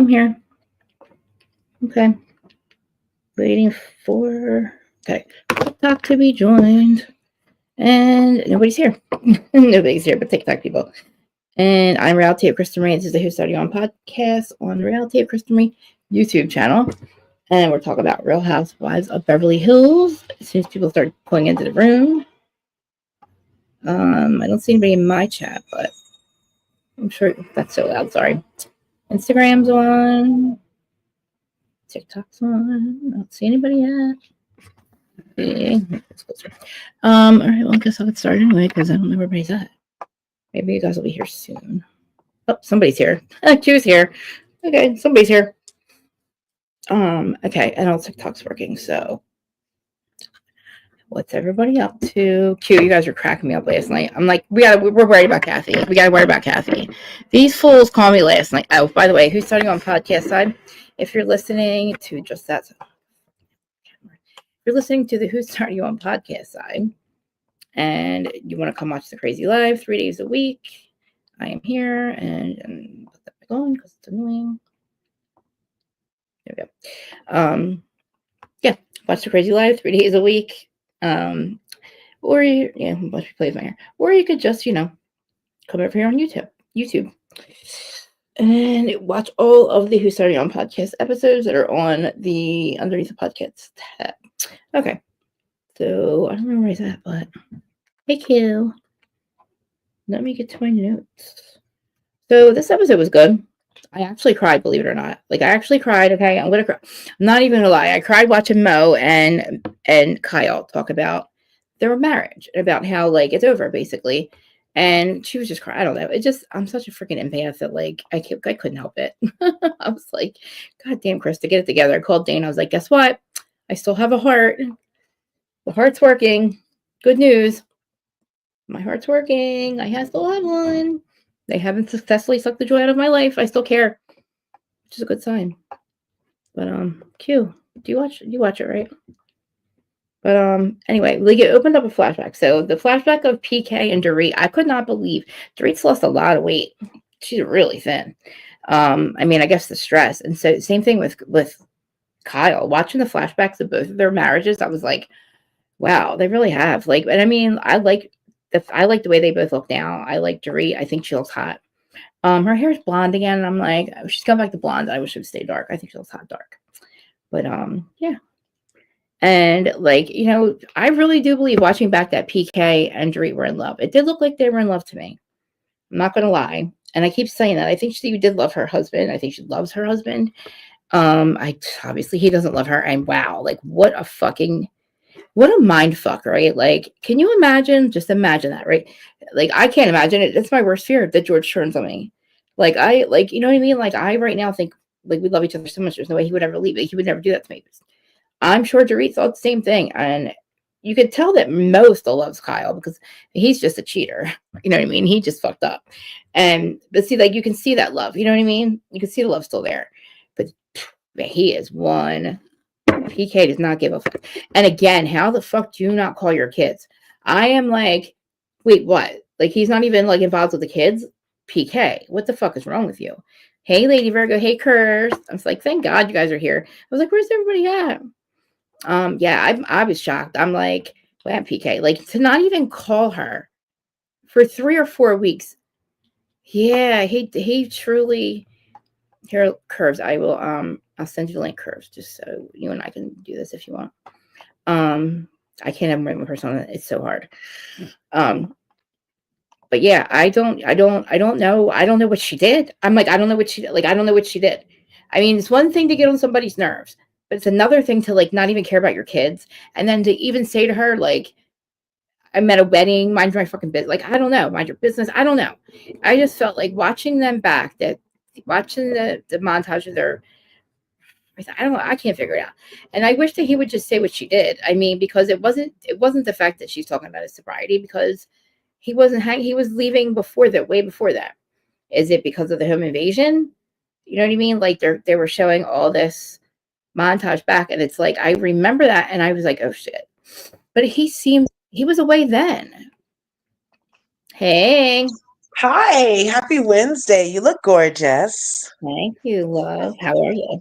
I'm here. Okay. Waiting for TikTok to be joined. And nobody's here. Nobody's here but TikTok people. And I'm Reality of Kristen Marie. This is the Who Started On podcast on the Reality of Kristen Marie YouTube channel. And we're talking about Real Housewives of Beverly Hills. As soon as people start pulling into the room. I don't see anybody in my chat, but I'm sure that's so loud. Sorry. Instagram's on. TikTok's on. I don't see anybody yet. All right, well, I guess I'll get started anyway because I don't know where everybody's at. Maybe you guys will be here soon. Oh, somebody's here. Q's here. Okay, somebody's here. Okay, and all TikTok's working, so what's everybody up to? Q, you guys were cracking me up last night. I'm like, we're worried about Kathy. We gotta worry about Kathy. These fools called me last night. Oh, by the way, Who's Starting On podcast side? If you're listening to just that, you're listening to the Who's Starting On podcast side, and you want to come watch the Crazy Live 3 days a week, I am here, and put that back on because it's annoying. There we go. Yeah, watch the Crazy Live 3 days a week. Or watch replays my hair. Or you could just, come over here on YouTube. And watch all of the Who Started On podcast episodes that are on the underneath the podcast tab. Okay. So I don't know where he's at, but hey Q. Let me get to my notes. So this episode was good. I actually cried, believe it or not. Like I actually cried. Okay, I'm gonna cry. I'm not even gonna lie. I cried watching Mo and Kyle talk about their marriage, about how like it's over basically. And she was just crying. I don't know. It just I'm such a freaking empath that like I couldn't help it. I was like, God damn, Chris, to get it together. I called Dana. I was like, guess what? I still have a heart. The heart's working. Good news. My heart's working. I still have one. They haven't successfully sucked the joy out of my life. I still care, which is a good sign. But Q, you watch it, right? But anyway, like it opened up a flashback. So the flashback of PK and Dorit, I could not believe Dorit's lost a lot of weight. She's really thin. I mean, I guess the stress, and so same thing with Kyle. Watching the flashbacks of both of their marriages, I was like, wow, they really have like. And I mean, I like the way they both look now. I like Dorit. I think she looks hot. Her hair is blonde again, and I'm like, she's gone back to blonde. I wish it would stay dark. I think she looks hot dark. But yeah. And like, I really do believe watching back that PK and Dorit were in love. It did look like they were in love to me. I'm not gonna lie. And I keep saying that. I think she did love her husband. I think she loves her husband. Obviously he doesn't love her. And wow, like what a mind fuck, right? Like, can you imagine? Just imagine that, right? Like, I can't imagine it. It's my worst fear that George turns on me. Like, you know what I mean? Like, I right now think, like, we love each other so much. There's no way he would ever leave. Like, he would never do that to me. I'm sure Dorit thought the same thing. And you could tell that Mo still loves Kyle because he's just a cheater. You know what I mean? He just fucked up. But see, like, you can see that love. You know what I mean? You can see the love still there. But man, he is one. PK does not give a fuck. And again, how the fuck do you not call your kids? I am like, wait, what? Like, he's not even like involved with the kids? PK, what the fuck is wrong with you? Hey, Lady Virgo. Hey, Curse. I was like, thank God you guys are here. I was like, where's everybody at? Yeah, I was shocked. I'm like, wow, PK, like to not even call her for 3 or 4 weeks. Yeah, he truly. Here, Curves. I'll send you the link, Curves, just so you and I can do this if you want. I can't have more than one person on it. It's so hard. But yeah, I don't know. I don't know what she did. I'm like, I don't know what she did. I mean, it's one thing to get on somebody's nerves, but it's another thing to like not even care about your kids. And then to even say to her, like, I'm at a wedding, mind my fucking business. Like, I don't know, mind your business. I don't know. I just felt like watching them back, watching the montage of their, I don't know, I can't figure it out. And I wish that he would just say what she did. I mean, because it wasn't the fact that she's talking about his sobriety, because he was leaving way before that. Is it because of the home invasion? You know what I mean? Like they were showing all this montage back, and it's like I remember that, and I was like, oh shit. But he was away then. Hey. Hi, happy Wednesday. You look gorgeous. Thank you, love. How are you?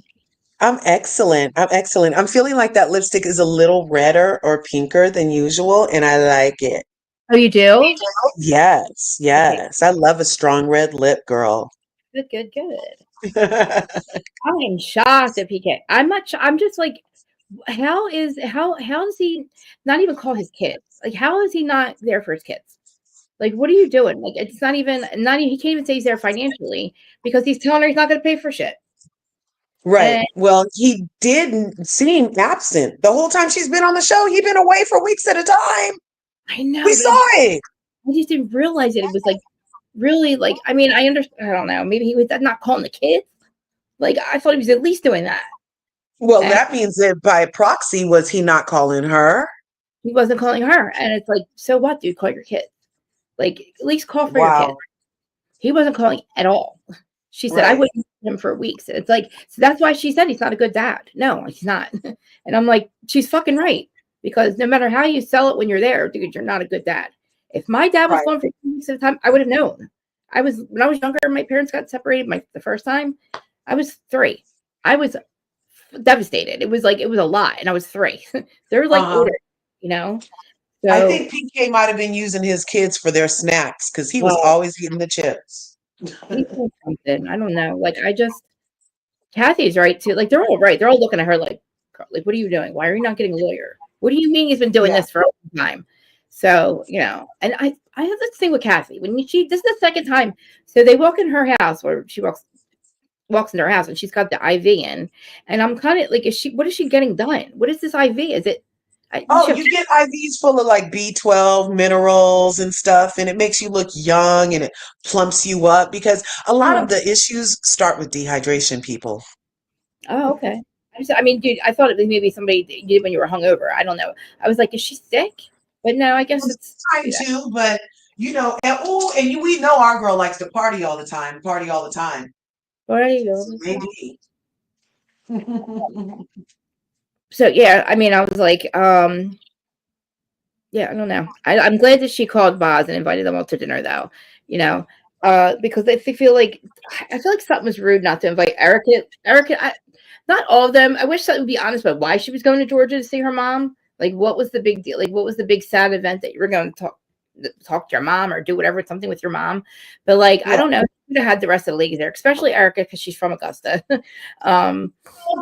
I'm excellent. I'm excellent. I'm feeling like that lipstick is a little redder or pinker than usual, and I like it. Oh, you do? Yes, Okay, yes. I love a strong red lip, girl. good, good, good. I'm shocked at PK. I'm just like, how does he not even call his kids? Like, how is he not there for his kids? Like, what are you doing? Like, it's not even he can't even say he's there financially because he's telling her he's not going to pay for shit. Right. And Well, he didn't seem absent. The whole time she's been on the show, he's been away for weeks at a time. I We know, but saw it. I just didn't realize it. It was like really like I mean, I understand. I don't know. Maybe he was not calling the kids. Like I thought he was at least doing that. Well, And that means that by proxy, was he not calling her? he wasn't calling her. And it's like, so what, dude? Call your kids. Like, at least call for your kids. Wow. He wasn't calling at all. She said, I Right. wouldn't use him for weeks. It's like, so that's why she said he's not a good dad. No, he's not. And I'm like, she's fucking right. Because no matter how you sell it when you're there, dude, you're not a good dad. If my dad was Right. gone for 2 weeks at a time, I would have known. When I was younger, my parents got separated the first time. I was 3. I was devastated. It was like it was a lot, and I was 3. They're like Uh-huh. older, you know. I So think PK might have been using his kids for their snacks because he was well, always eating the chips. he's doing something. I don't know. Like I just Kathy's right too. Like they're all right. They're all looking at her like, "Girl, like what are you doing? Why are you not getting a lawyer? What do you mean he's been doing Yeah. this for a long time?" So and I have this thing with Kathy when she this is the second time. So they walk in her house where she walks into her house and she's got the IV in, and I'm kind of like, what is she getting done? What is this IV? Is it? Does Oh, she have, you get IVs full of like B12 minerals and stuff, and it makes you look young and it plumps you up because a lot oh, of the issues start with dehydration, people. oh, okay. I mean, dude, I thought it was maybe somebody that you did when you were hungover. I don't know. I was like, is she sick? But no, I guess Well, it's trying to, but we know our girl likes to party all the time, party all the time. what are you So doing? maybe. So yeah, I mean, I was like, yeah, I don't know. I'm glad that she called Boz and invited them all to dinner, though. You know, because I feel like something was rude not to invite Erica. Not all of them. I wish something would be honest about why she was going to Georgia to see her mom. Like, what was the big deal? Like, what was the big sad event that you were going to talk to your mom or do whatever something with your mom? But like, I Right. don't know. She would have had the rest of the ladies there, especially Erica because she's from Augusta. um,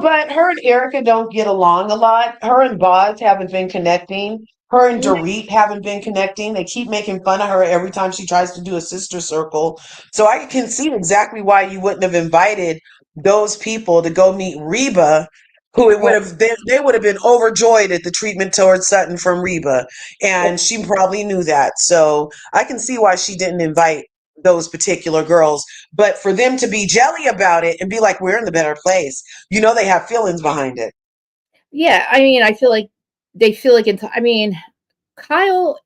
But her and Erica don't get along a lot. Her and Boz haven't been connecting. Her and Dorit haven't been connecting. They keep making fun of her every time she tries to do a sister circle. So I can see exactly why you wouldn't have invited those people to go meet Reba, who it would have they would have been overjoyed at the treatment towards Sutton from Reba. And she probably knew that. So I can see why she didn't invite those particular girls. But for them to be jelly about it and be like, we're in the better place, they have feelings behind it. yeah, I mean, I feel like they feel like I mean, Kyle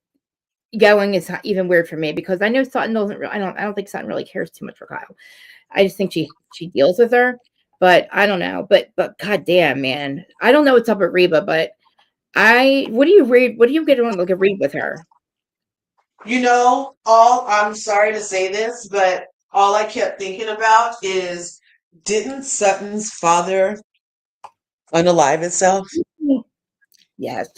going is not even weird for me because I know Sutton doesn't. I don't think Sutton really cares too much for Kyle. I just think she deals with her, but I don't know. But goddamn, man, I don't know what's up with Reba, but what do you read? What do you get on like a read with her? All I'm sorry to say this, but all I kept thinking about is didn't Sutton's father unalive itself? Yes.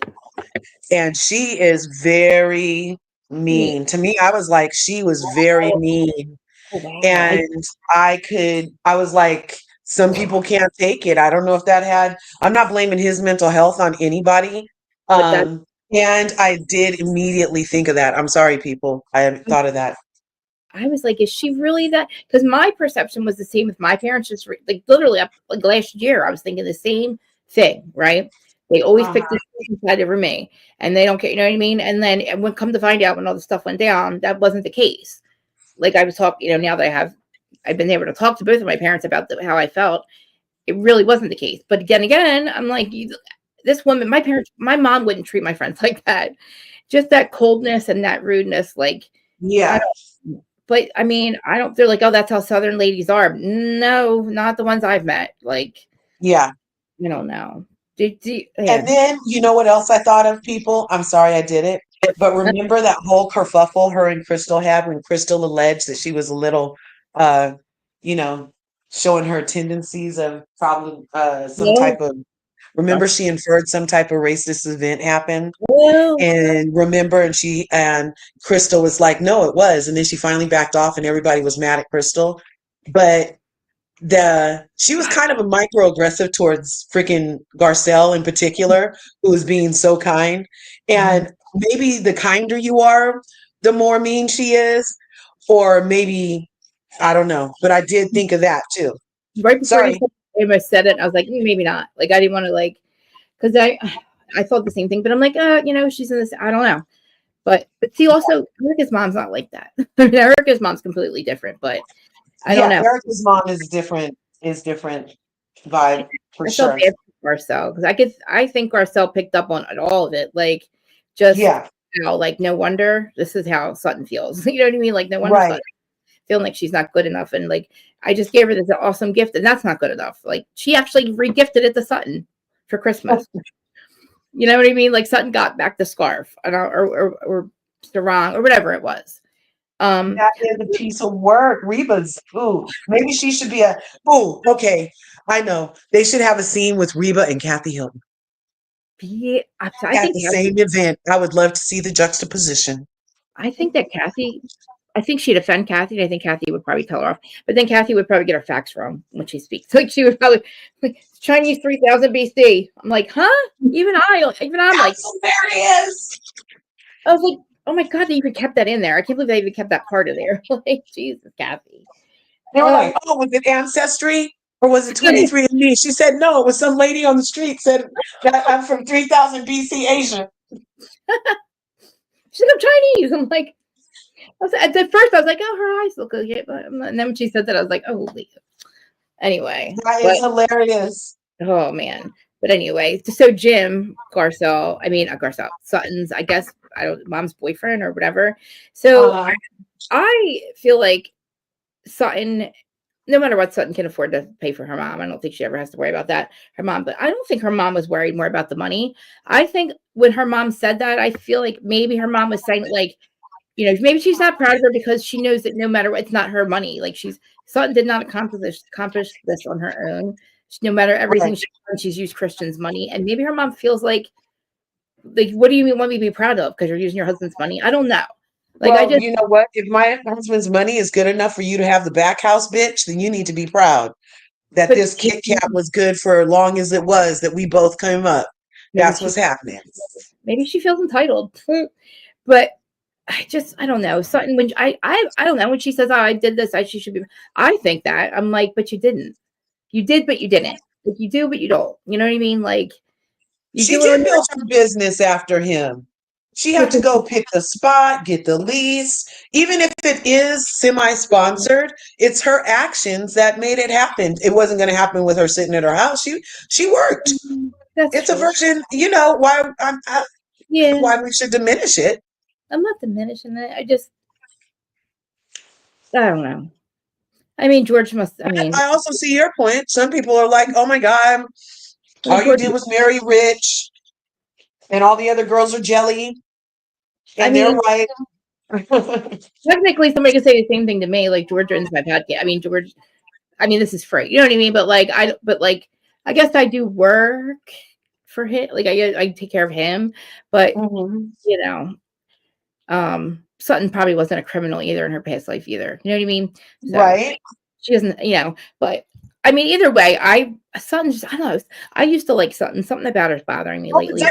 And she is very mean. To me, I was like, she was very mean. Oh wow. And I was like, some people can't take it. I don't know if I'm not blaming his mental health on anybody. But that And I did immediately think of that. I'm sorry, people. I hadn't thought of that. I was like, is she really that? Because my perception was the same with my parents. Just like literally up like last year, I was thinking the same thing. Right? They always pick Uh-huh. the side over me, and they don't care. You know what I mean? And then when come to find out when all the stuff went down, that wasn't the case. Like I was talking, now that I've been able to talk to both of my parents about how I felt. It really wasn't the case. But again, I'm like, this woman, my mom wouldn't treat my friends like that. Just that coldness and that rudeness, like I Yeah. don't. But I mean, I don't. They're like, oh, that's how Southern ladies are. No, not the ones I've met. Like, Yeah. I don't know. And Yeah. then, you know what else I thought of, people? I'm sorry I did it. But remember that whole kerfuffle her and Crystal had when Crystal alleged that she was a little, uh, you know, showing her tendencies of probably some No. type of. Remember, she inferred some type of racist event happened, Well, and remember, and Crystal was like, "No, it was," and then she finally backed off, and everybody was mad at Crystal, but she was kind of a microaggressive towards freaking Garcelle in particular, who was being so kind. And maybe the kinder you are, the more mean she is, or maybe I don't know. But I did think of that too. right before you Sorry. said almost said it, I was like, maybe not. Like I didn't want to like because I thought the same thing, but I'm like, she's in this. I don't know. But see, also Erica's mom's not like that. I mean, Erica's mom's completely different, but I don't Yeah, know. Erica's mom is different vibe for I felt sure. bad for Garcelle because I think Garcelle picked up on all of it. Like, just Yeah, like no wonder this is how Sutton feels. You know what I mean? Like, no wonder right. Sutton feeling like she's not good enough, and like I just gave her this awesome gift, and that's not good enough. Like, she actually regifted it to Sutton for Christmas. You know what I mean? Like Sutton got back the scarf, or sarong or whatever it was. Um, That is a piece of work. Reba's, ooh, maybe she should be okay. I know. They should have a scene with Reba and Kathy Hilton yeah, I at think the same event. I would love to see the juxtaposition. I think that Kathy, I think she'd offend Kathy, and I think Kathy would probably tell her off. But then Kathy would probably get her facts wrong when she speaks. Like she would probably like Chinese 3000 BC. I'm like, huh? Even I'm like, That's hilarious. I was like, oh my god, they even kept that in there. I can't believe they even kept that part of there. Like, Jesus, Kathy. They were Uh, like, "Oh, was it Ancestry or was it 23andMe?" She said, "No, it was some lady on the street said that I'm from 3000 BC Asia." she's like, I'm Chinese. I'm like, at first I was like, oh, her eyes look good. But, and then when she said that, I was like, oh, anyway. That But is hilarious. oh man. But anyway, so Jim Garcelle, I mean Garcelle, Sutton's, I guess I don't mom's boyfriend or whatever. So Uh, I feel like Sutton, no matter what, Sutton can afford to pay for her mom. I don't think she ever has to worry about that. Her mom, but I don't think her mom was worried more about the money. I think when her mom said that, I feel like maybe her mom was saying like, maybe she's not proud of her because she knows that no matter what, it's not her money. Like Sutton did not accomplish this on her own. No matter everything right. she's done, she's used Christian's money, and maybe her mom feels like what do you want me to be proud of because you're using your husband's money? I don't know. Like I Well, just, you know what? If my husband's money is good enough for you to have the back house, bitch, then you need to be proud that but this Kit Kat was good for as long as it was that we both came up. maybe That's she what's happening. maybe she feels entitled, but I don't know. Sutton when I don't know when she says, "Oh, I did this," she should be. I think that I'm like, but you didn't. You did, but you didn't. Like you do, but you don't. You know what I mean? Like you She do it did on your build her business after him. She yeah, had to go pick the spot, get the lease. Even if it is semi-sponsored, it's her actions that made it happen. It wasn't going to happen with her sitting at her house. She worked. that's It's a true. version, Yeah, why we should diminish it. I'm not diminishing it. I don't know. I mean, George must. I mean, I also see your point. Some people are like, "Oh my God, all you George. did was marry rich, and all the other girls are jelly," I and they're mean, right. technically, somebody could say the same thing to me. Like George owns my podcast. I mean, George. I mean, this is free. You know what I mean? But like, I guess I do work for him. Like, I take care of him. But Mhm. you know, Sutton probably wasn't a criminal either in her past life either. You know what I mean? So Right. she doesn't. But I mean, either way, Sutton. I don't know. I used to like Sutton. Something about her's bothering me Oh, but lately.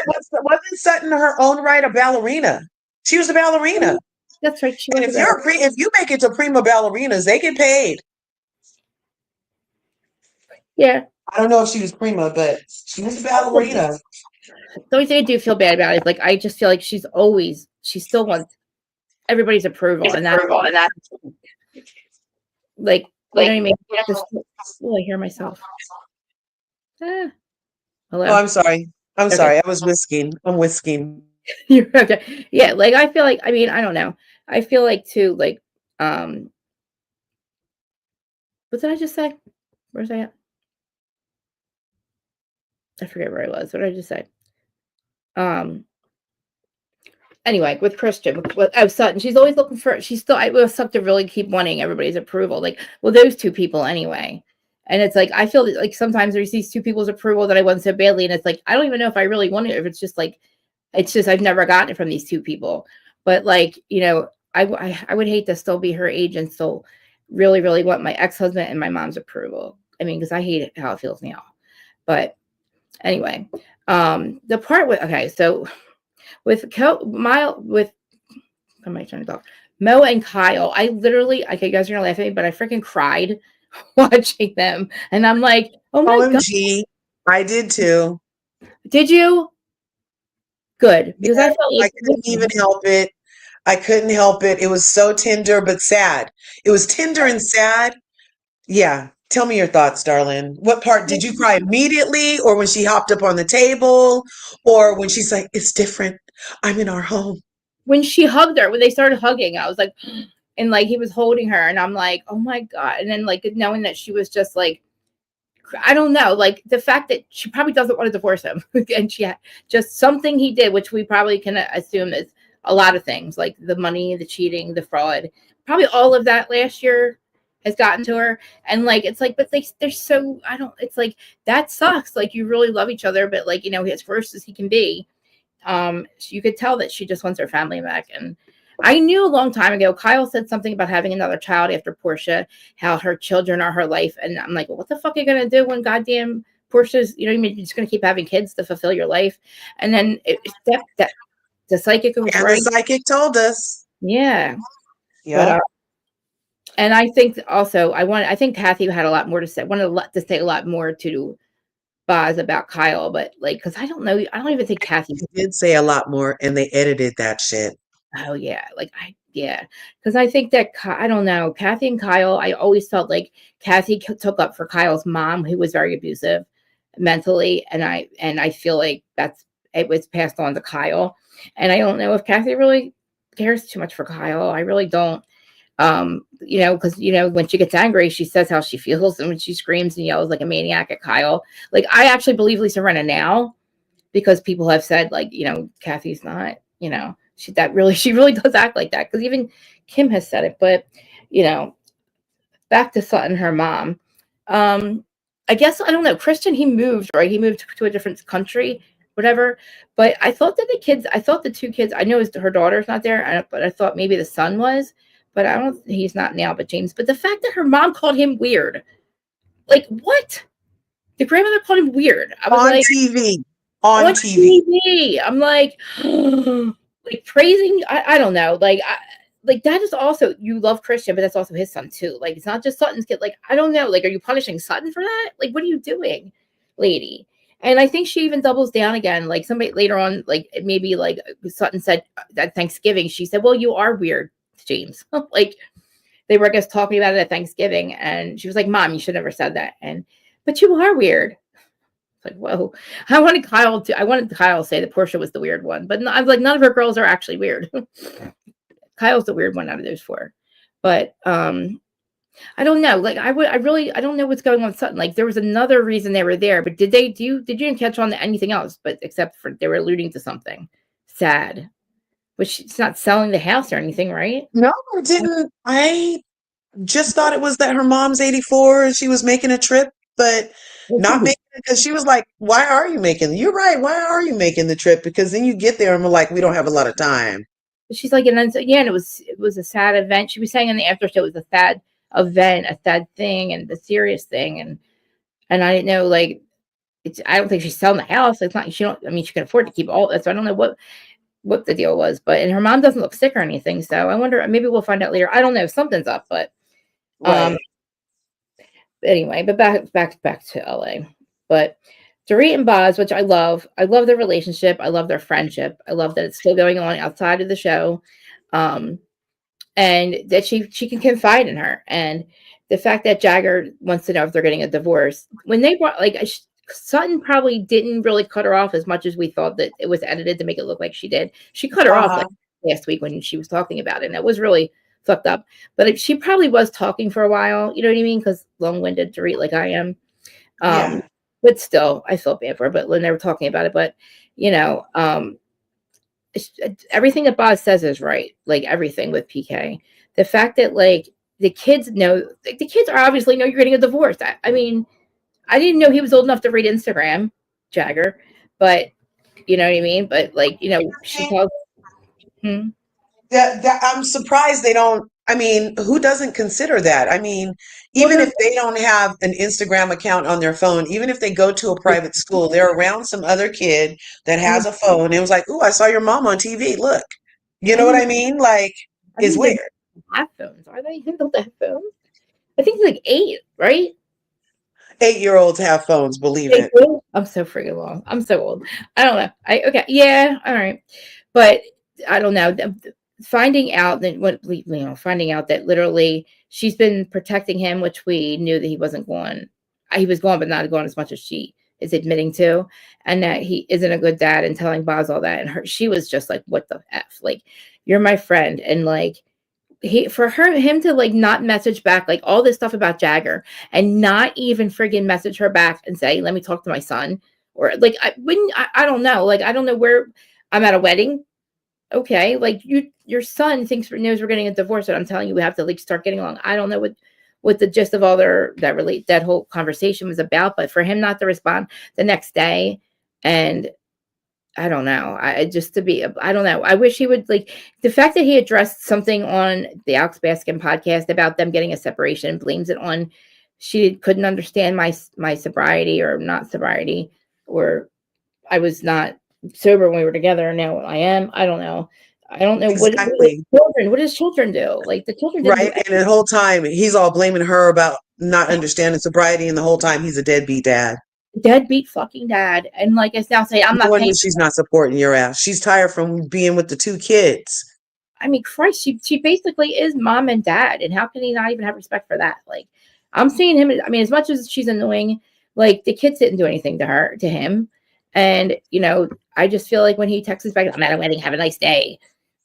wasn't Sutton her own right a ballerina? She was a ballerina. That's right. She And was about her. if you make it to prima ballerinas, they get paid. Yeah. I don't know if she was prima, but she was a ballerina. The only thing I do feel bad about is like I just feel like she still wants everybody's approval, and that's like you know what I mean. Just I hear myself. Ah, Oh, hello. I'm sorry. I'm Okay, sorry. I was whisking. I'm whisking. you're okay. Yeah, like I feel like I mean I don't know. I feel like too like what did I just say? Where's I at? I forget where I was. What did I just say? Um anyway, with Christian, Sutton, she's always looking for. She's still. I was stuck to really keep wanting everybody's approval. Like, well, those two people anyway. And it's like I feel like sometimes there's these two people's approval that I want so badly, and it's like I don't even know if I really want it. If it's just like, it's just I've never gotten it from these two people. But like I would hate to still be her age and still really want my ex-husband and my mom's approval. I mean, because I hate how it feels now. But anyway, the part with so with what am I trying to talk? Mo and Kyle, I literally, okay, you guys are gonna laugh at me, but I freaking cried watching them, and I'm like, oh my god, OMG, I did too. did you? Good, because Yeah, I felt I like couldn't even help it. I couldn't help it. It was so tender but sad. It was tender and sad. Yeah. Tell me your thoughts, darling. What part did you cry immediately, or when she hopped up on the table, or when she's like, "It's different. I'm in our home." when she hugged her, when they started hugging, I was like, and like he was holding her, and I'm like, oh my god, and then like knowing that she was just like, I don't know, like the fact that she probably doesn't want to divorce him, and she had just something he did, which we probably can assume is a lot of things, like the money, the cheating, the fraud, probably all of that last year has gotten to her, and like it's like, but they're so I don't. It's like that sucks. Like you really love each other, but like as first as he can be, you could tell that she just wants her family back. And I knew a long time ago, Kyle said something about having another child after Portia, how her children are her life. And I'm like, well, what the fuck are you going to do when goddamn Portia's, you know what I mean? You're just going to keep having kids to fulfill your life. And then that the psychic was And the right. psychic told us. Yeah. Yeah. But, and I think also, I think Kathy had a lot more to say, wanted to say a lot more to Boz about Kyle, but like, because I don't know, I don't even think Kathy did say a lot more, and they edited that shit. Oh yeah, because I think that I don't know, Kathy and Kyle. I always felt like Kathy took up for Kyle's mom, who was very abusive mentally, and I feel like it was passed on to Kyle, and I don't know if Kathy really cares too much for Kyle. I really don't. Because when she gets angry, she says how she feels, and when she screams and yells like a maniac at Kyle, like I actually believe Lisa Rinna now because people have said like Kathy's not she really does act like that because even Kim has said it. But back to Sutton, her mom. I guess I don't know. Christian, he moved, right? He moved to a different country, whatever. But I thought that I thought the two kids, I know her daughter's not there, but I thought maybe the son was, but I don't. He's not now. But James. But the fact that her mom called him weird, like what? The grandmother called him weird. I was on like, TV. On on TV. TV. I'm like, like praising. I don't know. Like that is also, you love Christian, but that's also his son too. Like it's not just Sutton's kid. Like I don't know. Like are you punishing Sutton for that? Like what are you doing, lady? And I think she even doubles down again. Like somebody later on, like maybe like Sutton said at Thanksgiving, she said, "Well, you are weird, James." Like they were, I guess, talking about it at Thanksgiving, and she was like, "Mom, you should never said that." And but you are weird. Like, whoa. I wanted Kyle to say that Portia was the weird one, but I was like, none of her girls are actually weird. Kyle's the weird one out of those four. But I don't know. Like I don't know what's going on with Sutton. Like there was another reason they were there, but did you catch on to anything else? But except for they were alluding to something sad. Which it's not selling the house or anything, right? No, I didn't. I just thought it was that her mom's 84 and she was making a trip, but not making it because she was like, "Why are you making? You're right. Why are you making the trip?" Because then you get there and we're like, "We don't have a lot of time." She's like, and then and it was a sad event. She was saying in the after show it was a sad event, a sad thing, and the serious thing, and I didn't know like I don't think she's selling the house. It's not she don't. I mean, she can afford to keep all that, so I don't know what the deal was. But and her mom doesn't look sick or anything, so I wonder. Maybe we'll find out later. I don't know. Something's up, but Right. anyway. But back to LA. But Dorit and Boz, which I love their relationship. I love their friendship. I love that it's still going on outside of the show. And that she can confide in her. And the fact that Jagger wants to know if they're getting a divorce. When they brought, like, Sutton probably didn't really cut her off as much as we thought that it was edited to make it look like she did. She cut her off like last week when she was talking about it. And it was really fucked up. But she probably was talking for a while. You know what I mean? Because long-winded Dorit like I am. Yeah. But still, I felt bad for her. But when they were talking about it, but everything that Boz says is right. Like everything with PK. The fact that like the kids know, like, the kids are obviously know you're getting a divorce. I mean, I didn't know he was old enough to read Instagram, Jagger, but you know what I mean. But like, you know, she tells. Hmm? That I'm surprised they don't. I mean, who doesn't consider that? I mean, Well, even if they don't have an Instagram account on their phone, even if they go to a private school, they're around some other kid that has a phone and it was like, "Ooh, I saw your mom on TV. Look." You I know what didn't. I mean? Like, I it's didn't weird. even have phones. Are they? Who don't have phones? I think it's like 8, right? 8-year-olds have phones, believe They it. do? I'm so freaking long. I'm so old. I don't know. Okay, yeah, all right, but I don't know. Finding out that finding out that literally she's been protecting him, which we knew that he wasn't going. He was going, but not going as much as she is admitting to, and that he isn't a good dad, and telling Boz all that, and she was just like, "What the f? Like, you're my friend," and like him to like not message back like all this stuff about Jagger and not even friggin' message her back and say, let me talk to my son. Or like I don't know. Like I don't know where I'm at a wedding. Okay, like your son knows we're getting a divorce, and I'm telling you we have to like start getting along. I don't know what the gist of all that whole conversation was about, but for him not to respond the next day, and I don't know. I don't know. I wish he would like the fact that he addressed something on the Alex Baskin podcast about them getting a separation and blames it on she couldn't understand my sobriety or not sobriety, or I was not sober when we were together and now I am. I don't know. I don't know Exactly. what does children do? Like the children didn't do Right? And the whole time he's all blaming her about not understanding sobriety, and the whole time he's a deadbeat dad. deadbeat fucking dad. And like I now say, I'm No not wonder paying. she's not supporting your ass. She's tired from being with the 2 kids. I mean, Christ, she basically is mom and dad, and how can he not even have respect for that? Like, I'm seeing him. I mean, as much as she's annoying, like the kids didn't do anything to him, and you know, I just feel like when he texts back, "I'm at a wedding, have a nice day,"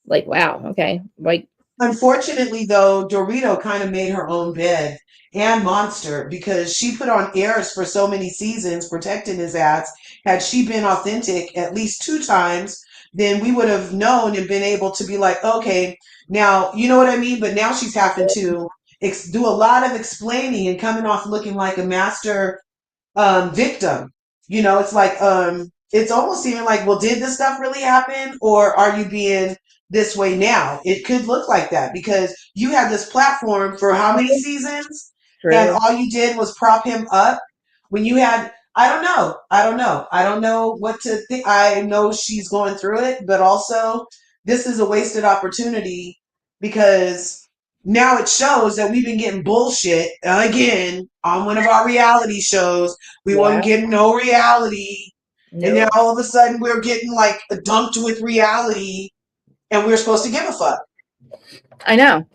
like, wow, okay, like, Unfortunately, though, Dorito kind of made her own bed and Monster because she put on airs for so many seasons protecting his ass. Had she been authentic at least 2 times, then we would have known and been able to be like, okay, now, you know what I mean? But now she's having to do a lot of explaining and coming off looking like a master victim. You know, it's like it's almost even like, well, did this stuff really happen, or are you being this way now? It could look like that because you had this platform for how many seasons, and true. all you did was prop him up when you had. I don't know. I don't know. I don't know what to think. I know she's going through it, but also this is a wasted opportunity because now it shows that we've been getting bullshit again on one of our reality shows. We weren't Yeah, getting no reality. And now no, all of a sudden we're getting like dumped with reality and we're supposed to give a fuck. I know.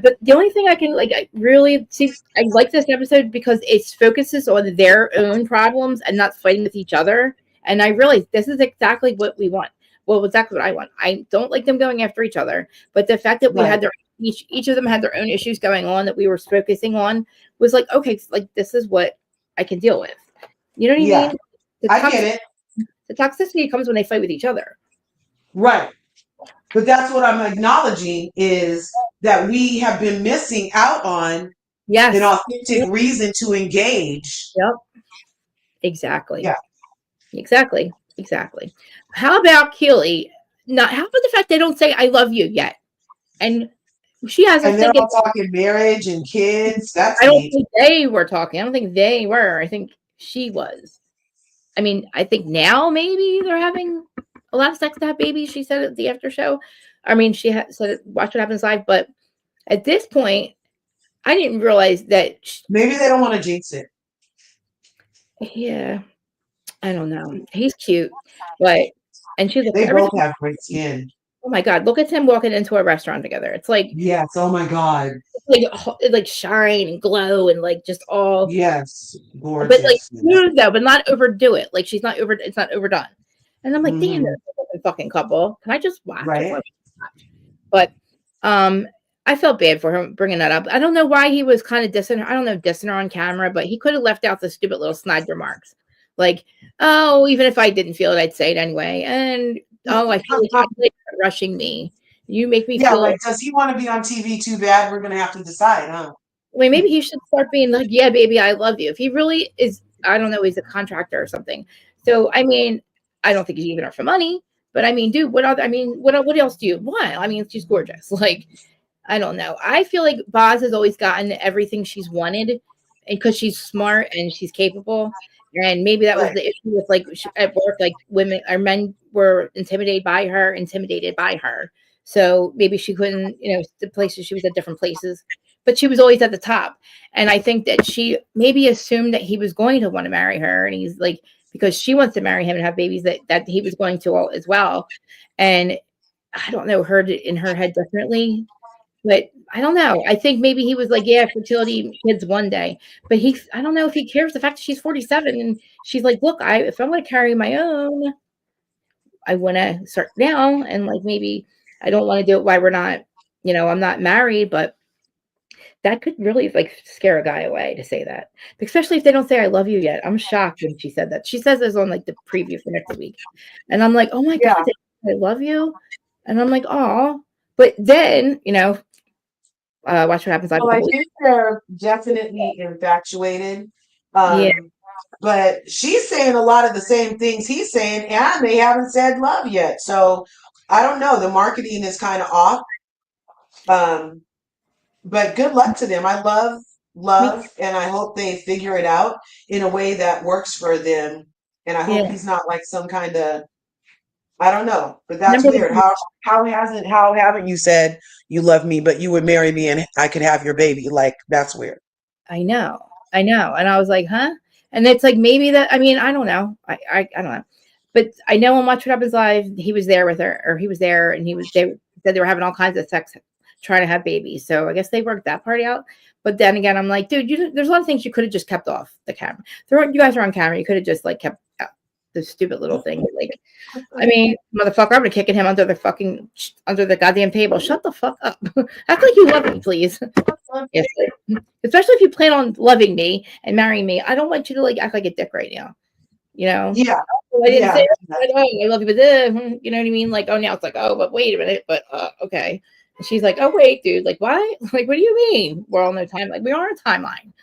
But the only thing I can like, I really see, I like this episode because it focuses on their own problems and not fighting with each other. And I realize this is exactly what we want. Well, exactly what I want. I don't like them going after each other, but the fact that we Right. had each of them had their own issues going on that we were focusing on was like, okay, like this is what I can deal with. You know what I Yeah. mean? The I get it. the toxicity comes when they fight with each other. Right. But that's what I'm acknowledging is that we have been missing out on an Yes. authentic reason to engage. Yep. Exactly. Yeah. Exactly. Exactly. How about Keely? Not how about the fact they don't say I love you yet? And she has us And they're thinking all talking marriage and kids. That's I don't neat. think they were talking. I don't think they were. I think she was. I mean, I think now maybe they're having a lot of sex to have babies, she said at the after show. I mean, said watch what happens live, but at this point, I didn't realize that Maybe they don't want to jinx it. yeah, I don't know. He's cute, but and she looks They every both time. have great skin. Oh my god, look at them walking into a restaurant together. It's like Yes. Oh my God. like shine and glow and like just all, Yes. but like Gorgeous. smooth though, but not overdo it. Like she's not over. It's not overdone. And I'm like, damn, Hmm. they're a fucking couple. Can I just watch? I just Right. want to watch. But I felt bad for him bringing that up. I don't know why he was kind of dissing her. I don't know, dissing her on camera, but he could have left out the stupid little snide remarks, like, "Oh, even if I didn't feel it, I'd say it anyway." And Oh, I feel like you're rushing me. You make me Yeah, feel. like, does he want to be on TV too bad? We're gonna have to decide, huh? Wait, maybe he should start being like, "Yeah, baby, I love you." If he really is, I don't know, he's a contractor or something. So, I mean, I don't think he's even her for money. But I mean, dude, what other? I mean, what else do you want? I mean, she's gorgeous. Like, I don't know. I feel like Boz has always gotten everything she's wanted, and because she's smart and she's capable. And maybe that was Right. the issue with like at work, like women or men were intimidated by her. So maybe she couldn't, the places she was at different places, but she was always at the top. And I think that she maybe assumed that he was going to want to marry her, and he's like because she wants to marry him and have babies that he was going to as well. And I don't know, heard it in her head differently. But I don't know. I think maybe he was like, yeah, fertility kids one day. But I don't know if he cares the fact that she's 47 and she's like, look, if I'm going to carry my own, I want to start now. And like, maybe I don't want to do it while we're not, I'm not married, but that could really like scare a guy away to say that, especially if they don't say I love you yet. I'm shocked when she said that. She says this on like the preview for next week, and I'm like, oh my god, Yeah. I love you, and I'm like, oh, but then watch what happens live a Well, I couple weeks. think they're definitely infatuated. Yeah, But she's saying a lot of the same things he's saying, and they haven't said love yet. So I don't know. The marketing is kind of off. Um, but good luck to them. I love me, love, and I hope they figure it out in a way that works for them. And I hope yeah. he's not like some kind of, I don't know, but that's Remember weird. How haven't you said you love me, but you would marry me and I could have your baby? Like, that's weird. I know, and I was like, huh? And it's like maybe that. I mean, I don't know. I don't know, but I know on Watch What Happens Live, he was there with her, or he was there, and they said they were having all kinds of sex, trying to have babies. So I guess they worked that party out. But then again, I'm like, dude, there's a lot of things you could have just kept off the camera. You guys are on camera. You could have just like kept out the stupid little thing. Like, I mean, motherfucker, I'm gonna kicking him under the goddamn table. Shut the fuck up. Act like you love me, please. Yes, especially if you plan on loving me and marrying me. I don't want you to like act like a dick right now. You know, Yeah, I didn't say, yeah. oh, I love you, but you know what I mean? Like, oh, now it's like, oh, but wait a minute, but okay. And she's like, oh, wait, dude, like, why? Like, what do you mean? We're on no time. Like, we are on a timeline.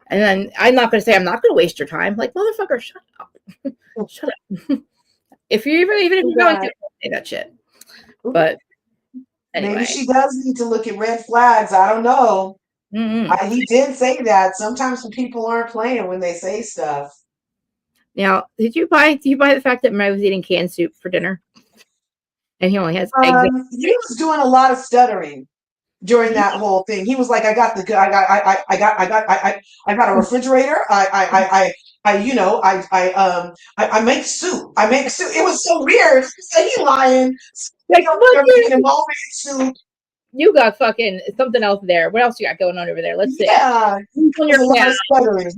And then I'm not going to say, I'm not going to waste your time. Like, motherfucker, shut up. Shut up. If you're even if you're going to say that shit. But Maybe anyway. she does need to look at red flags. I don't know. Mm-hmm. He did say that. Sometimes some people aren't playing when they say stuff. Now, did you buy the fact that Mo was eating canned soup for dinner? And he only has eggs. He was doing a lot of stuttering during that whole thing. He was like, I got a refrigerator. I make soup. I make soup. It was so weird. So he lying. Like, They're making him homemade soup. you got fucking something else there. What else you got going on over there? Let's see. Yeah. On your A lot of stuttering.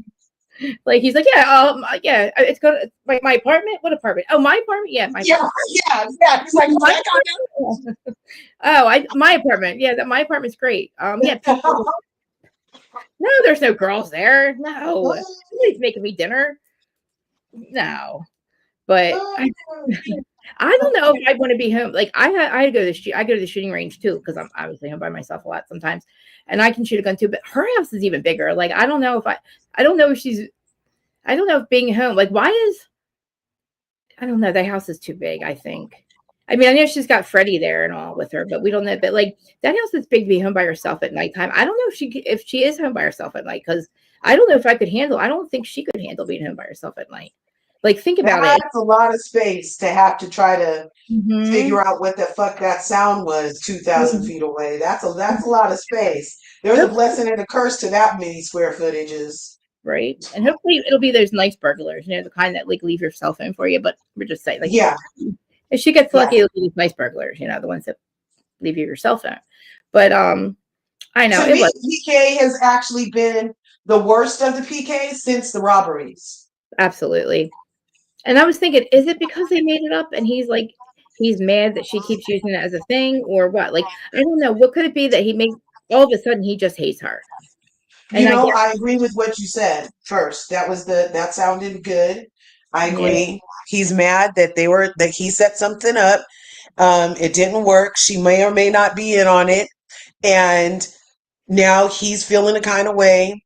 Like he's like, yeah, it's going like my apartment. What apartment? Oh, my apartment. Yeah, my apartment. Yeah. He's like, My my apartment. Yeah, my apartment's great. Yeah. No, there's no girls there. No, nobody's making me dinner. No, but I don't know if I want to be home. Like I go to the shooting range too because I'm obviously home by myself a lot sometimes, and I can shoot a gun too. But her house is even bigger. Like I don't know if I don't know if being home. Like why is I don't know. Their house is too big. I think. I mean, I know she's got Freddie there and all with her, but we don't know. But like that house is big to be home by herself at nighttime. I don't know if she is home by herself at night because I don't know if I could handle. I don't think she could handle being home by herself at night. Like think about it. That's a lot of space to have to try to Mm-hmm. figure out what the fuck that sound was 2,000 feet away. That's a lot of space. There's a blessing and a curse to that many square footages. Right, and hopefully it'll be those nice burglars, the kind that like leave your cell phone for you. But we're just saying, like, Yeah. if she gets lucky, it'll be these nice burglars, the ones that leave you your cell phone. But I know To me, PK has actually been the worst of the PKs since the robberies. Absolutely. And I was thinking, is it because they made it up and he's mad that she keeps using it as a thing or what? Like, I don't know. What could it be that all of a sudden he just hates her? And I agree with what you said first. That sounded good. I Yeah. agree. He's mad that he set something up. It didn't work. She may or may not be in on it. And now he's feeling a kind of way.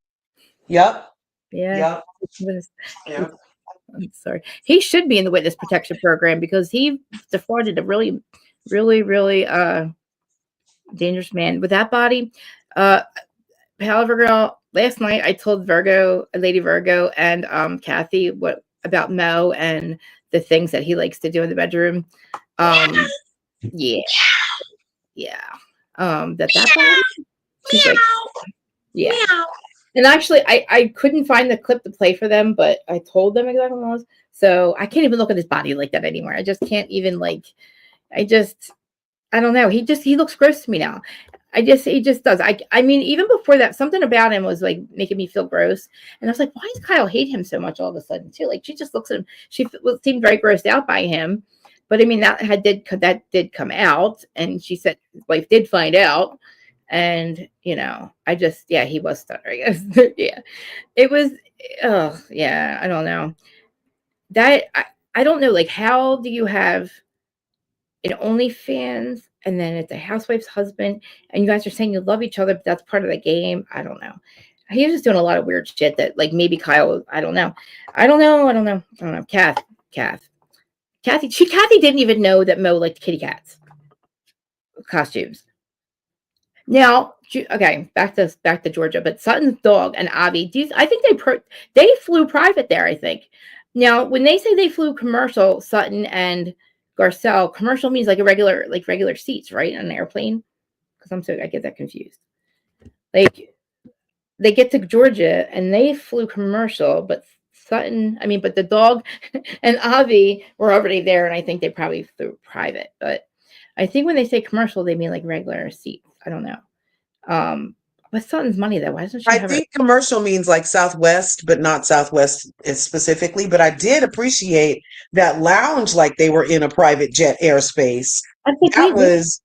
Yep. Yeah. Yep. Yep. I'm sorry. He should be in the witness protection program because he defrauded a really, really, really dangerous man with that body. Uh, however, girl, last night I told Lady Virgo, and Kathy what about Mo and the things that he likes to do in the bedroom. Yeah, yeah. That body. She's like, yeah. And actually, I couldn't find the clip to play for them, but I told them exactly what it was. So I can't even look at his body like that anymore. I just can't even like. I don't know. He looks gross to me now. He just does. I mean, even before that, something about him was like making me feel gross. And I was like, why does Kyle hate him so much all of a sudden too? Like she just looks at him. Seemed very grossed out by him. But I mean, that did come out, and she said his wife did find out. And yeah, he was stunned, I guess. Yeah, it was. Oh, yeah, I don't know. I don't know. Like, how do you have an OnlyFans, and then it's a housewife's husband, and you guys are saying you love each other, but that's part of the game? I don't know. He was just doing a lot of weird shit that, like, maybe Kyle. I don't know. I don't know. Kathy didn't even know that Mo liked kitty cats costumes. Now, okay, back to Georgia, but Sutton's dog and Avi, I think they flew private there, I think. Now, when they say they flew commercial, Sutton and Garcelle, commercial means like regular seats, right, on an airplane? Because I get that confused. Like, they get to Georgia and they flew commercial, but but the dog and Avi were already there, and I think they probably flew private. But I think when they say commercial, they mean like regular seats. I don't know. But Sutton's money though. Why doesn't she I have think commercial means like Southwest, but not Southwest specifically. But I did appreciate that lounge like they were in a private jet airspace. I think That we was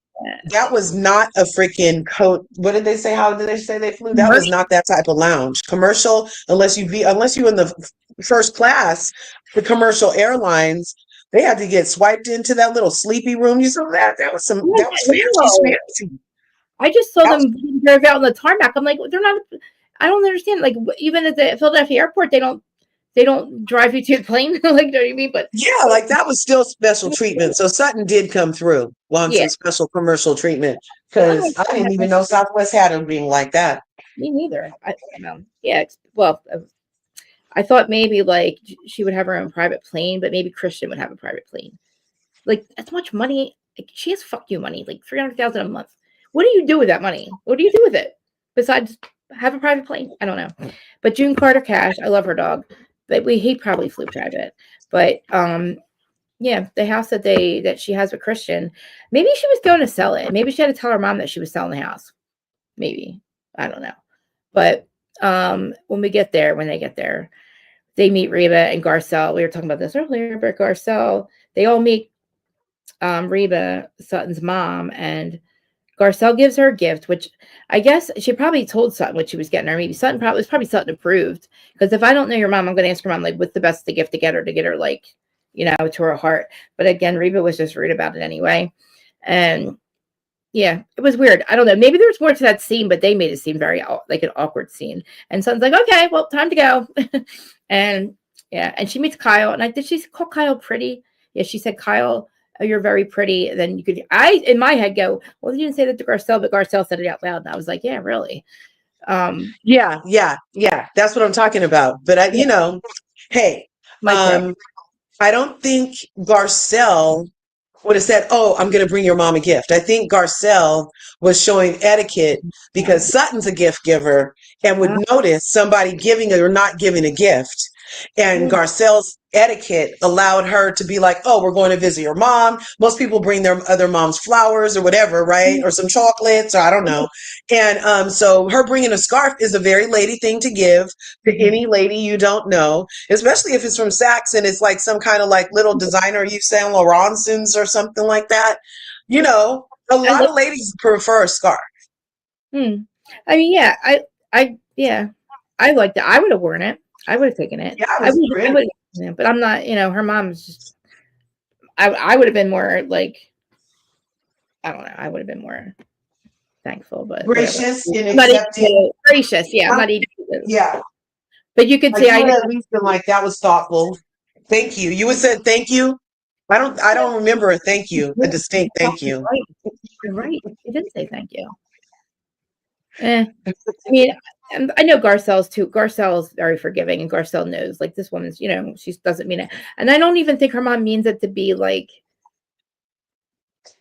that was not a freaking coat. What did they say? How did they say they flew? That was commercial. not that type of lounge. Commercial, unless you in the first class, the commercial airlines, they had to get swiped into that little sleepy room. You saw that? That was fancy No. schmancy. I just saw That was them drive out on the tarmac. I'm like, they're not. I don't understand. Like, even at the Philadelphia airport, they don't drive you to the plane. Like, you know what I mean? But Yeah, like that was still special treatment. So Sutton did come through on yeah, some special commercial treatment well, because I didn't even know Southwest had a ring like that. me neither. I don't know. Yeah, well, I thought maybe like she would have her own private plane, but maybe Christian would have a private plane. Like, that's much money. Like, she has fuck you money, like 300,000 a month. What do you do with that money? What do you do with it besides have a private plane? I don't know. But June Carter Cash, I love her dog, but he probably flew private. But yeah, the house that she has with Christian, maybe she was going to sell it. Maybe she had to tell her mom that she was selling the house. Maybe, I don't know. But when they get there, they meet Reba and Garcelle. We were talking about this earlier, but Garcelle, they all meet Reba, Sutton's mom, and Garcelle gives her a gift, which I guess she probably told Sutton what she was getting her. Maybe Sutton Sutton approved. Because if I don't know your mom, I'm going to ask your mom, like, what's the best gift to get her, like, to her heart. But again, Reba was just rude about it anyway. And yeah, it was weird. I don't know. Maybe there was more to that scene, but they made it seem very like an awkward scene. And Sutton's like, okay, well, time to go. And yeah, and she meets Kyle. And did she call Kyle pretty? Yeah, she said, Kyle, oh, you're very pretty. And then in my head go, well, you didn't say that to Garcelle, but Garcelle said it out loud. And I was like, yeah, really. Yeah. That's what I'm talking about. But hey, My pick. I don't think Garcelle would have said, "Oh, I'm going to bring your mom a gift." I think Garcelle was showing etiquette because Sutton's a gift giver and would notice somebody giving or not giving a gift. And Garcelle's etiquette allowed her to be like, "Oh, we're going to visit your mom." Most people bring their other mom's flowers or whatever, right? Or some chocolates, or I don't know. And so her bringing a scarf is a very lady thing to give to any lady you don't know, especially if it's from Saks and it's like some kind of like little designer Yves Saint Laurent's or something like that. A lot of ladies prefer a scarf. I mean, yeah, I liked it. I would have worn it. I would have taken it. Yeah, it was pretty. Yeah, but I'm not, her mom's just, I would have been more like, I don't know, I would have been more thankful, but whatever. Gracious in I'm not accepting. gracious, yeah, I'm not even, Yeah. but you could Like say you I would did. have at least been like, that was thoughtful. Thank you. You would say thank you. I don't remember a thank you, a distinct thank you. Right, you're right. You didn't say thank you. I mean, and I know Garcelle's too. Garcelle's very forgiving, and Garcelle knows, like, this woman's, she doesn't mean it. And I don't even think her mom means it to be like,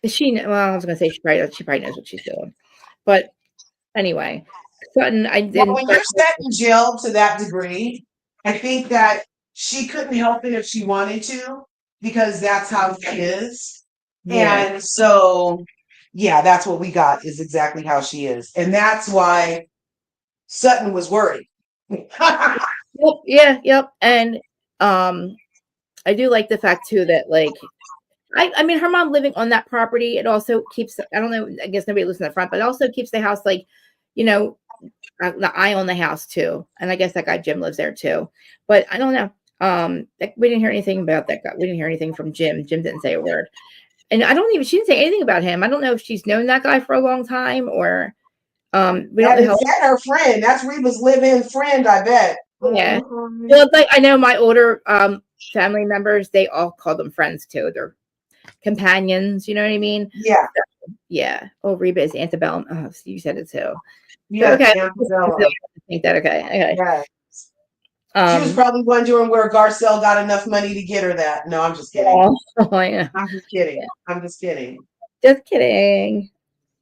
well, I was gonna say she probably knows what she's doing. But anyway, Sutton, I Well, didn't. when you're set in jail to that degree, I think that she couldn't help it if she wanted to, because that's how she is. Yeah. And so, yeah, that's what we got, is exactly how she is. And that's why Sutton was worried. Yep. Yeah. Yep. And I do like the fact too that, like, I mean, her mom living on that property, it also keeps, I don't know, I guess nobody lives in the front, but it also keeps the house, like, the eye on the house too. And I guess that guy Jim lives there too. But I don't know. We didn't hear anything about that guy. We didn't hear anything from Jim. Jim didn't say a word. And she didn't say anything about him. I don't know if she's known that guy for a long time, or we don't And know how. is that her friend? That's Reba's live-in friend, I bet. Yeah. Well, like, I know my older family members, they all call them friends too. They're companions, you know what I mean? Yeah. Yeah. Oh, Reba is antebellum. Oh, so you said it too. Yes, Okay. Antebellum. I think that okay. Yes. She was probably wondering where Garcelle got enough money to get her that. No, I'm just kidding. Yeah. I'm just kidding. I'm just kidding. Just kidding.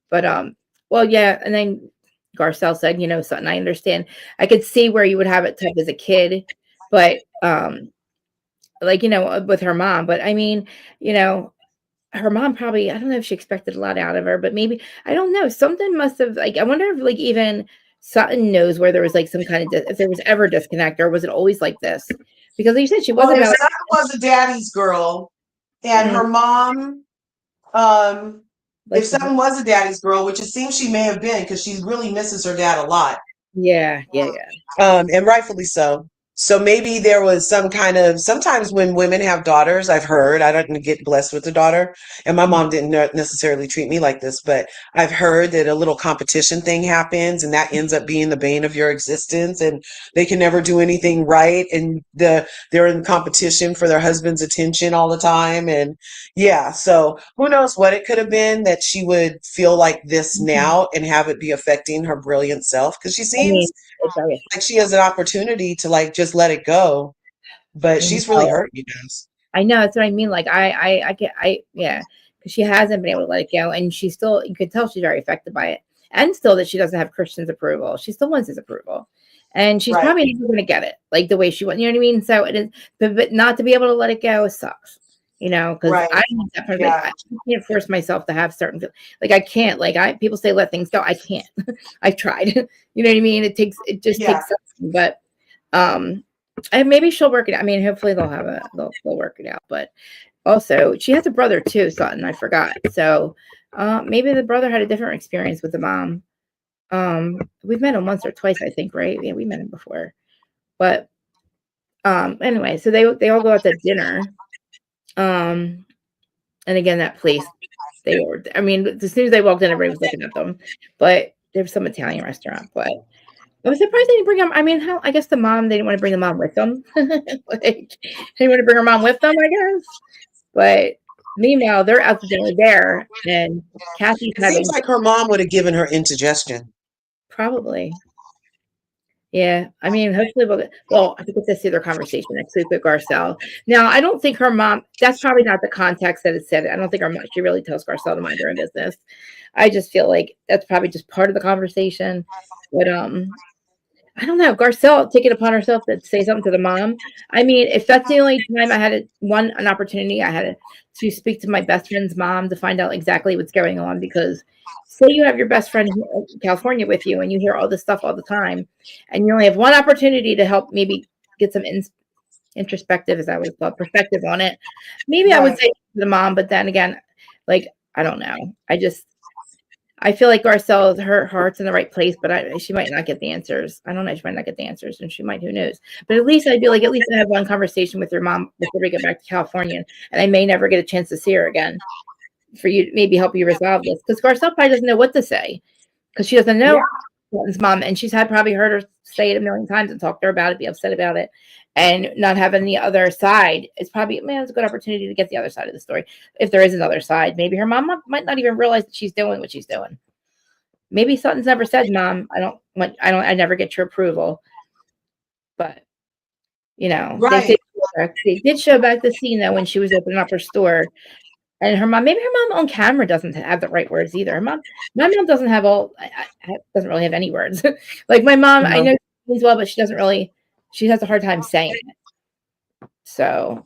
But well, yeah, and then Garcelle said, something, I understand. I could see where you would have it tough as a kid, but like, with her mom. But I mean, her mom probably, I don't know if she expected a lot out of her, but maybe, I don't know, something must have, like, I wonder if, like, even Sutton knows where there was, like, some kind of if there was ever disconnect, or was it always like this? Because like you said, she Well, was if about. Sutton was a daddy's girl and her mom, if Like, Sutton was a daddy's girl, which it seems she may have been, because she really misses her dad a lot. yeah. And rightfully so. So maybe there was some kind of, sometimes when women have daughters, I've heard, I didn't get blessed with a daughter, and my mom didn't necessarily treat me like this, but I've heard that a little competition thing happens, and that ends up being the bane of your existence, and they can never do anything right, and they're in competition for their husband's attention all the time. And yeah, so who knows what it could have been that she would feel like this now and have it be affecting her brilliant self, because she I mean, seems like she has an opportunity to, like, just let it go, but she's really hurt, you guys. I know, that's what I mean. Like, yeah, because she hasn't been able to let it go, and she still, you could tell she's very affected by it, and still that she doesn't have Christian's approval. She still wants his approval, and she's Right. probably never going to get it like the way she wants. You know what I mean? So it is, but not to be able to let it go sucks. Because Right. I need that part, Yeah. like, I can't force myself to have certain, like, I can't, like, people say let things go. I can't. I've tried. You know what I mean? It just Yeah. takes something, but and maybe she'll work it out. I mean, hopefully they'll work it out. But also, she has a brother too, Sutton. I forgot. So maybe the brother had a different experience with the mom. We've met him once or twice, I think, right? Yeah, we met him before. But anyway, so they all go out to dinner. And again, that place, I mean, as soon as they walked in, everybody was looking at them. But there was some Italian restaurant, but I was surprised they didn't bring them. I mean, I guess the mom, they didn't want to bring the mom with them. Like, they didn't want to bring her mom with them, I guess. But meanwhile, they're out to dinner there, and Kathy's It seems having, like her mom would have given her indigestion. probably. Yeah, I mean, hopefully I think it's a their conversation next week with Garcelle. Now, I don't think her mom, that's probably not the context that it said. I don't think her mom, she really tells Garcelle to mind her own business. I just feel like that's probably just part of the conversation. But I don't know. Garcelle take it upon herself to say something to the mom. I mean, if that's the only time I had an opportunity, I had to speak to my best friend's mom to find out exactly what's going on. Because say you have your best friend in California with you, and you hear all this stuff all the time, and you only have one opportunity to help maybe get some introspective, as I would call it, perspective on it. Maybe I would say to the mom, but then again, like, I don't know. I feel like Garcelle, her heart's in the right place, but she might not get the answers. I don't know. She might not get the answers, and she might. Who knows? But at least I'd be like, at least I have one conversation with your mom before we get back to California, and I may never get a chance to see her again. For you, maybe help you resolve this, because Garcelle probably doesn't know what to say, because she doesn't Yeah. know Clinton's mom, and she's had probably heard her say it a million times and talk to her about it, be upset about it, and not having the other side. It's probably, man, it's a good opportunity to get the other side of the story. If there is another side, maybe her mom might not even realize that she's doing what she's doing. Maybe Sutton's never said, "Mom, I never get your approval." But Right. they did show back the scene though when she was opening up her store, and maybe her mom on camera doesn't have the right words either. My mom doesn't have doesn't really have any words. Like my mom, I No. know she means well, but she doesn't really. She has a hard time saying it. So,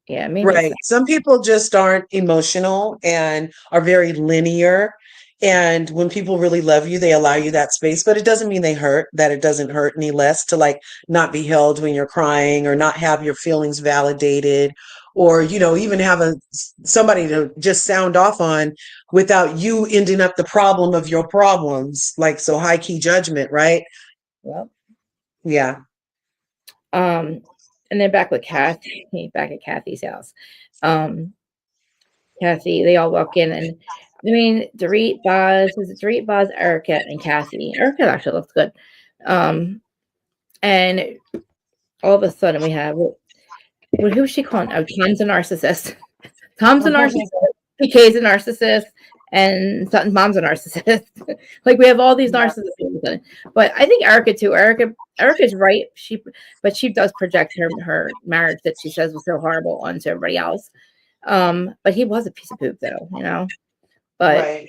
yeah, maybe it's Right. Some people just aren't emotional and are very linear. And when people really love you, they allow you that space. But it doesn't mean that it doesn't hurt any less to like not be held when you're crying or not have your feelings validated or, even have somebody to just sound off on without you ending up the problem of your problems. Like, so high key judgment, right? well. Yeah. And then back with Kathy, back at Kathy's house. Kathy, they all walk in, and I mean, Dorit, Boz, Erica, and Kathy. Erica actually looks good. And all of a sudden we have, who's she calling? Oh, Tom's a narcissist. Tom's a narcissist. PK's a narcissist. And Sutton's mom's a narcissist. Like we have all these Yeah. narcissists. But I think Erica too. Erica's right. But she does project her marriage that she says was so horrible onto everybody else. But he was a piece of poop though. But Right.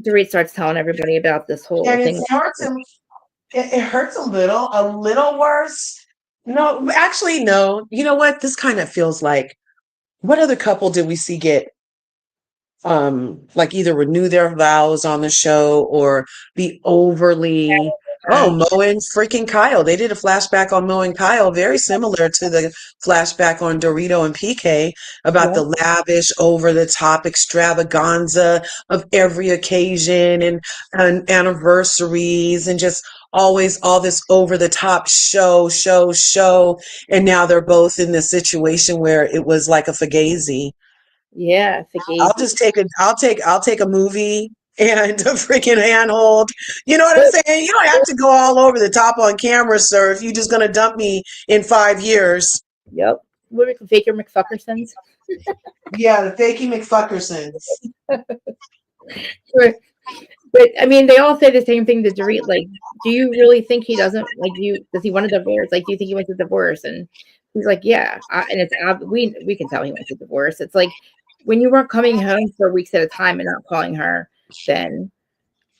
Dorit starts telling everybody about this whole And it thing. hurts him. It hurts a little worse. No, actually, no. You know what? This kind of feels like what other couple did we see get like either renew their vows on the show or be overly Mo and freaking Kyle. They did a flashback on Mo and Kyle, very similar to the flashback on Dorito and PK about the Yep. lavish, over the top extravaganza of every occasion and anniversaries and just always all this over the top show. And now they're both in this situation where it was like a fugazi. Yeah, I'll Fugazi. just I'll take a movie and a freaking handhold. You know what I'm saying? You don't have to go all over the top on camera, sir, if you're just gonna dump me in 5 years. Yep. What are we Faker McFuckersons? Yeah, the fakey McFuckersons. But I mean, they all say the same thing to Dorit. Like, do you really think he doesn't like you? Does he want a divorce? Like, do you think he wants a divorce? And he's like, yeah. And it's we can tell he wants a divorce. It's like when you weren't coming home for weeks at a time and not calling her, then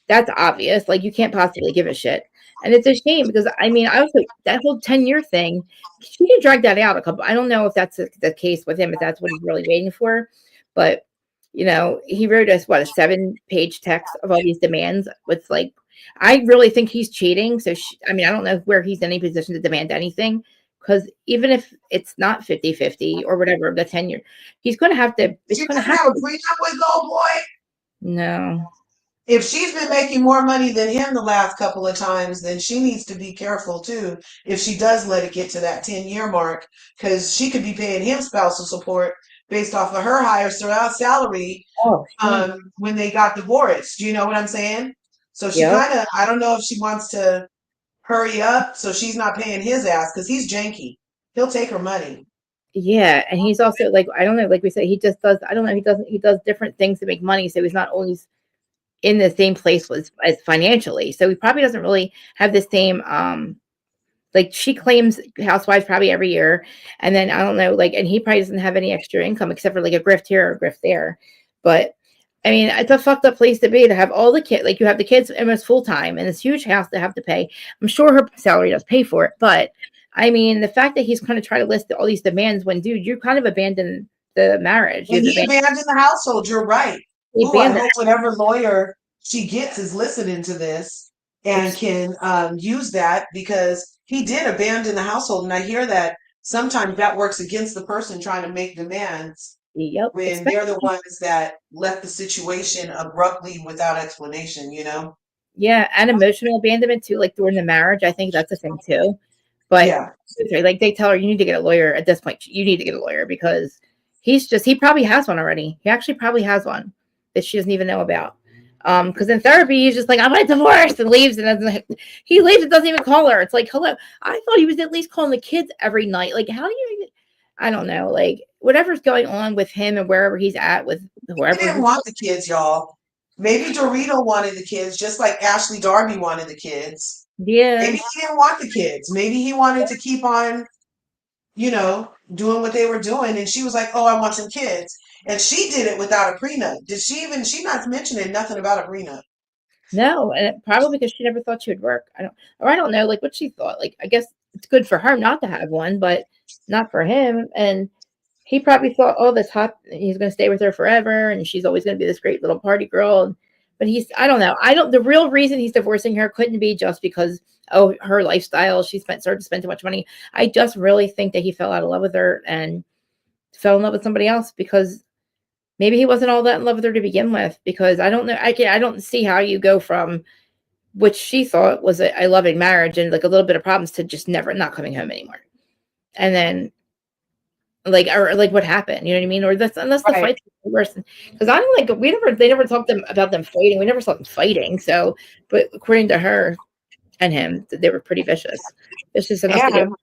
that's obvious. Like, you can't possibly give a shit. And it's a shame because I mean, I also that whole 10-year thing, she can drag that out a couple. I don't know if that's the case with him, if that's what he's really waiting for, but he wrote us what a 7-page text of all these demands. With like, I really think he's cheating. So I mean, I don't know where he's in any position to demand anything because even if it's not 50-50 or whatever, the 10-year, he's going to have to. It's She going to doesn't have have a to. prenup with Gold Boy. No. If she's been making more money than him the last couple of times, then she needs to be careful too. If she does let it get to that 10-year mark, because she could be paying him spousal support based off of her higher salary Oh, sure. when they got divorced. Do you know what I'm saying? So she Yep. kind of, I don't know if she wants to hurry up so she's not paying his ass because he's janky. He'll take her money. Yeah, and he's also like I don't know, like we said, he just does. I don't know. He does different things to make money, so he's not always in the same place as financially. So he probably doesn't really have the same like she claims housewives probably every year. And then I don't know, like, and he probably doesn't have any extra income except for like a grift here or a grift there. But I mean, it's a fucked up place to be to have all the kids, like you have the kids almost full time and this huge house to have to pay. I'm sure her salary does pay for it, but I mean, the fact that he's kind of trying to list all these demands when, dude, you kind of abandoned the marriage. And he abandoned the household. You're right. You Oh, I abandoned. hope whatever lawyer she gets is listening to this and can use that because he did abandon the household. And I hear that sometimes that works against the person trying to make demands. Yep. when they're the ones that left the situation abruptly without explanation, you know? Yeah, and emotional abandonment too, like during the marriage. I think that's a thing too. But Yeah. like they tell her, you need to get a lawyer at this point. You need to get a lawyer because he probably has one already. He actually probably has one that she doesn't even know about. Because in therapy, he's just like, I'm a divorce and leaves and doesn't he leaves and doesn't even call her. It's like, hello. I thought he was at least calling the kids every night. Like, how do you even I don't know, like whatever's going on with him and wherever he's at with He whoever didn't want the kids, y'all. Maybe Dorito wanted the kids, just like Ashley Darby wanted the kids. yeah. Maybe he didn't want the kids. Maybe he wanted to keep on, doing what they were doing. And she was like, oh, I want some kids. And she did it without a prenup. She not mentioning nothing about a prenup. No, and probably because she never thought she would work. I don't know, like what she thought. Like I guess it's good for her not to have one, but not for him. And he probably thought, oh, this hot, he's going to stay with her forever, and she's always going to be this great little party girl. But I don't know. I don't. The real reason he's divorcing her couldn't be just because her lifestyle. She started to spend too much money. I just really think that he fell out of love with her and fell in love with somebody else because maybe he wasn't all that in love with her to begin with, because I don't know. I don't see how you go from which she thought was a loving marriage and like a little bit of problems to just never not coming home anymore. And then like what happened, you know what I mean? Or that's unless the Right. fights were worse. Because I don't like they never talked about them fighting. We never saw them fighting. So but according to her and him, they were pretty vicious. Vicious enough to get And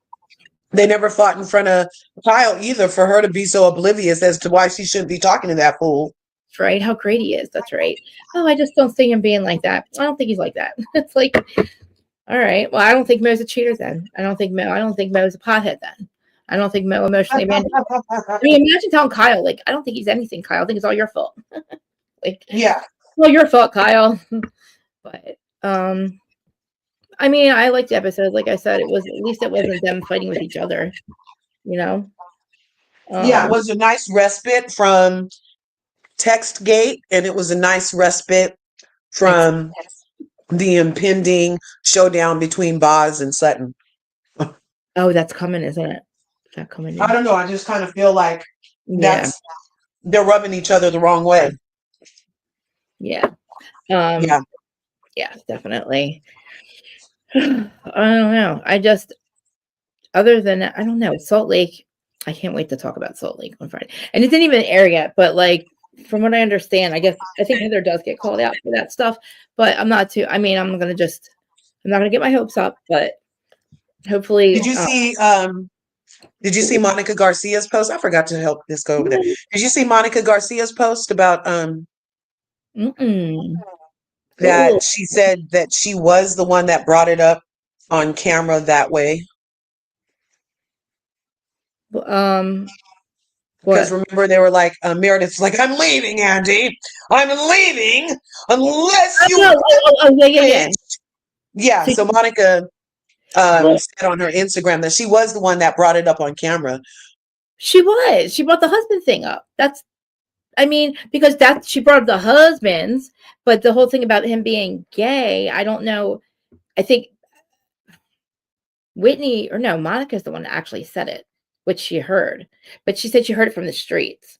they never fought in front of Kyle either for her to be so oblivious as to why she shouldn't be talking to that fool. right. How great he is. That's right. Oh, I just don't see him being like that. I don't think he's like that. It's like, all right. Well, I don't think Mo's a cheater then. I don't think Mo's a pothead then. I don't think Mo emotionally abandoned. I mean, imagine telling Kyle, like, I don't think he's anything, Kyle. I think it's all your fault. Like, Yeah. well, your fault, Kyle. But I mean, I liked the episode. Like I said, at least it wasn't them fighting with each other, you know? Yeah, it was a nice respite from Textgate, and it was a nice respite from the impending showdown between Boz and Sutton. Oh, that's coming, isn't it? Is that coming? I don't know. I just kind of feel like Yeah. they're rubbing each other the wrong way. Yeah. Yeah. Yeah, definitely. I don't know. Other than that, I don't know. Salt Lake, I can't wait to talk about Salt Lake on Friday. And it didn't even air yet, but like from what I understand, I think Heather does get called out for that stuff, but I'm not I'm not gonna get my hopes up, but hopefully Did you see Monica Garcia's post? I forgot to help this go over there. Did you see Monica Garcia's post about that she said that she was the one that brought it up on camera that way? Because remember, they were like, Meredith's like, I'm leaving, Andy. I'm leaving unless you. Yeah. Yeah. So Monica said on her Instagram that she was the one that brought it up on camera. She was. She brought the husband thing up. Because she brought up the husbands, but the whole thing about him being gay, I don't know. I think Monica's the one that actually said it, which she heard. But she said she heard it from the streets.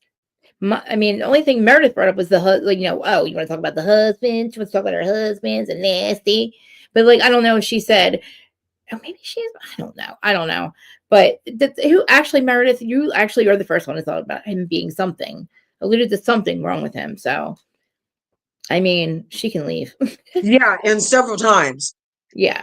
The only thing Meredith brought up was the husband, you want to talk about the husband? She wants to talk about her husbands and nasty. But I don't know if she said, oh, maybe she is. I don't know. But who actually, Meredith, you actually are the first one who thought about him being alluded to something wrong with him. So, she can leave. Yeah, and several times. Yeah.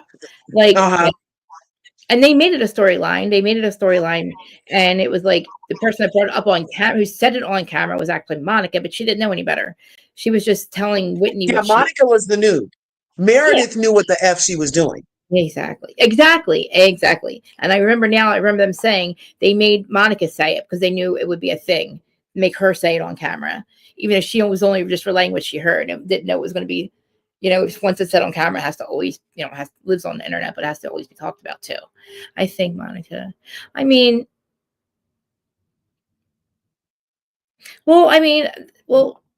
And they made it a storyline. And it was like the person that brought it up on camera, who said it on camera, was actually Monica, but she didn't know any better. She was just telling Whitney. Yeah, Monica was the noob. Meredith knew what the F she was doing. Exactly. And I remember them saying they made Monica say it because they knew it would be a thing, make her say it on camera, even if she was only just relaying what she heard and didn't know it was going to be, once it's said on camera, it has to always, lives on the internet, but it has to always be talked about too. I think Monica,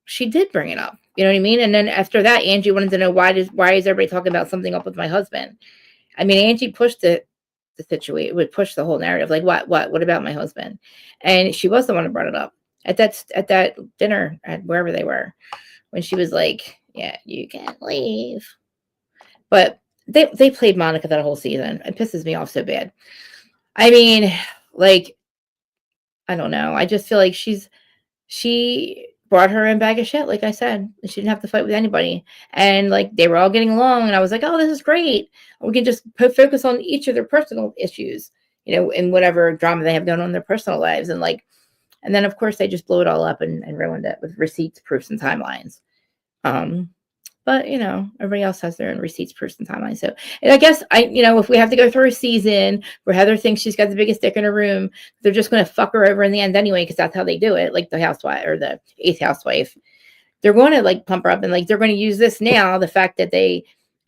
she did bring it up, you know what I mean? And then after that, Angie wanted to know why is everybody talking about something up with my husband? Angie pushed the situation, would push the whole narrative. Like, what about my husband? And she was the one who brought it up. at that dinner at wherever they were, when she was like, "Yeah, you can't leave." But they played Monica that whole season. It pisses me off so bad. I mean, like, I don't know. I just feel like she brought her in bag of shit, like I said. She didn't have to fight with anybody. And like they were all getting along, and I was like, oh, this is great. We can just focus on each of their personal issues, in whatever drama they have going on in their personal lives. And then of course they just blew it all up and ruined it with receipts, proofs, and timelines. But everybody else has their own receipts, proofs, and timelines. So, and I guess if we have to go through a season where Heather thinks she's got the biggest dick in her room, they're just going to fuck her over in the end anyway, because that's how they do it. Like the housewife or the eighth housewife, they're going to like pump her up, and like they're going to use this now. The fact that they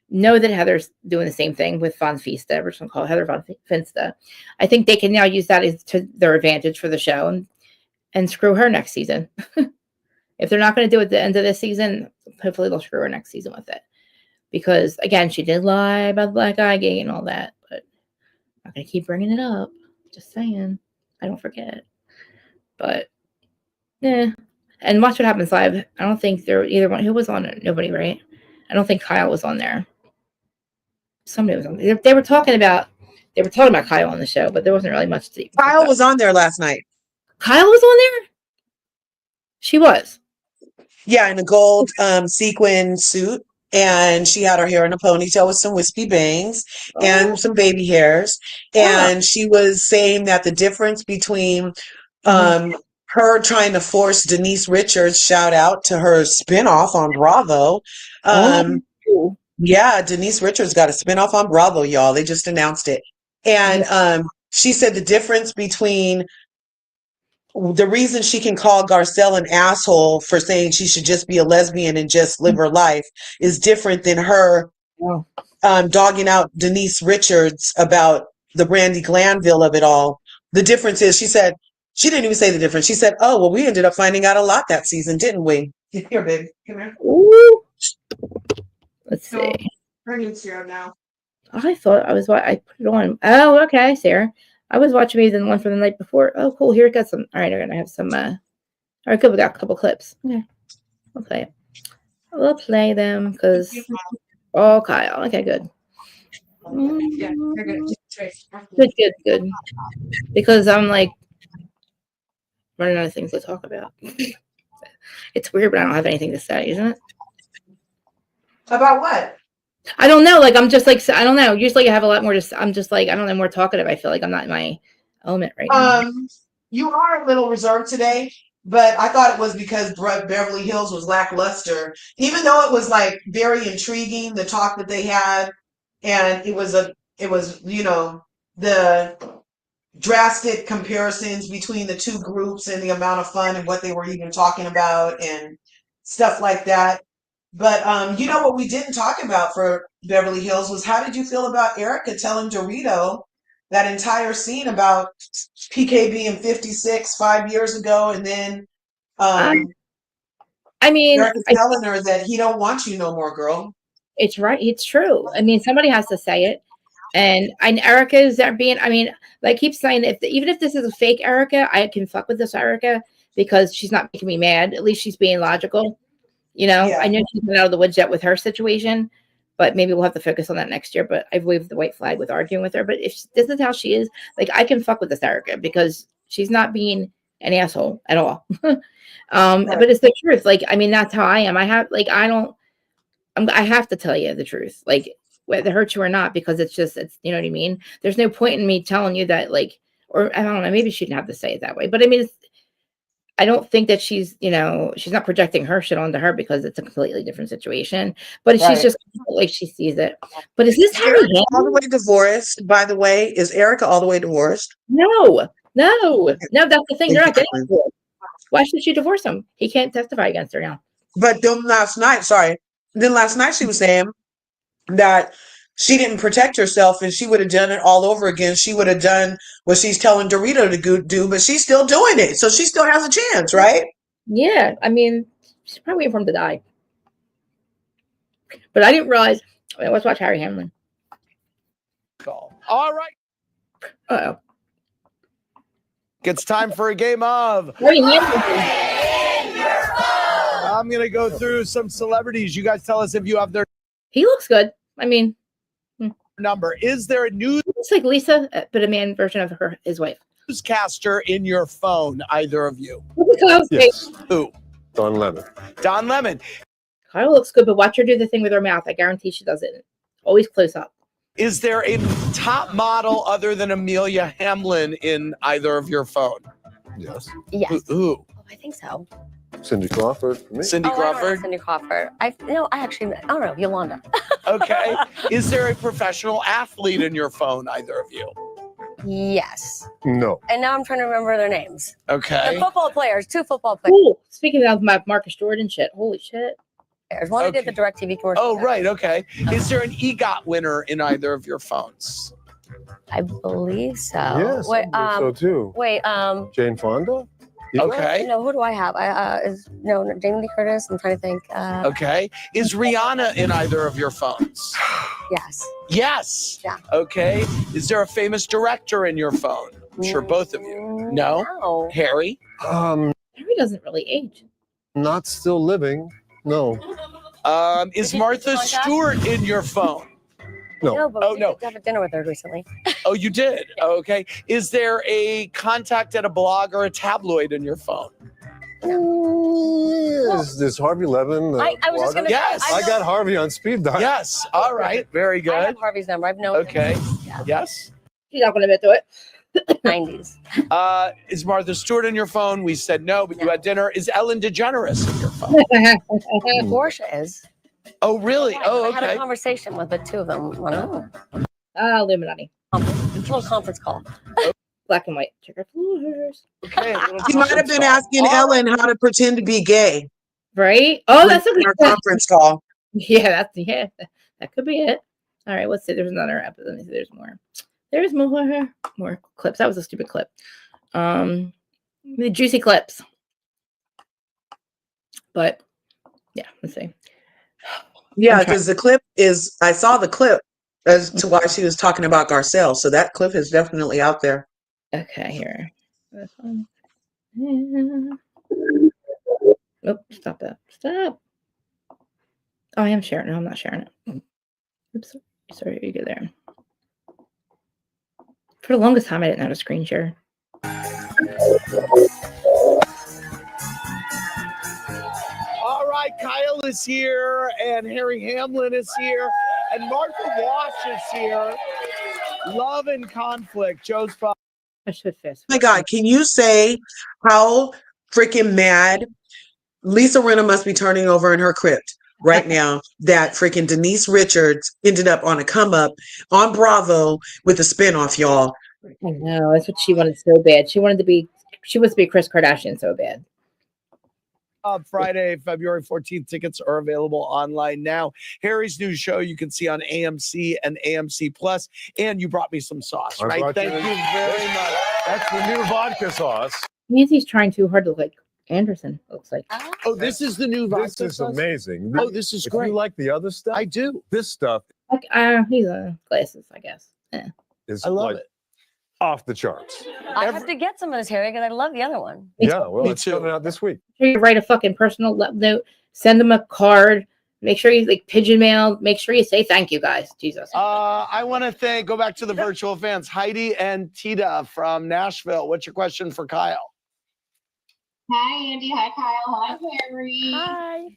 know that Heather's doing the same thing with Von Fista, originally called Heather Von Finsta. I think they can now use that as to their advantage for the show and screw her next season. If they're not going to do it at the end of this season, hopefully they'll screw her next season with it. Because, again, she did lie about the black eye gate and all that. But I'm not going to keep bringing it up. Just saying. I don't forget. But, yeah. And Watch What Happens Live. I don't think there either one. Who was on it? Nobody, right? I don't think Kyle was on there. Somebody was on there. They were talking about Kyle on the show, but there wasn't really much to Kyle was on there last night. Kyle was on there? She was. Yeah, in a gold sequin suit. And she had her hair in a ponytail with some wispy bangs and some baby hairs. And she was saying that the difference between her trying to force Denise Richards, shout out to her spinoff on Bravo. Yeah, Denise Richards got a spinoff on Bravo, y'all. They just announced it. And she said the difference between the reason she can call Garcelle an asshole for saying she should just be a lesbian and just live her life is different than her dogging out Denise Richards about the Brandy Glanville of it all. The difference is, she said, she didn't even say the difference. She said, oh, well, we ended up finding out a lot that season, didn't we? Here, babe. Come here. Ooh. Let's see. Her Instagram now. I thought I put it on. Oh, okay, Sarah. I was watching maybe the one from the night before. Oh, cool. Here it got some. All right, I'm gonna have some. All right, good. We got a couple clips. Okay, we'll play it. We'll play them because. Oh, Kyle. Okay, good. Yeah, Good. Because I'm like running out of things to talk about. It's weird, but I don't have anything to say, isn't it? About what? I don't know. Like, I'm just like, I don't know. Usually I have a lot more I'm just like, I don't know, more talkative. I feel like I'm not in my element right now. You are a little reserved today, but I thought it was because Beverly Hills was lackluster, even though it was like very intriguing, the talk that they had. And it was the drastic comparisons between the two groups and the amount of fun and what they were even talking about and stuff like that. But what we didn't talk about for Beverly Hills was, how did you feel about Erica telling Dorito that entire scene about PK being 56 5 years ago, and then I mean, Erica telling her that he don't want you no more, girl. It's right. It's true. I mean, somebody has to say it. And Erica is there being, I mean, like, keep saying that even if this is a fake Erica, I can fuck with this Erica because she's not making me mad. At least she's being logical. I know she's been out of the woods yet with her situation, but maybe we'll have to focus on that next year. But I've waved the white flag with arguing with her. But if this is how she is, like, I can fuck with this Erica because she's not being an asshole at all. But it's the truth. Like, I mean, that's how I am. I have to tell you the truth, like, whether it hurts you or not, because it's you know what I mean? There's no point in me telling you that, like, or I don't know, maybe she didn't have to say it that way, but I mean, I don't think that she's not projecting her shit onto her because it's a completely different situation, but she's just like, she sees it. But is this Harry Hamlin? All the way divorced, by the way? Is Erica all the way divorced? No, that's the thing. They're not getting divorced. Why should she divorce him? He can't testify against her now. But then last night she was saying that she didn't protect herself and she would have done it all over again. She would have done what she's telling Dorito to do, but she's still doing it. So she still has a chance, right? Yeah. I mean, she's probably waiting for him to die. But I didn't realize. Let's watch Harry Hamlin. All right. Uh-oh. It's time for a game of. Very handy. I'm going to go through some celebrities. You guys tell us if you have their He looks good. I mean, number. Is there a it's like Lisa, but a man version of his wife. newscaster in your phone, either of you? Yes. Who? Don Lemon. Don Lemon. Kyle looks good, but watch her do the thing with her mouth. I guarantee she does it. Always close up. Is there a top model other than Amelia Hamlin in either of your phone? Yes. Yes. Who? Oh, I think so. Cindy Crawford for me. Cindy Oh, I don't know Crawford? Cindy Crawford. I don't know, Yolanda. Okay. Is there a professional athlete in your phone, either of you? Yes. No. And now I'm trying to remember their names. Okay. The football players, 2 football players. Ooh, speaking of my Marcus Jordan shit, holy shit. One who did Okay. the DirecTV commercial. Oh, right. Okay. Is there an EGOT winner in either of your phones? I believe so. Yes, Wait, I think so too. wait, Jane Fonda? Okay. no, who do I have? Jamie Lee Curtis. I'm trying to think. Okay. Is Rihanna in either of your phones? Yes. Yes. Yeah. Okay. Is there a famous director in your phone? I'm sure both of you. No? No. Harry? Harry doesn't really age. Not still living. No. Is Did you Martha contact? Stewart in your phone? No. No, but Oh, we no. did have a dinner with her recently. Oh, you did? Okay. Is there a contact at a blog or a tabloid in your phone? Is Harvey Levin? I was just blogger? gonna Yes. say, I got Harvey on speed dial. Yes. All right. Very I have good. Harvey's number. I've known Okay. Yeah. Yes. She's not going to admit to it. 90s. Is Martha Stewart in your phone? We said no, but you had dinner. Is Ellen DeGeneres in your phone? Portia is. Oh, really? Oh, I had a okay. conversation with the 2 of them. Illuminati. Little conference call. Black and white. Check our floors. Okay. He might have been asking Ellen how to pretend to be gay Right? Oh, that's a in our good conference call. Yeah, that could be it. All right, let's see. There's another episode. Let me see. There's more. There's more clips. That was a stupid clip. The juicy clips. But yeah, let's see. Yeah, because the clip is, I saw the clip as to why she was talking about Garcelle. So that clip is definitely out there. Okay, here. This one. Oh, stop that. Stop. Oh, I am sharing. No, I'm not sharing it. Oops. Sorry, you go there. For the longest time, I didn't know how to screen share. All right, Kyle is here, and Harry Hamlin is here, and Martha Wash is here. Love and Conflict. Joe's phone. I should fist. Oh my God, can you say how freaking mad Lisa Rinna must be turning over in her crypt right now that freaking Denise Richards ended up on a come up on Bravo with a spinoff, y'all. I know. That's what she wanted so bad. She wants to be Kris Kardashian so bad. Friday, February 14th. Tickets are available online now. Harry's new show you can see on AMC and AMC Plus. And you brought me some sauce, right? Thank you very much. That's the new vodka sauce. Nancy's trying too hard to look like Anderson, looks like. Oh, this is the new This vodka is sauce? amazing. Oh, this is If great. you like the other stuff, I do. this stuff Like, he's glasses, I guess. is I love like it. off the charts. I have to get some of this, Harry, because I love the other one. Yeah, well, Me it's too. coming out this week. Make sure you write a fucking personal note, send them a card, make sure you like pigeon mail, make sure you say thank you, guys. Jesus. I want to go back to the virtual fans. Heidi and Tita from Nashville. What's your question for Kyle? Hi, Andy. Hi, Kyle. Hi, Harry. Hi.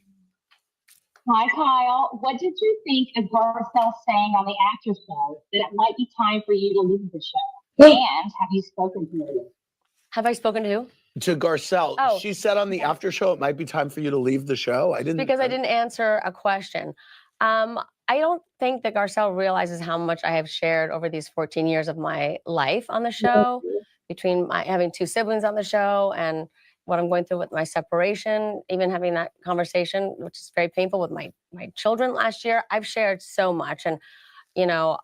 Hi, Kyle. What did you think of Garcelle saying on the after show that it might be time for you to leave the show? And have you spoken to her? Have I spoken to who? To Garcelle. Oh. She said on the after show it might be time for you to leave the show. Because I didn't answer a question. I don't think that Garcelle realizes how much I have shared over these 14 years of my life on the show, between my having 2 siblings on the show and what I'm going through with my separation, even having that conversation, which is very painful with my children last year. I've shared so much. And, you know,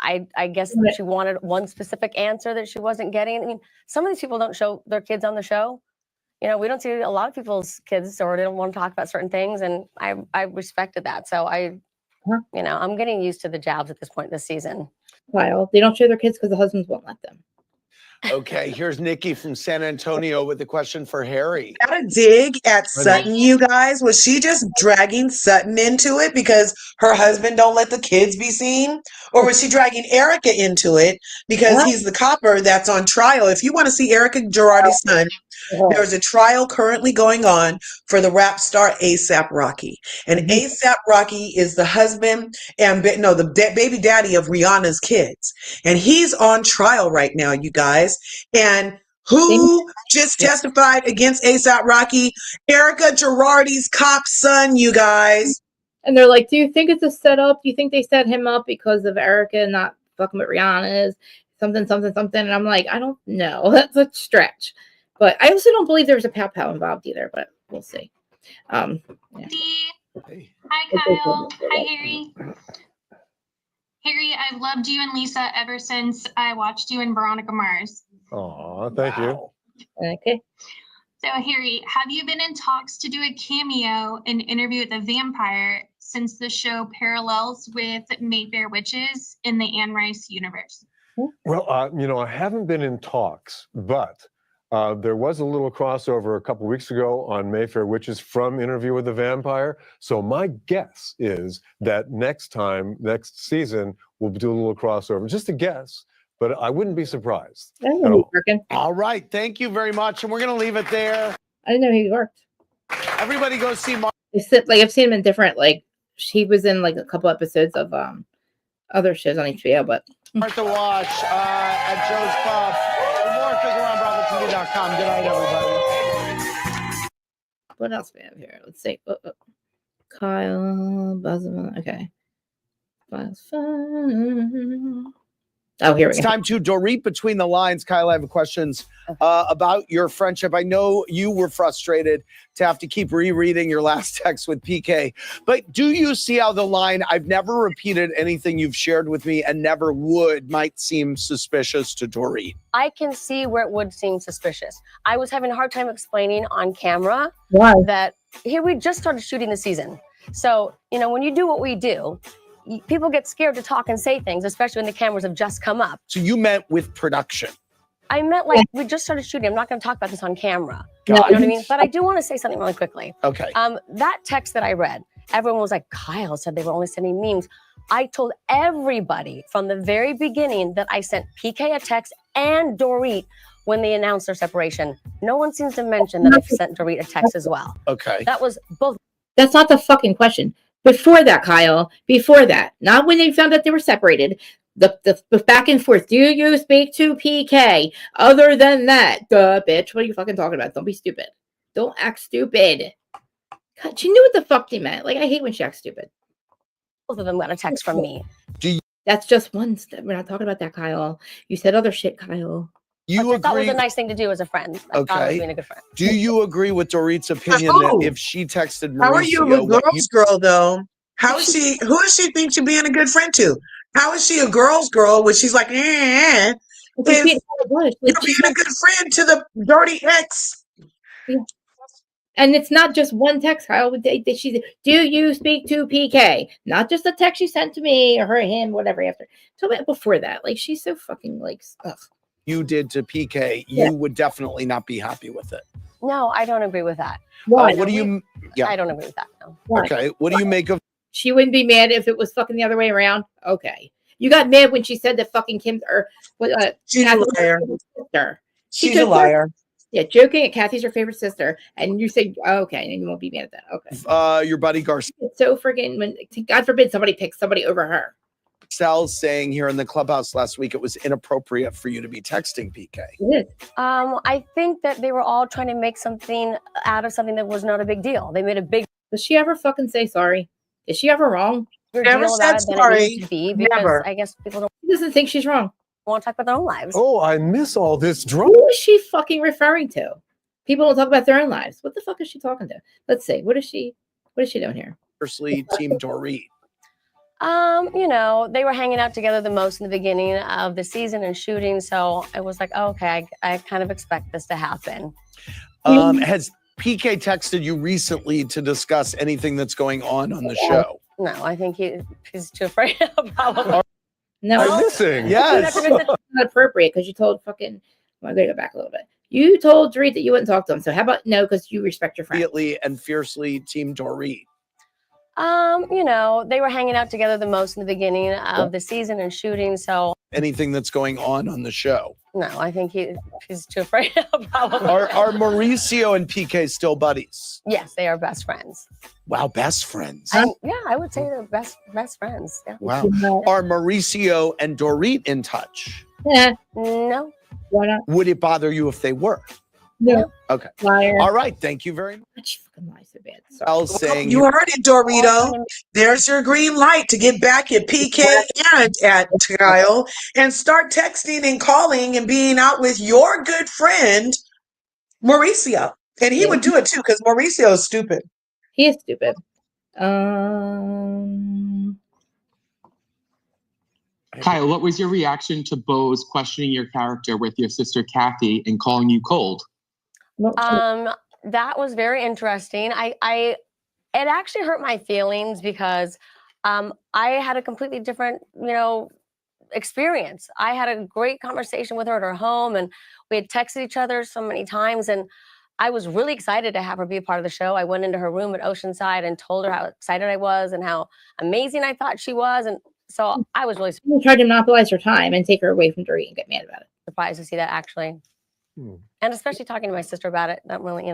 I guess she wanted one specific answer that she wasn't getting. I mean, some of these people don't show their kids on the show. You know, we don't see a lot of people's kids, or they don't want to talk about certain things. And I respected that. So you know, I'm getting used to the jabs at this point this season. Kyle, they don't show their kids because the husbands won't let them. Okay, here's Nikki from San Antonio with a question for Harry. Got a dig at Sutton, you guys. Was she just dragging Sutton into it because her husband don't let the kids be seen? Or was she dragging Erica into it because he's the copper that's on trial? If you want to see Erica Girardi's son, there's a trial currently going on for the rap star ASAP Rocky. And ASAP Rocky is the husband and baby daddy of Rihanna's kids. And he's on trial right now, you guys. And who just testified against ASAP Rocky? Erica Girardi's cop son, you guys. And they're like, do you think it's a setup? Do you think they set him up because of Erica not fucking with Rihanna's? Something. And I'm like, I don't know. That's a stretch. But I also don't believe there was a pow-pow involved either, but we'll see. Yeah. Hey. Hi, Kyle. Hi, Harry. Harry, I've loved you and Lisa ever since I watched you in Veronica Mars. Aw, thank you. Okay. So, Harry, have you been in talks to do a cameo in Interview with a Vampire since the show parallels with Mayfair Witches in the Anne Rice universe? Well, I haven't been in talks, but there was a little crossover a couple weeks ago on Mayfair Witches from Interview with the Vampire. So my guess is that next season, we'll do a little crossover. Just a guess, but I wouldn't be surprised. I didn't know he was working. All right, thank you very much. And we're going to leave it there. I didn't know he worked. Everybody go see Mark. I've seen him in different, he was in a couple episodes of other shows on HBO, but Martha Wash at Joe's Pub. For more, click around BravoTV.com. Good night, everybody. what else we have here? Let's see. Kyle, Buzzman. Okay. Oh, here we It's go. time to Dorit Between the Lines. Kyle, I have questions about your friendship. I know you were frustrated to have to keep rereading your last text with PK, but do you see how the line, I've never repeated anything you've shared with me and never would, might seem suspicious to Dorit? I can see where it would seem suspicious. I was having a hard time explaining on camera that here we just started shooting the season. So, when you do what we do, people get scared to talk and say things, especially when the cameras have just come up. So you meant with production? I meant we just started shooting. I'm not going to talk about this on camera. No. You know what I mean? But I do want to say something really quickly. Okay. That text that I read, everyone was like, Kyle said they were only sending memes. I told everybody from the very beginning that I sent PK a text and Dorit when they announced their separation. No one seems to mention that I sent Dorit a text as well. Okay. That was both. That's not the fucking question. Before that, Kyle, before that, not when they found out they were separated, the back and forth. Do you speak to PK? Other than that, duh, bitch. What are you fucking talking about? Don't be stupid. Don't act stupid. God, she knew what the fuck they meant. I hate when she acts stupid. Both of them got a text from me. That's just one step. We're not talking about that, Kyle. You said other shit, Kyle. You I thought it was agree? a nice thing to do as a friend. I thought I was being a good friend. Do you agree with Dorit's opinion that if she texted Mauricio, How are you a girl's girl, though? How is she? Who does she think she's being a good friend to? How is she a girl's girl when she's like, if you're being a good friend to the dirty ex? Yeah. And it's not just one text, Kyle. She do you speak to PK? Not just the text she sent to me or her, him, whatever. After so before that, she's so fucking ugh. You did to PK, you would definitely not be happy with it. No, I don't agree with that. What do you? Yeah. I don't agree with that. No. Okay. What do you make of? She wouldn't be mad if it was fucking the other way around. Okay, you got mad when she said that fucking Kim's or she's a liar. Sister. She's a liar. Yeah, joking. Kathy's her favorite sister, and you say okay, and you won't be mad at that. Okay. Your buddy Garcia. It's so friggin' when God forbid somebody picks somebody over her. Sal's saying here in the clubhouse last week it was inappropriate for you to be texting PK. It is. I think that they were all trying to make something out of something that was not a big deal. They made a big. Does she ever fucking say sorry? Is she ever wrong? Never said sorry. Never. I guess people don't. She doesn't think she's wrong. Want to talk about their own lives. Oh, I miss all this drama. Who is she fucking referring to? People don't talk about their own lives. What the fuck is she talking to? Let's see. What is she doing here? Firstly, Team Dorit. They were hanging out together the most in the beginning of the season and shooting. So I was like, oh, okay, I kind of expect this to happen. Has PK texted you recently to discuss anything that's going on the show? No, I think he's too afraid of probably. No, I'm missing. Yes. It's not appropriate because you told fucking I'm going to go back a little bit. You told Dorit that you wouldn't talk to him. So how about no, because you respect your friend. Immediately and fiercely Team Dorit. You know, they were hanging out together the most in the beginning of the season and shooting. So Anything that's going on the show. no, I think he's too afraid of probably. Are Mauricio and PK still buddies? Yes, they are best friends. Wow, best friends. Yeah, I would say they're best friends. Yeah. Wow. Are Mauricio and Dorit in touch? Yeah. No. Why not? Would it bother you if they were? No. Okay. Liar. All right. Thank you very much. She fucking lies so bad. Sorry. I was saying You heard it, Dorito. There's your green light to get back at PK and at Kyle and start texting and calling and being out with your good friend, Mauricio. And he would do it too because Mauricio is stupid. He is stupid. Kyle, what was your reaction to Boz questioning your character with your sister Kathy and calling you cold? That was very interesting. It actually hurt my feelings because I had a completely different, experience. I had a great conversation with her at her home, and we had texted each other so many times, and I was really excited to have her be a part of the show. I went into her room at Oceanside and told her how excited I was and how amazing I thought she was, and so I was really tried to monopolize her time and take her away from Dorit and get mad about it. surprised to see that actually. And especially talking to my sister about it, that really,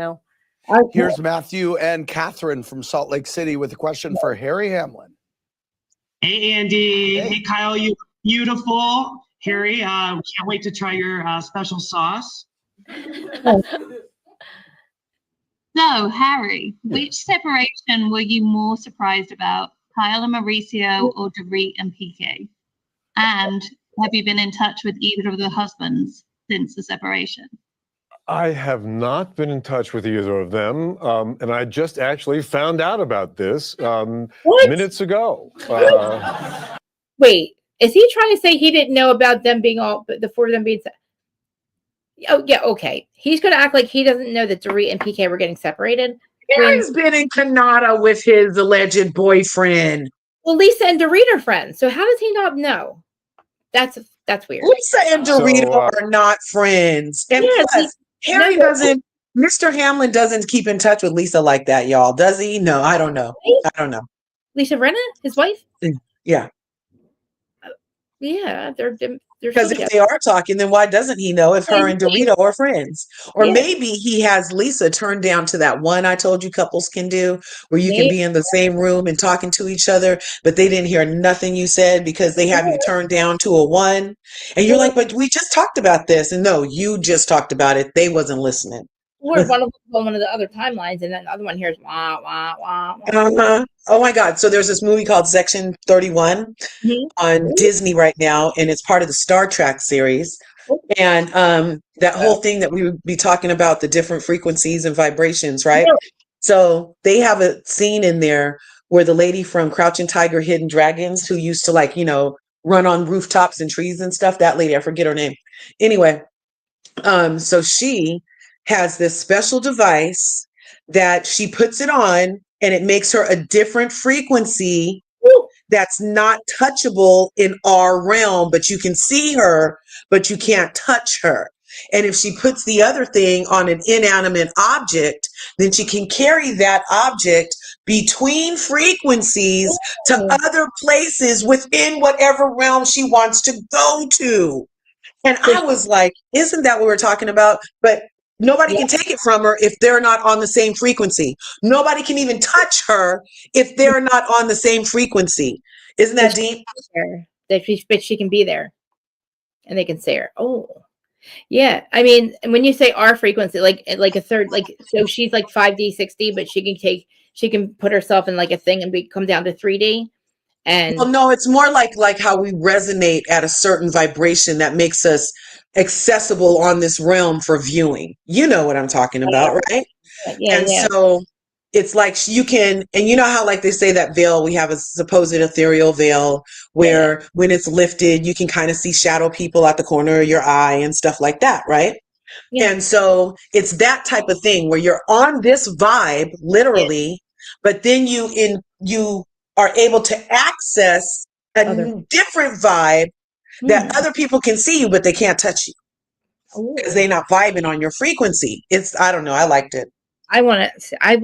here's Matthew and Catherine from Salt Lake City with a question for Harry Hamlin. Hey, Andy. Hey, Kyle. You beautiful. Harry, can't wait to try your special sauce. So, Harry, which separation were you more surprised about, Kyle and Mauricio or Dorit and PK? And have you been in touch with either of the husbands since the separation? I have not been in touch with either of them, and I just actually found out about this minutes ago. Wait, is he trying to say he didn't know about them being the four of them being? Oh yeah, okay. He's going to act like he doesn't know that Dorit and PK were getting separated. He's been in Canada with his alleged boyfriend. Well, Lisa and Dorit are friends, so how does he not know? That's weird. Lisa and Dorito are not friends. And plus, Harry doesn't, Mr. Hamlin doesn't keep in touch with Lisa like that, y'all. Does he? No, I don't know. I don't know. Lisa Rinna, his wife? Yeah. Yeah, they're because if they are talking, then why doesn't he know if her and Dorito are friends? Or maybe he has Lisa turned down to that one I told you couples can do, where you can be in the same room and talking to each other, but they didn't hear nothing you said because they have you turned down to a one. And you're like, but we just talked about this. And no, you just talked about it. They wasn't listening. Or one of the other timelines, and then the other one hears wah wah wah. Wah. Oh my God! So there's this movie called Section 31 on Disney right now, and it's part of the Star Trek series. And that whole thing that we would be talking about, the different frequencies and vibrations, right? So they have a scene in there where the lady from Crouching Tiger, Hidden Dragons, who used to run on rooftops and trees and stuff. That lady, I forget her name. Anyway, so she has this special device that she puts it on, and it makes her a different frequency that's not touchable in our realm, but you can see her, but you can't touch her. And if she puts the other thing on an inanimate object, then she can carry that object between frequencies to other places within whatever realm she wants to go to. And I was like, isn't that what we're talking about? But nobody can take it from her if they're not on the same frequency. Nobody can even touch her if they're not on the same frequency. Isn't that deep? But she can be there, and they can say her. Oh, yeah. I mean, when you say our frequency, like a third, so she's like 5D, 6D, but she can put herself in like a thing and come down to 3D. And well, no, it's more like how we resonate at a certain vibration that makes us accessible on this realm for viewing. You know what I'm talking about, right? So it's like you can, and you know how like they say that veil, we have a supposed ethereal veil where when it's lifted, you can kind of see shadow people at the corner of your eye and stuff like that, right? And so it's that type of thing where you're on this vibe, literally, but then you are able to access a different vibe that other people can see you, but they can't touch you. because they not vibing on your frequency. I don't know. I liked it. I want to. I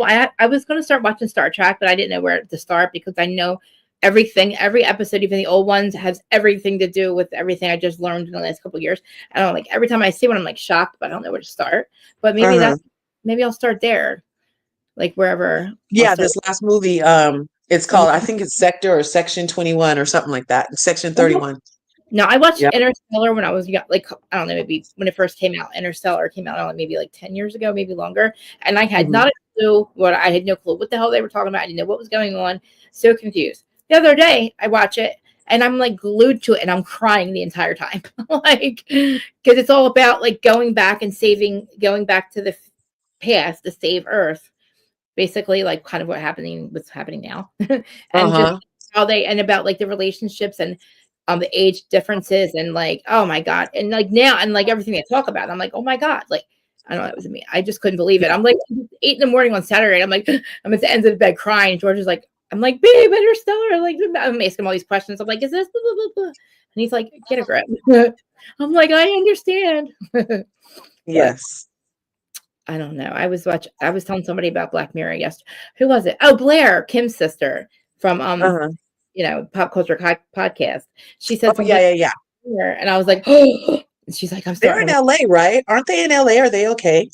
was going to start watching Star Trek, but I didn't know where to start because I know everything. Every episode, even the old ones, has everything to do with everything I just learned in the last couple of years. I don't like every time I see one, I'm like shocked, but I don't know where to start. But maybe maybe I'll start there, like wherever. Yeah, this last movie. It's called. I think it's Sector or Section 21 or something like that. Section 31. No, I watched Interstellar when I was young, like, I don't know, maybe when it first came out. Interstellar came out maybe like 10 years ago, maybe longer. And I had not a clue I had no clue what the hell they were talking about. I didn't know what was going on. So confused. The other day, I watch it and I'm like glued to it and I'm crying the entire time. Like, because it's all about like going back to the past to save Earth. Basically, like kind of what's happening now. And just how and about like the relationships and the age differences and like, oh my God. And like now, and like everything they talk about, I'm like, oh my God. Like, I don't know, it was me. I just couldn't believe it. I'm like 8 a.m. on Saturday. I'm like, I'm at the end of the bed crying. George is like, I'm like, babe, Interstellar. Like, I'm asking him all these questions. I'm like, is this blah, blah, blah, blah. And he's like, get a grip. I'm like, I understand. Yes. I don't know. I was telling somebody about Black Mirror yesterday. Who was it? Oh, Blair, Kim's sister from Pop Culture Podcast. She said, yeah. And I was like, oh. And she's like, I'm They're in LA, right? Aren't they in LA? Are they okay?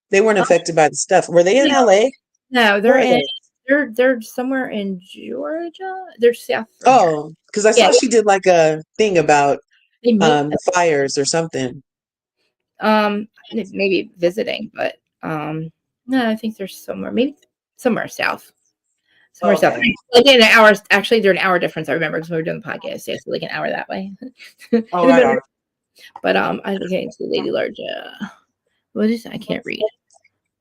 They weren't affected by the stuff. Were they in LA? No, they're somewhere in Georgia. They're south. Oh, because I saw she did like a thing about the fires or something. Maybe visiting, but no, I think they're maybe somewhere south. Somewhere south. Like in an hour, actually, they're an hour difference. I remember because we were doing the podcast. Yeah, so like an hour that way. But I'm getting to Lady Large. What is I can't read.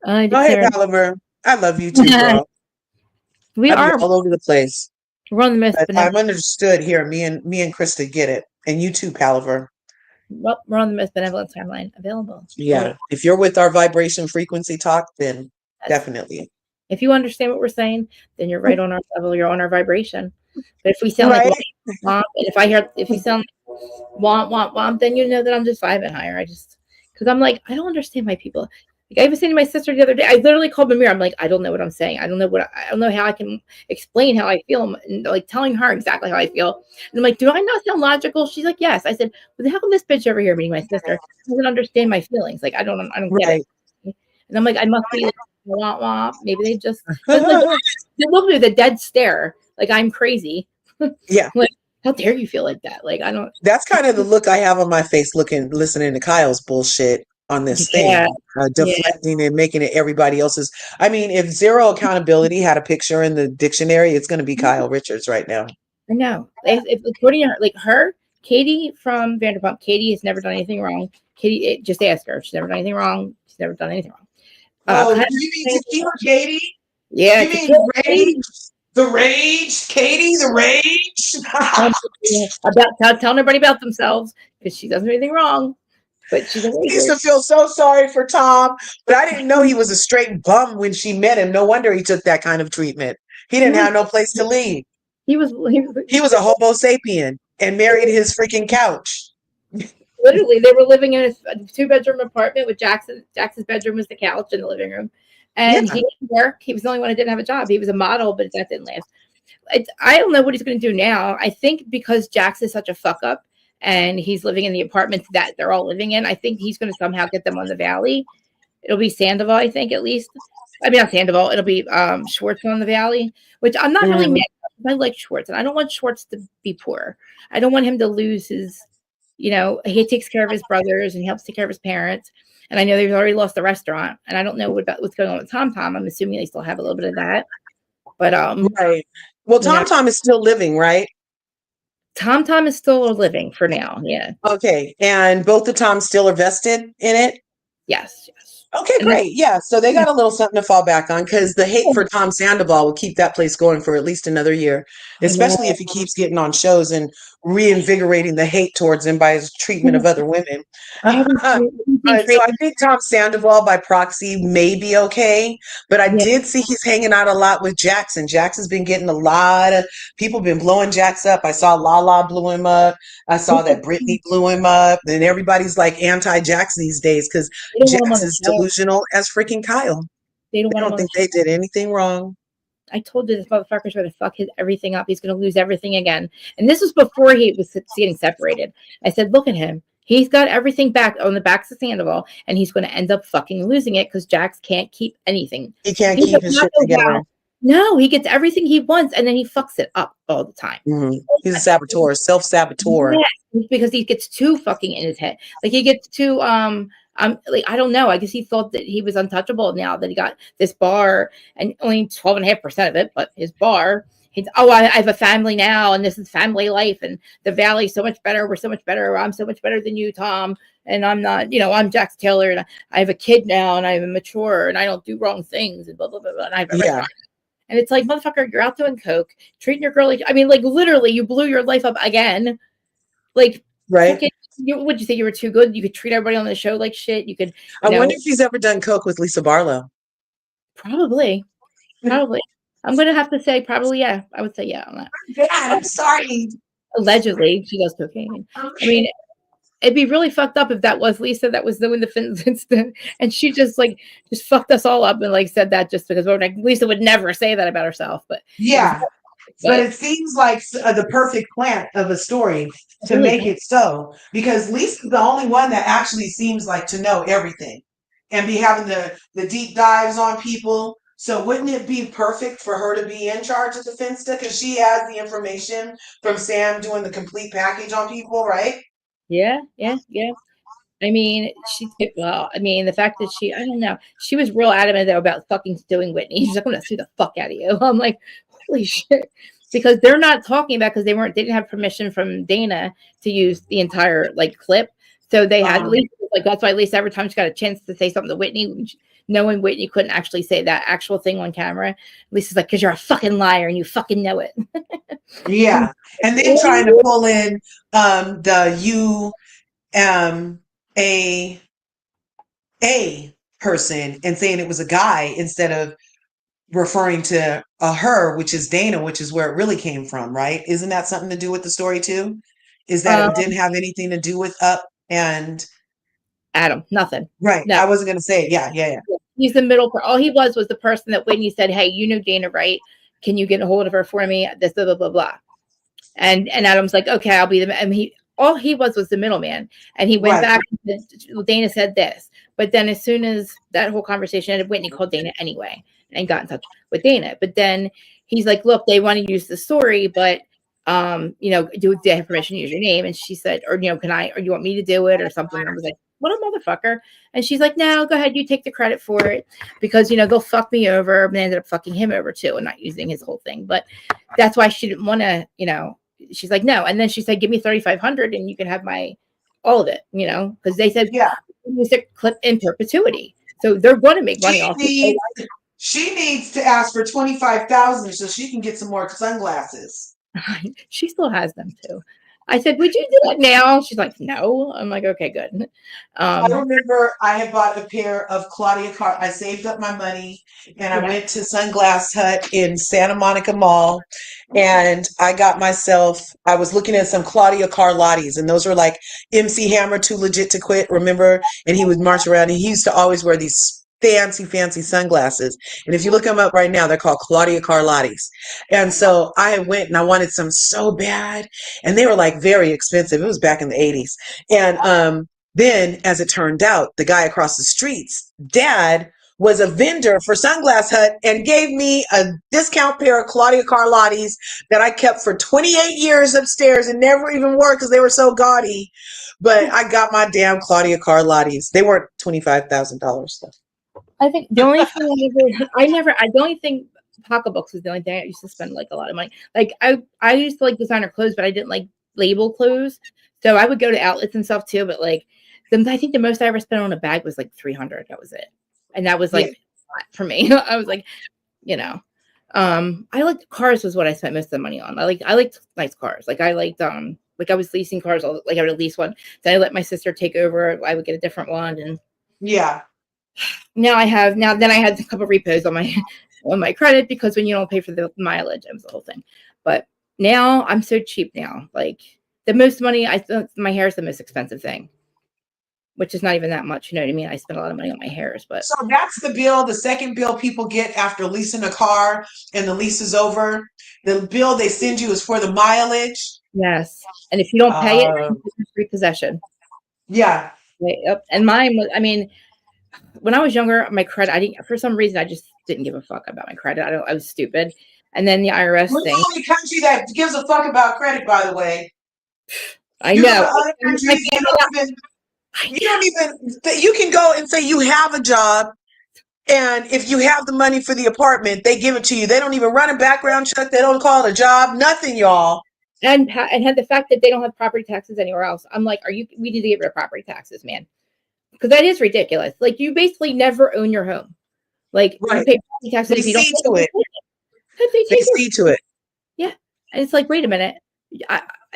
Go ahead, Oliver. I love you too, girl. We are all over the place. We're on the myth. I'm understood here. Me and Krista get it, and you too, Palaver. Well, we're on the Myth Benevolent timeline available. Yeah, if you're with our vibration frequency talk, then definitely. If you understand what we're saying, then you're right on our level. You're on our vibration. But if we sound like womp, and if you sound like womp, then you know that I'm just vibing higher. Because I'm like, I don't understand my people. Like I was saying to my sister the other day, I literally called my mirror. I'm like, I don't know what I'm saying. I don't know how I can explain how I feel. And like telling her exactly how I feel. And I'm like, do I not sound logical? She's like, yes. I said, well, the hell is this bitch over here meeting my sister? She doesn't understand my feelings. Like I don't get it. And I'm like, I must be like, womp. Maybe they just like, they look at me with a dead stare. Like I'm crazy. Yeah. Like, how dare you feel like that? Like I don't. That's kind of the look I have on my face, listening to Kyle's bullshit on this thing, deflecting and making it everybody else's. I mean, if Zero Accountability had a picture in the dictionary, it's going to be Kyle Richards right now. I know. If according to her, Katie from Vanderpump, Katie has never done anything wrong. Katie, just ask her. She's never done anything wrong. She's never done anything wrong. You mean Tequila Katie? Yeah. You mean Rage? The Rage? Katie, the Rage? About telling everybody about themselves because she doesn't do anything wrong. But she used to feel so sorry for Tom, but I didn't know he was a straight bum when she met him. No wonder he took that kind of treatment. He didn't have no place to leave. He was a Homo sapien and married his freaking couch. Literally, they were living in a 2-bedroom apartment with Jackson. Jackson's bedroom was the couch in the living room. And he didn't work. He was the only one who didn't have a job. He was a model, but that didn't last. I don't know what he's going to do now. I think because Jax is such a fuck up and he's living in the apartments that they're all living in, I think he's going to somehow get them on the Valley. It'll be Sandoval, I think, at least. I mean, not Sandoval. It'll be Schwartz on the Valley, which I'm not really mad at. I like Schwartz, and I don't want Schwartz to be poor. I don't want him to lose his, he takes care of his brothers and he helps take care of his parents. And I know they've already lost the restaurant, and I don't know what's going on with Tom Tom. I'm assuming they still have a little bit of that. But right. Well, Tom Tom is still living, right? Tom Tom is still living for now. Yeah. Okay. And both the Toms still are vested in it? Yes. Okay, And then- great. Yeah, so they got a little something to fall back on because the hate for Tom Sandoval will keep that place going for at least another year, especially if he keeps getting on shows and reinvigorating the hate towards him by his treatment of other women. So I think Tom Sandoval by proxy may be okay, but I did see he's hanging out a lot with Jackson. Jackson's been getting a lot of people been blowing Jax up. I saw Lala blew him up. I saw that Britney blew him up, and everybody's like anti-Jax these days because Jax is delusional as freaking Kyle. They I don't think they did anything wrong. I told you this motherfucker's going to fuck everything up. He's going to lose everything again. And this was before he was getting separated. I said, look at him. He's got everything back on the backs of Sandoval, and he's going to end up fucking losing it because Jax can't keep anything. He can't keep his shit together. No, he gets everything he wants, and then he fucks it up all the time. Mm-hmm. He's a saboteur, self-saboteur. Yeah, because he gets too fucking in his head. Like he gets too like I don't know. I guess he thought that he was untouchable now that he got this bar and only 12.5% of it, but his bar. He's I have a family now, and this is family life, and the Valley's so much better. We're so much better. I'm so much better than you, Tom. And I'm not, I'm Jax Taylor, and I have a kid now, and I'm mature, and I don't do wrong things, and blah blah blah. blah and I have a restaurant. And it's like, motherfucker, you're out doing coke, treating your girl like, I mean, like literally, you blew your life up again. Like, right? Would you think you were too good? You could treat everybody on the show like shit. You could. I wonder if he's ever done coke with Lisa Barlow. Probably. I'm gonna have to say probably. Yeah, I would say yeah on that. God, I'm sorry. Allegedly, she does cocaine. I mean, it'd be really fucked up if that was Lisa that was doing the instant, and she just fucked us all up and like said that just because we're like Lisa would never say that about herself. But yeah. But it seems like the perfect plant of a story to make it so, because Lisa's the only one that actually seems like to know everything and be having the deep dives on people. So wouldn't it be perfect for her to be in charge of the Finsta because she has the information from Sam doing the complete package on people, right? Yeah. I mean, the fact that I don't know, she was real adamant though about fucking suing Whitney. She's like, I'm gonna sue the fuck out of you. I'm like, holy shit. Because they're not talking about because they didn't have permission from Dana to use the entire like clip. So they had Lisa, like that's why Lisa every time she got a chance to say something to Whitney, knowing Whitney couldn't actually say that actual thing on camera, Lisa's like, because you're a fucking liar and you fucking know it. Yeah. And then trying to pull in a person and saying it was a guy instead of referring to a her, which is Dana, which is where it really came from, right? Isn't that something to do with the story too? Is that it didn't have anything to do with Up and Adam? Nothing. Right. No. I wasn't going to say it. Yeah. He's the middle. All he was the person that Whitney said, hey, you know Dana, right? Can you get a hold of her for me? This blah, blah, blah, blah. And Adam's like, okay, I'll be the man. And all he was the middleman. And he went back and said, Dana said this. But then as soon as that whole conversation ended, Whitney called Dana anyway and got in touch with Dana. But then he's like, look, they want to use the story, but do they have permission to use your name? And she said, or can I, or you want me to do it or something? And I was like, what a motherfucker. And she's like, no, go ahead, you take the credit for it because they'll fuck me over. And they ended up fucking him over too and not using his whole thing. But that's why she didn't want to, she's like, no. And then she said, give me $3,500 and you can have all of it, because they said, use the clip in perpetuity. So they're going to make money off it. She needs to ask for $25,000 so she can get some more sunglasses. She still has them too. I said, would you do it now? She's like, no. I'm like, okay, good. I remember I had bought a pair of Claudia Carr. I saved up my money and I went to Sunglass Hut in Santa Monica Mall and I was looking at some Claudia Carlottis and those were like MC Hammer, Too Legit to Quit, remember? And he would march around and he used to always wear these fancy sunglasses. And if you look them up right now, they're called Claudia Carlottis. And so I went and I wanted some so bad. And they were like very expensive. It was back in the 80s. And then as it turned out, the guy across the street's dad was a vendor for Sunglass Hut and gave me a discount pair of Claudia Carlottis that I kept for 28 years upstairs and never even wore because they were so gaudy. But I got my damn Claudia Carlottis. They weren't $25,000 though. I think the only thing the only thing pocketbooks is the only thing I used to spend like a lot of money. Like I used to like designer clothes, but I didn't like label clothes. So I would go to outlets and stuff too, but like I think the most I ever spent on a bag was like $300. That was it, and that was like for me. I was like, I liked cars was what I spent most of the money on. I liked nice cars. Like I liked like I was leasing cars. Like I would lease one. Then I let my sister take over. I would get a different one, and then I had a couple of repos on my credit because when you don't pay for the mileage, it was the whole thing. But now I'm so cheap now. Like the most money my hair is the most expensive thing, which is not even that much. You know what I mean? I spend a lot of money on my hairs, but so that's the bill. The second bill people get after leasing a car and the lease is over. The bill they send you is for the mileage. Yes, and if you don't pay it, it's repossession. Yeah. Yep. And mine was, I mean, when I was younger, my credit, for some reason, I just didn't give a fuck about my credit. I was stupid. And then the IRS We're thing. the only country that gives a fuck about credit, by the way. I know. Other countries, you can go and say you have a job, and if you have the money for the apartment, they give it to you. They don't even run a background check. They don't call it a job. Nothing, y'all. And had the fact that they don't have property taxes anywhere else. I'm like, we need to get rid of property taxes, man. Because that is ridiculous. Like you basically never own your home. Like you pay property taxes if you don't to it. They see to it. Yeah. And it's like, wait a minute.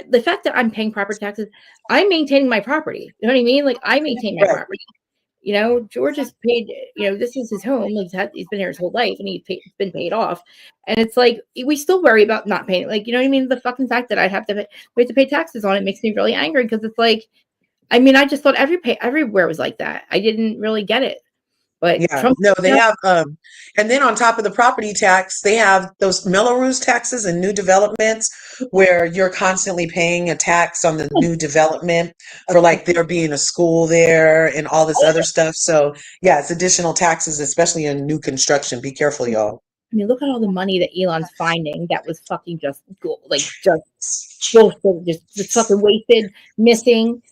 The fact that I'm paying property taxes, I'm maintaining my property. You know what I mean? Like I maintain my property. You know, George is paid, this is his home. He's been here his whole life and he's been paid off. And it's like, we still worry about not paying. Like, you know what I mean? The fucking fact that we have to pay taxes on it makes me really angry because it's like, I mean, I just thought everywhere was like that. I didn't really get it. But they have, and then on top of the property tax, they have those Melrose taxes and new developments where you're constantly paying a tax on the new development for like there being a school there and all this other stuff. So yeah, it's additional taxes, especially in new construction. Be careful, y'all. I mean, look at all the money that Elon's finding that was fucking just fucking wasted, missing.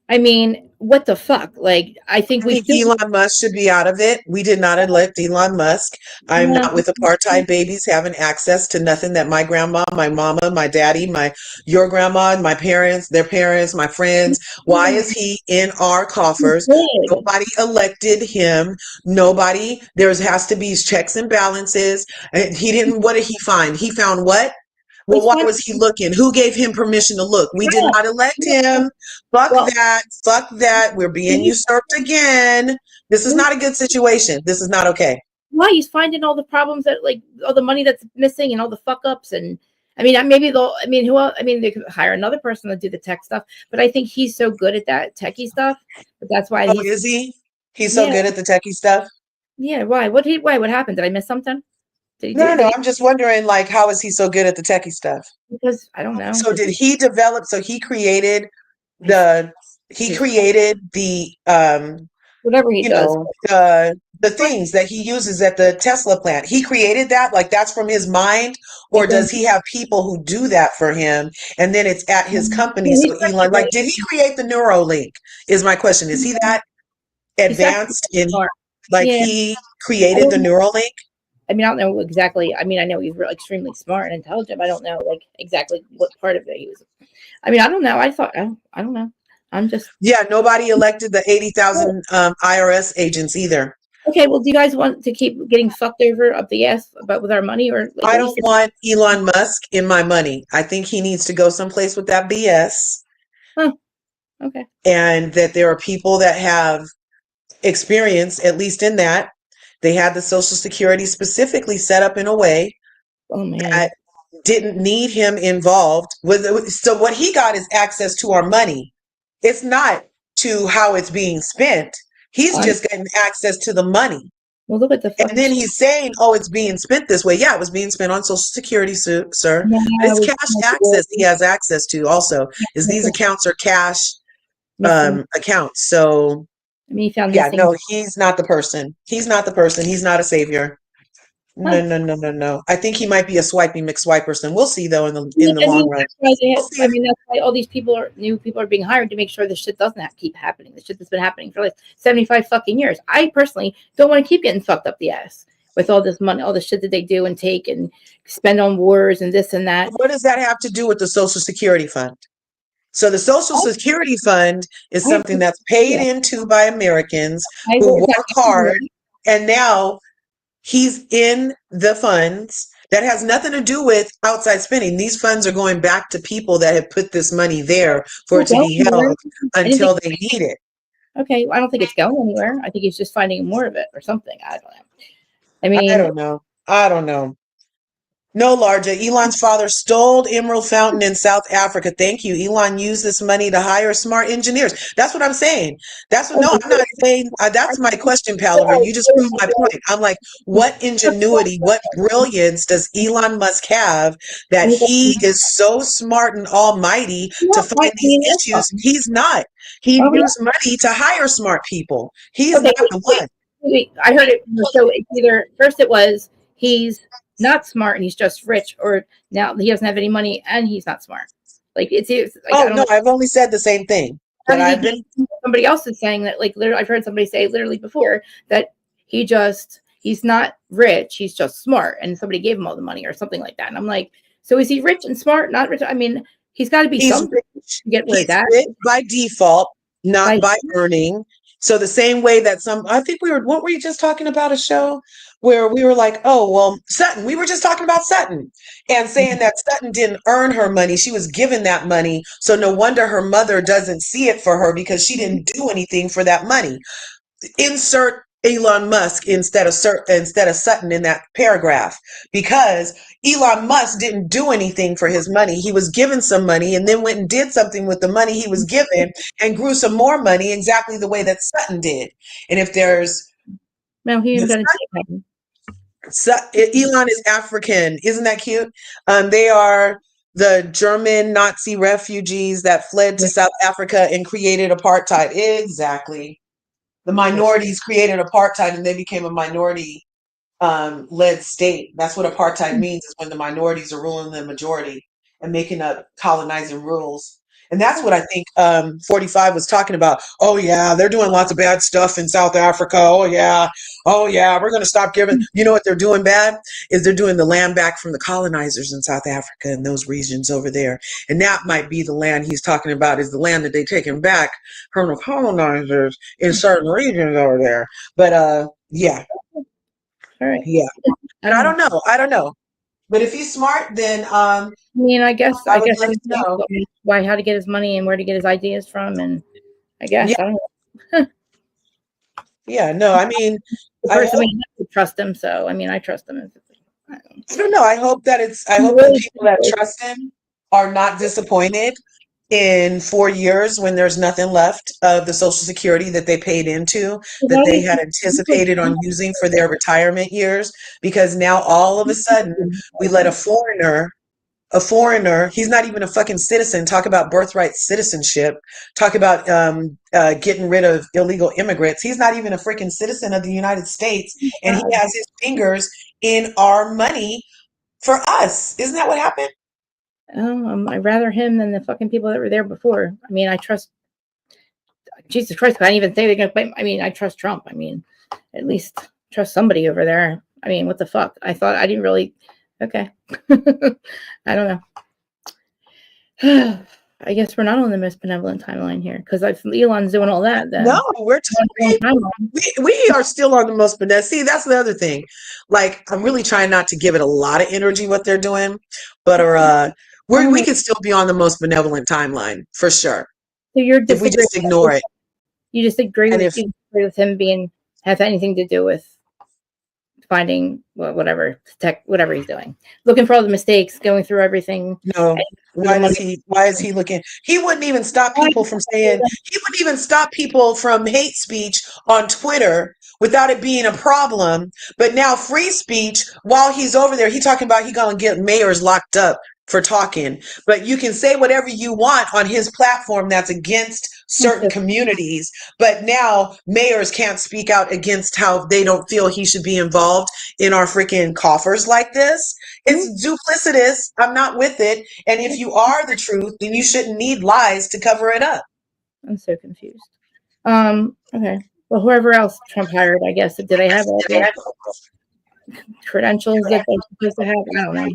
I mean, what the fuck? Like, I think Elon Musk should be out of it. We did not elect Elon Musk. I'm not with apartheid babies having access to nothing that my grandma, my mama, my daddy, your grandma, my parents, their parents, my friends. Why is he in our coffers? Nobody elected him. Nobody. There has to be checks and balances. He didn't. What did he find? He found what? Well, why was he looking? Who gave him permission to look? We did not elect him. Fuck that. Fuck that. We're being usurped again. This is not a good situation. This is not okay. Why? He's finding all the problems that, like, all the money that's missing and all the fuck ups. And I mean, who else? I mean, they could hire another person to do the tech stuff, but I think he's so good at that techie stuff. But that's why is he? He's so good at the techie stuff? Yeah. Why? What happened? Did I miss something? No, I'm just wondering, like, how is he so good at the techie stuff? Because I don't know. So did he develop? So he created the whatever he does, the things that he uses at the Tesla plant. He created that, like that's from his mind, or does he have people who do that for him, and then it's at his company? So Elon, like, did he create the Neuralink? Is my question. Is he that advanced in? Like he created the Neuralink? I mean, I don't know exactly. I mean, I know he's really extremely smart and intelligent, but I don't know like exactly what part of it he was. I mean, I don't know. I don't know. I'm just. Yeah, nobody elected the 80,000 IRS agents either. Okay, well, do you guys want to keep getting fucked over up the ass with our money, or? Like, I don't want Elon Musk in my money. I think he needs to go someplace with that BS. Huh. Okay. And that there are people that have experience, at least in that. They had the Social Security specifically set up in a way that didn't need him involved with. So what he got is access to our money. It's not to how it's being spent. He's just getting access to the money. Well, look at the. And then he's saying, "Oh, it's being spent this way." Yeah, it was being spent on Social Security, sir. Yeah, it's cash access. He has access to also. Is these accounts are cash accounts? So. I mean, he found no, he's not the person. He's not the person. He's not a savior. No. I think he might be a swipey McSwiperson. We'll see though in the long run. I mean, that's why all these new people are being hired to make sure this shit doesn't keep happening. The shit that's been happening for like 75 fucking years. I personally don't want to keep getting fucked up the ass with all this money, all the shit that they do and take and spend on wars and this and that. What does that have to do with the Social Security fund? So the Social Security Fund is something that's paid into by Americans who work hard, and now he's in the funds. That has nothing to do with outside spending. These funds are going back to people that have put this money there for it to be held until they need it. Okay, well, I don't think it's going anywhere. I think he's just finding more of it or something. I don't know. I mean, I don't know. No, Larja. Elon's father stole Emerald Fountain in South Africa. Thank you. Elon used this money to hire smart engineers. That's what I'm saying. I'm not saying, that's my question, Palaver. You just proved my point. I'm like, what ingenuity, what brilliance does Elon Musk have that he is so smart and almighty to find these issues? He's not. He used money to hire smart people. He's not the one. Wait, I heard it. So it's either first it was he's not smart and he's just rich, or now he doesn't have any money and he's not smart. Like it's like, I've only said the same thing. But somebody else is saying that, like, literally, I've heard somebody say literally before that he's not rich, he's just smart, and somebody gave him all the money or something like that. And I'm like, so is he rich and smart, not rich? I mean, he's got to be something to get where that rich by default, not by earning. So the same way that I think what were you just talking about, a show where we were like, oh, well, Sutton, we were just talking about Sutton and saying that Sutton didn't earn her money. She was given that money. So no wonder her mother doesn't see it for her because she didn't do anything for that money. Insert Elon Musk instead of Sutton in that paragraph, because Elon Musk didn't do anything for his money. He was given some money and then went and did something with the money he was given and grew some more money exactly the way that Sutton did. And if there's Elon is African, isn't that cute? They are the German Nazi refugees that fled to South Africa and created apartheid. Exactly. The minorities created apartheid and they became a minority led state. That's what apartheid means, is when the minorities are ruling the majority and making up colonizing rules. And that's what I think 45 was talking about. Oh, yeah, they're doing lots of bad stuff in South Africa. Oh, yeah, we're going to stop giving. You know what they're doing bad? Is they're doing the land back from the colonizers in South Africa and those regions over there. And that might be the land he's talking about, is the land that they're taking back from the colonizers in certain regions over there. But, yeah. All right. Yeah. And I don't know. But if he's smart, then I mean, I guess I know why, how to get his money and where to get his ideas from, and I guess I don't know. Yeah, no, I mean, the person we trust him, so I mean, I trust him. I don't know. I hope that the people that trust him are not disappointed in 4 years when there's nothing left of the Social Security that they paid into, that they had anticipated on using for their retirement years, because now all of a sudden we let a foreigner, he's not even a fucking citizen, talk about birthright citizenship, talk about getting rid of illegal immigrants. He's not even a freaking citizen of the United States, and he has his fingers in our money for us. Isn't that what happened? I'd rather him than the fucking people that were there before. I mean, I trust Jesus Christ. I didn't even think they're gonna play. I mean, I trust Trump. I mean, at least trust somebody over there. I mean, what the fuck? I thought I didn't really. Okay, I don't know. I guess we're not on the most benevolent timeline here, because if Elon's doing all that, then no, we are still on the most benevolent. See, that's the other thing. Like, I'm really trying not to give it a lot of energy what they're doing, but we could still be on the most benevolent timeline for sure. So if we just ignore it. You just agree with him have anything to do with finding whatever he's doing, looking for all the mistakes, going through everything. No, why is he looking? He wouldn't even stop people from saying. He wouldn't even stop people from hate speech on Twitter without it being a problem. But now free speech, while he's over there, he talking about he gonna get mayors locked up for talking. But you can say whatever you want on his platform that's against certain communities, but now mayors can't speak out against how they don't feel he should be involved in our freaking coffers like this. It's duplicitous. I'm not with it. And if you are the truth, then you shouldn't need lies to cover it up. I'm so confused. Okay. Well, whoever else Trump hired, I guess, did they have all the credentials that they're supposed to have? I don't know.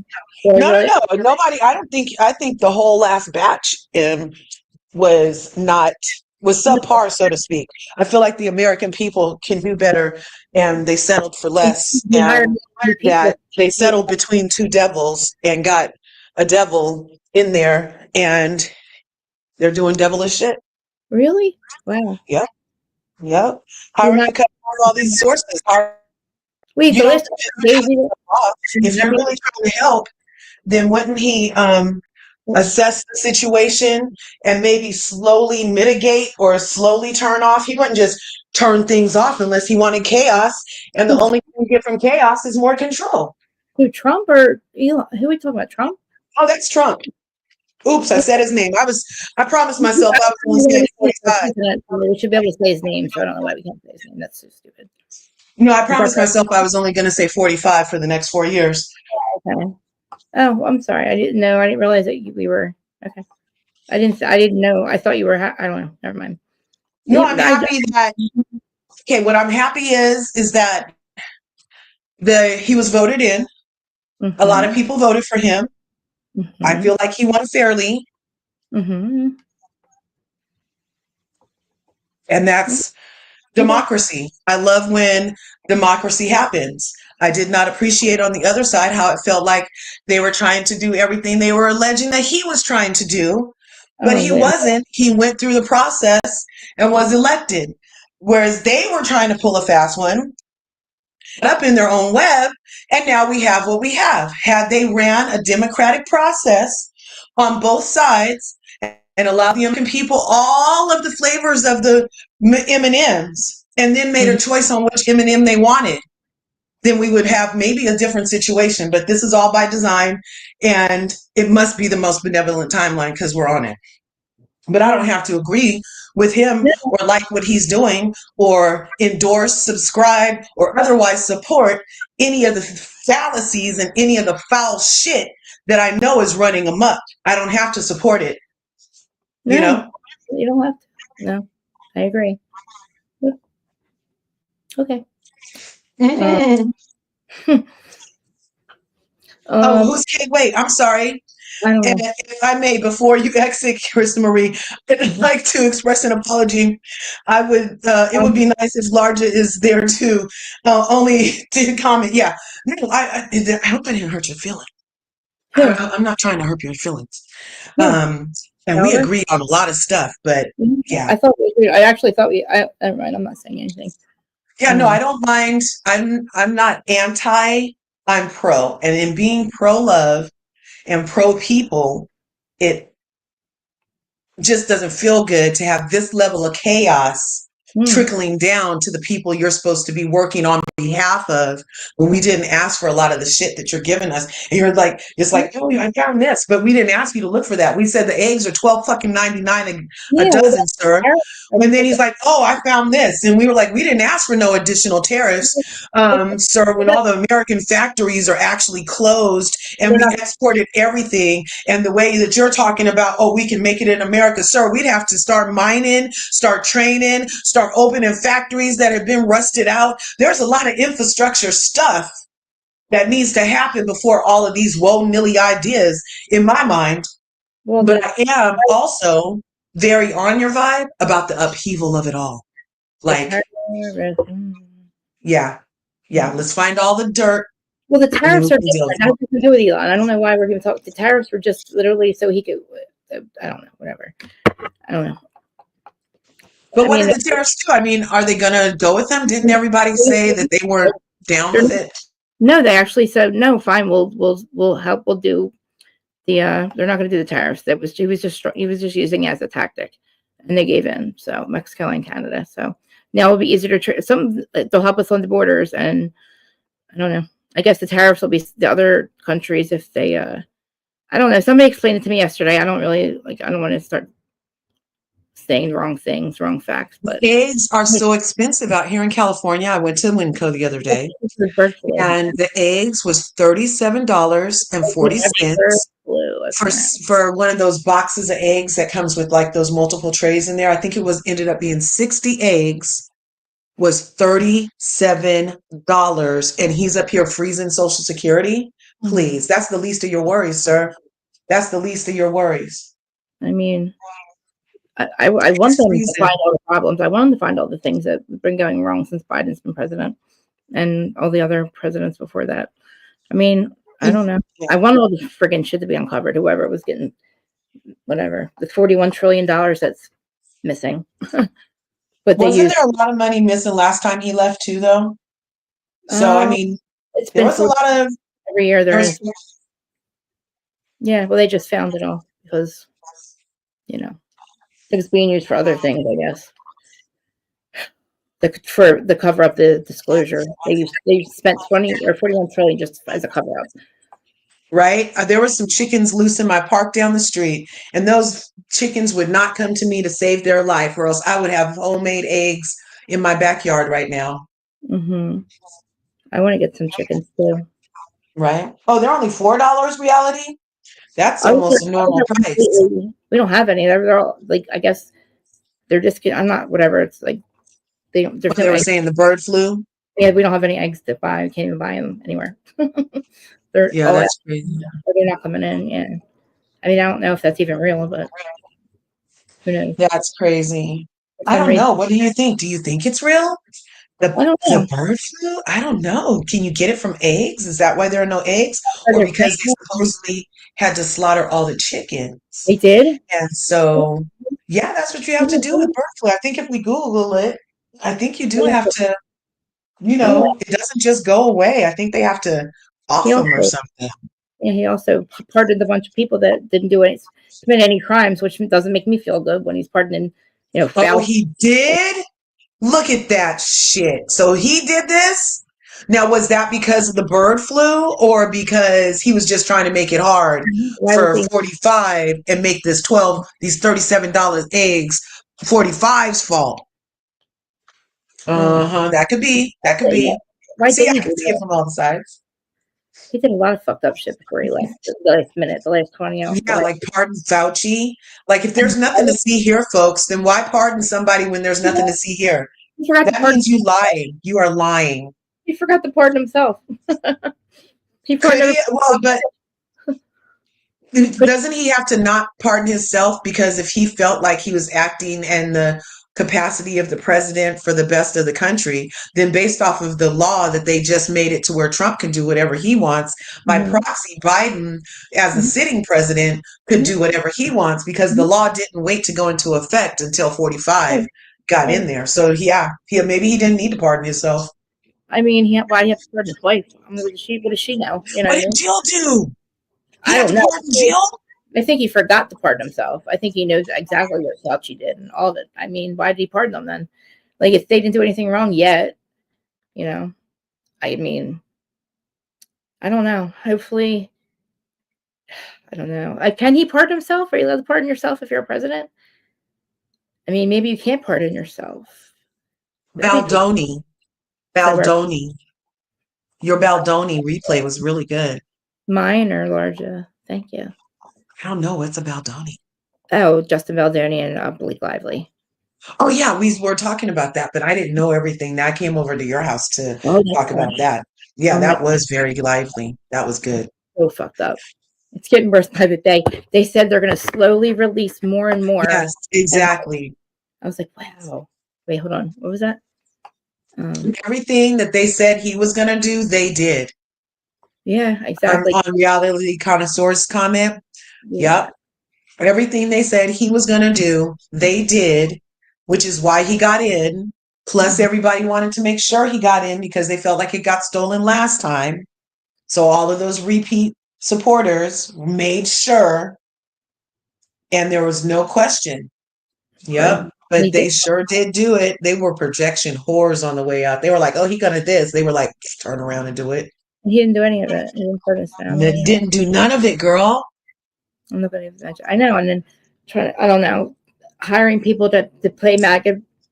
No, nobody. I think the whole last batch was subpar, so to speak. I feel like the American people can do better, and they settled for less, We hired and new people. that they settled between two devils and got a devil in there, and they're doing devilish shit. Really? Wow. Yep. How are you cutting off all these sources? Wait, You the don't last Daisy. if you're really trying to help, then wouldn't he assess the situation and maybe slowly mitigate or slowly turn off? He wouldn't just turn things off unless he wanted chaos. And the only thing you get from chaos is more control. Who, Trump or Elon? Who are we talking about? Trump? Oh, that's Trump. Oops, I said his name. I promised myself I was going to say 45. We should be able to say his name, so I don't know why we can't say his name. That's so stupid. No, I promised myself I was only going to say 45 for the next 4 years. Okay. Oh, I'm sorry. I didn't know. I didn't realize that we were okay. I didn't know. I thought you were. I don't know. Never mind. No, I'm happy that. Okay, what I'm happy is that he was voted in. Mm-hmm. A lot of people voted for him. Mm-hmm. I feel like he won fairly. Mm-hmm. And that's democracy. I love when democracy happens. I did not appreciate on the other side how it felt like they were trying to do everything they were alleging that he was trying to do, but he wasn't. He went through the process and was elected, whereas they were trying to pull a fast one up in their own web, and now we have what we have. Had they ran a democratic process on both sides and allowed the American people all of the flavors of the M&Ms and then made a choice on which M&M they wanted, then we would have maybe a different situation. But this is all by design, and it must be the most benevolent timeline because we're on it. But I don't have to agree with him or like what he's doing or endorse, subscribe, or otherwise support any of the fallacies and any of the foul shit that I know is running amok. I don't have to support it. No, you know? You don't have to. No, I agree. Okay. Who's wait, I'm sorry. And if I may, before you exit, Krista Marie, I'd like to express an apology. I would. It would be nice if Larja is there too. Only to comment. Yeah. No, I hope I didn't hurt your feelings. I'm not trying to hurt your feelings. And we agree on a lot of stuff, but yeah. I actually thought never mind, I'm not saying anything. Yeah, no, I don't mind. I'm not anti. I'm pro, and in being pro love and pro people, it just doesn't feel good to have this level of chaos trickling down to the people you're supposed to be working on behalf of when we didn't ask for a lot of the shit that you're giving us. And you're like, it's like, oh, I found this, but we didn't ask you to look for that. We said the eggs are $12.99 a dozen, sir. And then he's like, oh, I found this. And we were like, we didn't ask for no additional tariffs, sir, when all the American factories are actually closed and we exported everything. And the way that you're talking about, oh, we can make it in America, sir, we'd have to start mining, start training, start opening factories that have been rusted out. There's a lot of infrastructure stuff that needs to happen before all of these woe-nilly ideas, in my mind. Well, but I am also very on your vibe about the upheaval of it all. Like, yeah, let's find all the dirt. Well, the tariffs are different. That has to do with Elon. I don't know why we're even talking. The tariffs were just literally so he could, I don't know, whatever. I don't know. But what did the tariffs do? I mean, are they going to go with them? Didn't everybody say that they weren't down with it? No, they actually said, no, fine, we'll help. We'll do the, they're not going to do the tariffs. He was just using it as a tactic, and they gave in. So Mexico and Canada. So now it'll be easier to they'll help us on the borders. And I don't know. I guess the tariffs will be the other countries if they, I don't know. Somebody explained it to me yesterday. I don't want to start saying wrong things, wrong facts, but eggs are so expensive out here in California. I went to Winco the other day, and the eggs was $37.40 for one of those boxes of eggs that comes with like those multiple trays in there. I think it ended up being 60 eggs, was $37, and he's up here freezing Social Security. Please, that's the least of your worries, sir. That's the least of your worries. I mean, I want them to reason. find all the problems. I want them to find all the things that have been going wrong since Biden's been president and all the other presidents before that. I mean, I don't know. I want all the friggin' shit to be uncovered. Whoever was getting whatever the $41 trillion that's missing. But they Wasn't used there a lot of money missing last time he left too, though? So I mean, it's there been was a lot of every year there there's- is. Yeah, well, they just found it all because you know it's being used for other things, I guess. For the cover up the disclosure, they spent 20 or 41 trillion just as a cover up. right? There were some chickens loose in my park down the street, and those chickens would not come to me to save their life, or else I would have homemade eggs in my backyard right now. Mm-hmm. I want to get some chickens too. Right? Oh, they're only $4 reality. That's almost a normal price. We don't have any. They're all like, I guess they're just. I'm not whatever. It's like they don't. They were saying the bird flu. Yeah, we don't have any eggs to buy. We can't even buy them anywhere. They're that's crazy. They're not coming in. Yeah, I mean, I don't know if that's even real, but who knows? That's crazy. I don't know. What do you think? Do you think it's real? The bird flu? I don't know. Can you get it from eggs? Is that why there are no eggs? Or because they supposedly had to slaughter all the chickens? They did? And so, yeah, that's what you have to do with bird flu. I think if we Google it, I think you do have to, it doesn't just go away. I think they have to off them or something. Yeah, he also pardoned a bunch of people that didn't commit any crimes, which doesn't make me feel good when he's pardoning, Oh, he did? Look at that shit. So he did this? Now, was that because of the bird flu or because he was just trying to make it hard for 45 and make these $37 eggs 45's fault? That could be. That could be. See, I can see it from all the sides. He did a lot of fucked up shit before he left. The last 20 hours. Yeah, like pardon Fauci. Like if there's nothing to see here, folks, then why pardon somebody when there's nothing to see here? That means you lied. You are lying. He forgot to pardon himself. But doesn't he have to not pardon himself? Because if he felt like he was acting in the capacity of the president for the best of the country, then based off of the law that they just made it to where Trump can do whatever he wants, by proxy, Biden, as the sitting president, could do whatever he wants because the law didn't wait to go into effect until 45 got in there. So maybe he didn't need to pardon himself. I mean, why do you have to pardon his wife? I mean, what does she know? What did Jill do? I don't know. I think he forgot to pardon himself. I think he knows exactly what Fauci did and all of it. I mean, why did he pardon them then? Like, if they didn't do anything wrong yet, I mean, I don't know. Hopefully, I don't know. Can he pardon himself? Are you allowed to pardon yourself if you're a president? I mean, maybe you can't pardon yourself. Baldoni. Your Baldoni replay was really good. Mine or Larja? Thank you. I don't know. What's a Baldoni? Oh, Justin Baldoni and Blake Lively. Oh, yeah. We were talking about that, but I didn't know everything. I came over to your house to talk about that. Yeah, that was very lively. That was good. So fucked up. It's getting worse by the day. They said they're going to slowly release more and more. Yes, exactly. I was like, wow. Wait, hold on. What was that? Everything that they said he was going to do, they did. Yeah, exactly. On Reality Connoisseur's comment. Yeah. Yep. Everything they said he was going to do, they did, which is why he got in. Plus, everybody wanted to make sure he got in because they felt like it got stolen last time. So all of those repeat supporters made sure, and there was no question. Yep. But they sure did do it. They were projection whores on the way out. They were like, oh, he gonna this. They were like, turn around and do it. He didn't do any of it. He didn't put his family. They didn't do none of it, girl. Nobody mentioned. I know. And then I don't know, hiring people to play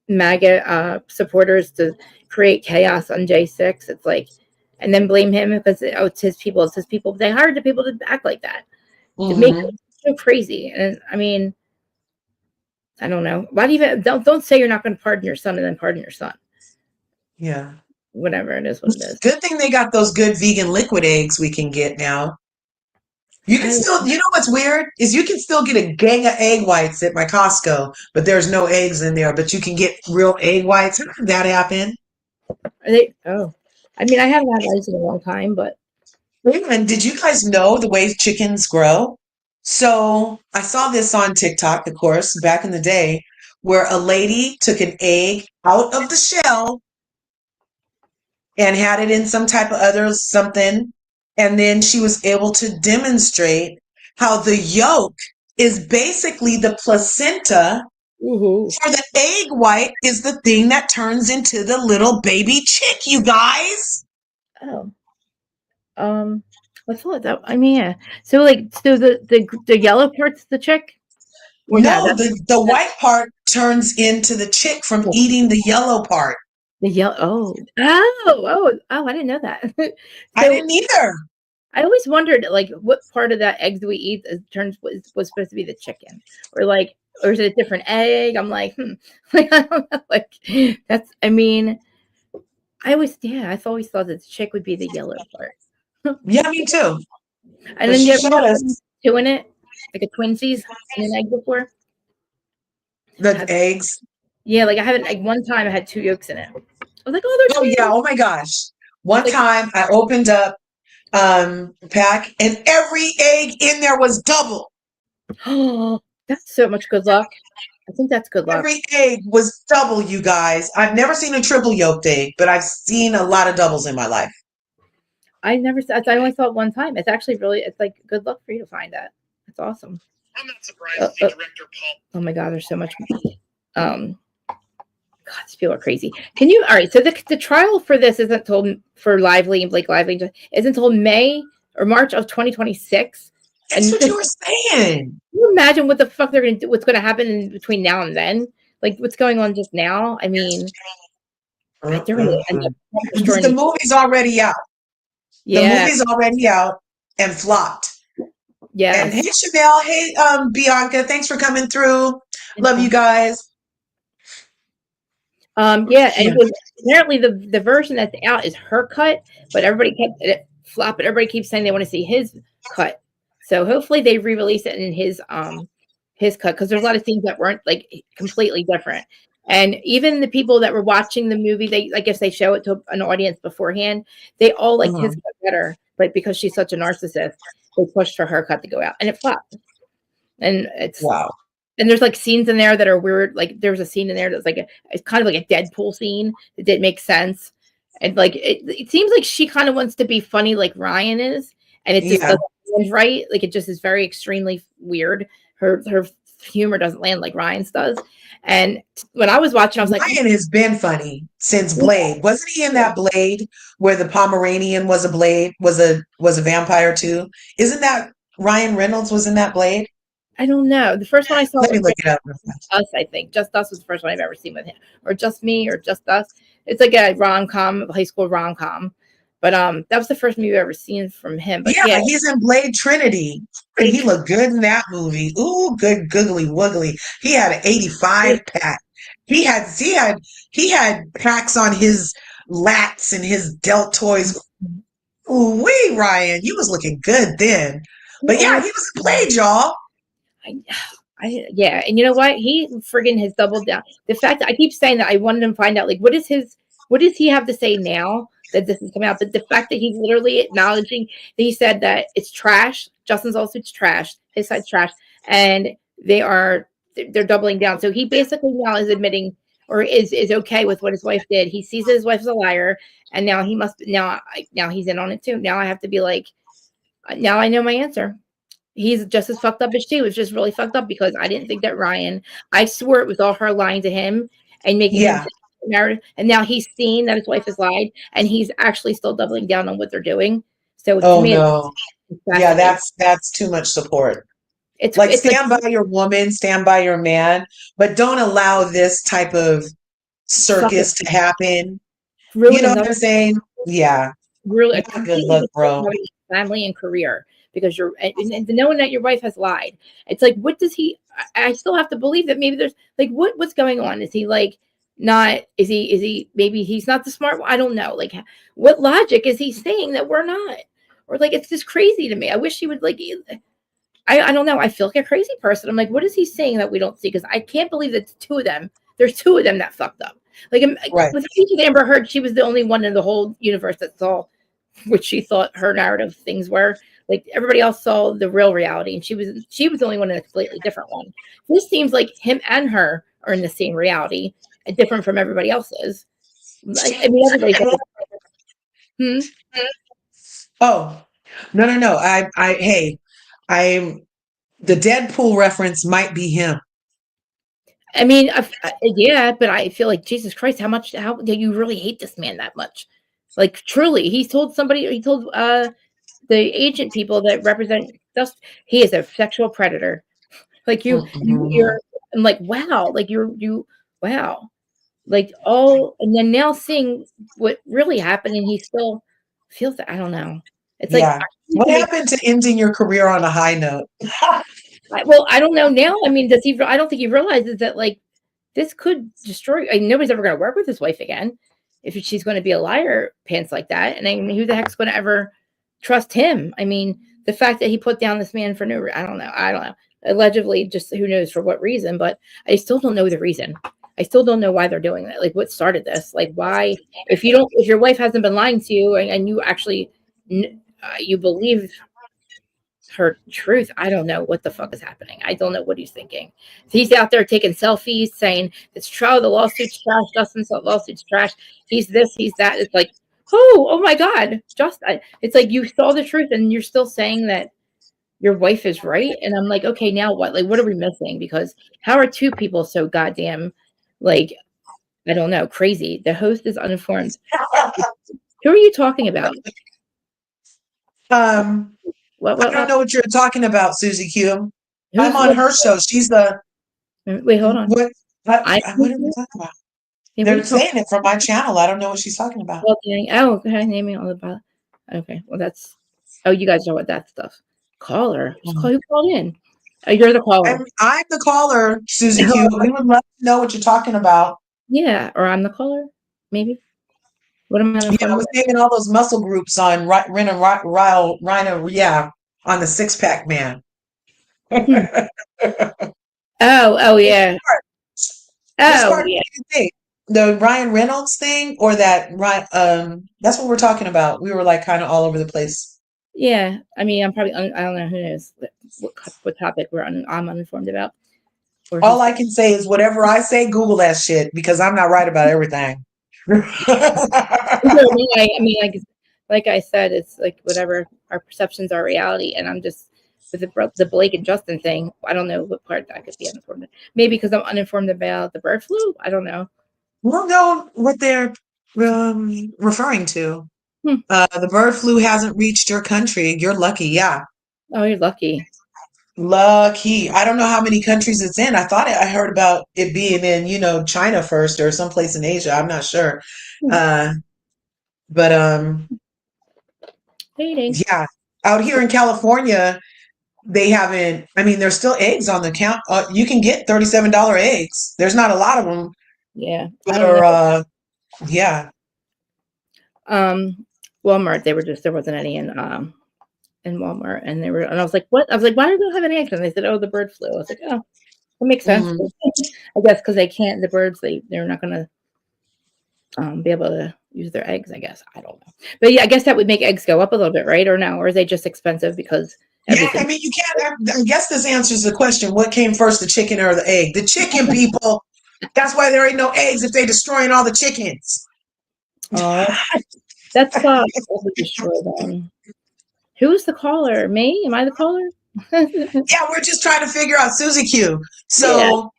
MAGA supporters to create chaos on J6. It's like, and then blame him because it's his people. It's his people. They hired the people to act like that. To make it so crazy. And I mean, I don't know. Why do you don't say you're not going to pardon your son and then pardon your son? Yeah. Whatever it is, what it is. Good thing they got those good vegan liquid eggs we can get now. You can still, you know what's weird is you can still get a gang of egg whites at my Costco, but there's no eggs in there. But you can get real egg whites. How did that happen? Are they? Oh, I mean, I haven't had rice in a long time, but And did you guys know the way chickens grow? So I saw this on TikTok, of course, back in the day, where a lady took an egg out of the shell and had it in some type of other something. And then she was able to demonstrate how the yolk is basically the placenta. For the egg white is the thing that turns into the little baby chick, you guys. oh, I thought that. I mean, yeah. So like, so the yellow part's the chick. Or No, that's the white part turns into the chick from eating the yellow part. the yellow. Oh! I didn't know that. I didn't either. I always wondered, like, what part of that egg do we eat was supposed to be the chicken, or like, or is it a different egg? I'm like, like I don't know, like that's. I mean, I always thought that the chick would be the yellow part. Yeah, me too. And But then she you ever showed have us two in it, like a twinsies in an egg before? the eggs. Yeah, like I haven't. Like one time, I had two yolks in it. I was like, oh, Oh they're yeah, oh my gosh. One like, time I opened up pack and every egg in there was double. oh, that's so much good luck. I think that's good luck. Every egg was double, you guys. I've never seen a triple yolked egg, but I've seen a lot of doubles in my life. I only saw it one time. It's actually really, it's like good luck for you to find that. That's awesome. I'm not surprised to see director Paul. Oh my God, there's so much. God, these people are crazy. Can you? All right. So the trial for this isn't told for Lively and Blake Lively isn't until May or March of 2026. That's what you were saying. Can you imagine what the fuck they're gonna do? What's gonna happen in between now and then? Like what's going on just now? I mean, they're gonna end up destroying the movie's already out. Yeah. The movie's already out and flopped. Yeah. And hey Chanel, hey Bianca, thanks for coming through. Love you guys. Yeah, and apparently the version that's out is her cut, but everybody kept it flopping. Everybody keeps saying they want to see his cut. So hopefully they re-release it in his cut, because there's a lot of things that weren't like completely different. And even the people that were watching the movie, they, I guess they show it to an audience beforehand, they all liked his cut better, but because she's such a narcissist, they pushed for her cut to go out, and it flopped. And it's wow. And there's like scenes in there that are weird. Like there was a scene in there that's like it's kind of like a Deadpool scene that didn't make sense. And like it seems like she kind of wants to be funny like Ryan is, and it just doesn't land right. Like it just is very extremely weird. Her humor doesn't land like Ryan's does. And when I was watching, I was like, Ryan has been funny since Blade. Wasn't he in that Blade where the Pomeranian was a Blade, was a vampire too? Isn't that Ryan Reynolds was in that Blade? I don't know. The first one I saw Let me was look it up. Us, I think. Just Us was the first one I've ever seen with him. Or Just Me or Just Us. It's like a rom-com, high school rom-com. But that was the first movie I've ever seen from him. But yeah, he's in Blade Trinity. And he looked good in that movie. Ooh, good googly woogly. He had an 85 pack. He had packs on his lats and his deltoids. Ooh wee, Ryan. You was looking good then. But yeah, he was in Blade, y'all. Yeah, and you know what? He friggin' has doubled down. The fact that I keep saying that I wanted him to find out, like, what does he have to say now that this is coming out? But the fact that he's literally acknowledging that he said that it's trash. Justin's lawsuit's trash. His side's trash, and they're doubling down. So he basically now is admitting or is okay with what his wife did. He sees that his wife's a liar, and now now he's in on it too. Now I have to be like, now I know my answer. He's just as fucked up as she was, just really fucked up, because I didn't think that Ryan, I swore it was all her lying to him and making him married. And now he's seen that his wife has lied, and he's actually still doubling down on what they're doing. So to me, yeah, that's too much support. It's stand by your woman, stand by your man, but don't allow this type of circus to happen. You know what I'm saying? Yeah. Really good luck, bro. Family and career. Because you're and knowing that your wife has lied, it's like, what does he? I still have to believe that maybe there's like what's going on? Is he like not? Is he maybe he's not the smart one? I don't know. Like what logic is he saying that we're not? or like it's just crazy to me. I wish he would like. I don't know. I feel like a crazy person. I'm like, what is he saying that we don't see? Because I can't believe that two of them. There's two of them that fucked up. Like Right. with Amber Heard, she was the only one in the whole universe that saw what she thought her narrative things were. Like everybody else saw the real reality, and she was the only one in a completely different one. This seems like him and her are in the same reality, and different from everybody else's. Like, I mean, everybody's. Oh, no. Hey, the Deadpool reference might be him. I mean, yeah, but I feel like Jesus Christ, how do you really hate this man that much? Like truly, he told the agent people that represent us, he is a sexual predator. Like you're, I'm like, wow, like wow, like and then now seeing what really happened, and he still feels that. I don't know. It's like, what happened to ending your career on a high note? well, I don't know now. I mean, I don't think he realizes that like this could destroy. I mean, nobody's ever going to work with his wife again if she's going to be a liar pants like that. And I mean, who the heck's going to ever trust him? I mean, the fact that he put down this man for no, I don't know. Allegedly, just who knows for what reason, but I still don't know the reason. I still don't know why they're doing that. Like, what started this? Like, why? If your wife hasn't been lying to you and you actually you believe her truth, I don't know what the fuck is happening. I don't know what he's thinking. He's out there taking selfies, saying it's true, the lawsuit's trash, Justin's lawsuit's trash. He's this, he's that. It's like, oh my God, it's like you saw the truth and you're still saying that your wife is right. And I'm like, okay, now what? Like, what are we missing? Because how are two people so goddamn, like, I don't know, crazy? The host is uninformed. Who are you talking about? I don't know what you're talking about, Susie Q. I'm on her show. She's the. Wait, hold on. What are we talking about? They're saying it from my channel. I don't know what she's talking about. Okay. Oh, okay. Naming all about. Okay. Well, that's. Oh, you guys know what that stuff. Caller. Who called in? Oh, you're the caller. I'm the caller, Susie Q. We would love to know what you're talking about. Yeah, or I'm the caller, maybe. What am I? I was naming all those muscle groups on Rhino, on the Six Pack Man. Oh yeah. Oh yeah. The Ryan Reynolds thing, or that that's what we're talking about. We were like kind of all over the place. Yeah, I mean, I'm probably I don't know who knows what topic I'm uninformed about. All I can say is whatever I say, Google that shit, because I'm not right about everything. I mean, like I said, it's like whatever our perceptions are reality, and I'm just with the Blake and Justin thing. I don't know what part I could be uninformed. Maybe because I'm uninformed about the bird flu. I don't know. We don't know what they're referring to. The bird flu hasn't reached your country. You're lucky. Yeah. Oh, you're lucky. Lucky. I don't know how many countries it's in. I thought I heard about it being in, China first or someplace in Asia. I'm not sure. Yeah, out here in California, they haven't. I mean, there's still eggs on the count. You can get $37 eggs. There's not a lot of them. Yeah. Yeah. Walmart. There wasn't any in Walmart, and I was like, what? I was like, why don't they have any eggs? And they said, oh, the bird flu. I was like, oh, that makes sense. I guess because they can't. The birds, they're not gonna be able to use their eggs. I guess I don't know, but yeah, I guess that would make eggs go up a little bit, right? Or no? Or is they just expensive because? Yeah, I mean, you can't. I guess this answers the question: what came first, the chicken or the egg? The chicken, people. That's why there ain't no eggs if they destroying all the chickens. That's destroy them. Who's the caller? Me? Am I the caller? Yeah, we're just trying to figure out Susie Q. So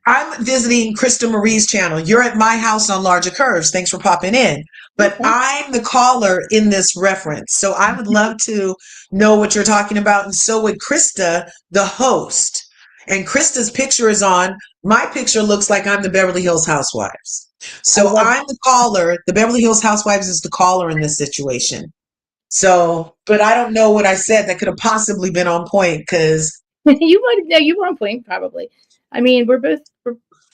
I'm visiting Krista Marie's channel. You're at my house on Larger Curves. Thanks for popping in. But I'm the caller in this reference. So I would love to know what you're talking about. And so would Krista, the host. And Krista's picture is on. My picture looks like I'm the Beverly Hills Housewives. So I'm the caller. The Beverly Hills Housewives is the caller in this situation. So, but I don't know what I said that could have possibly been on point because you were on point, probably. I mean, we're both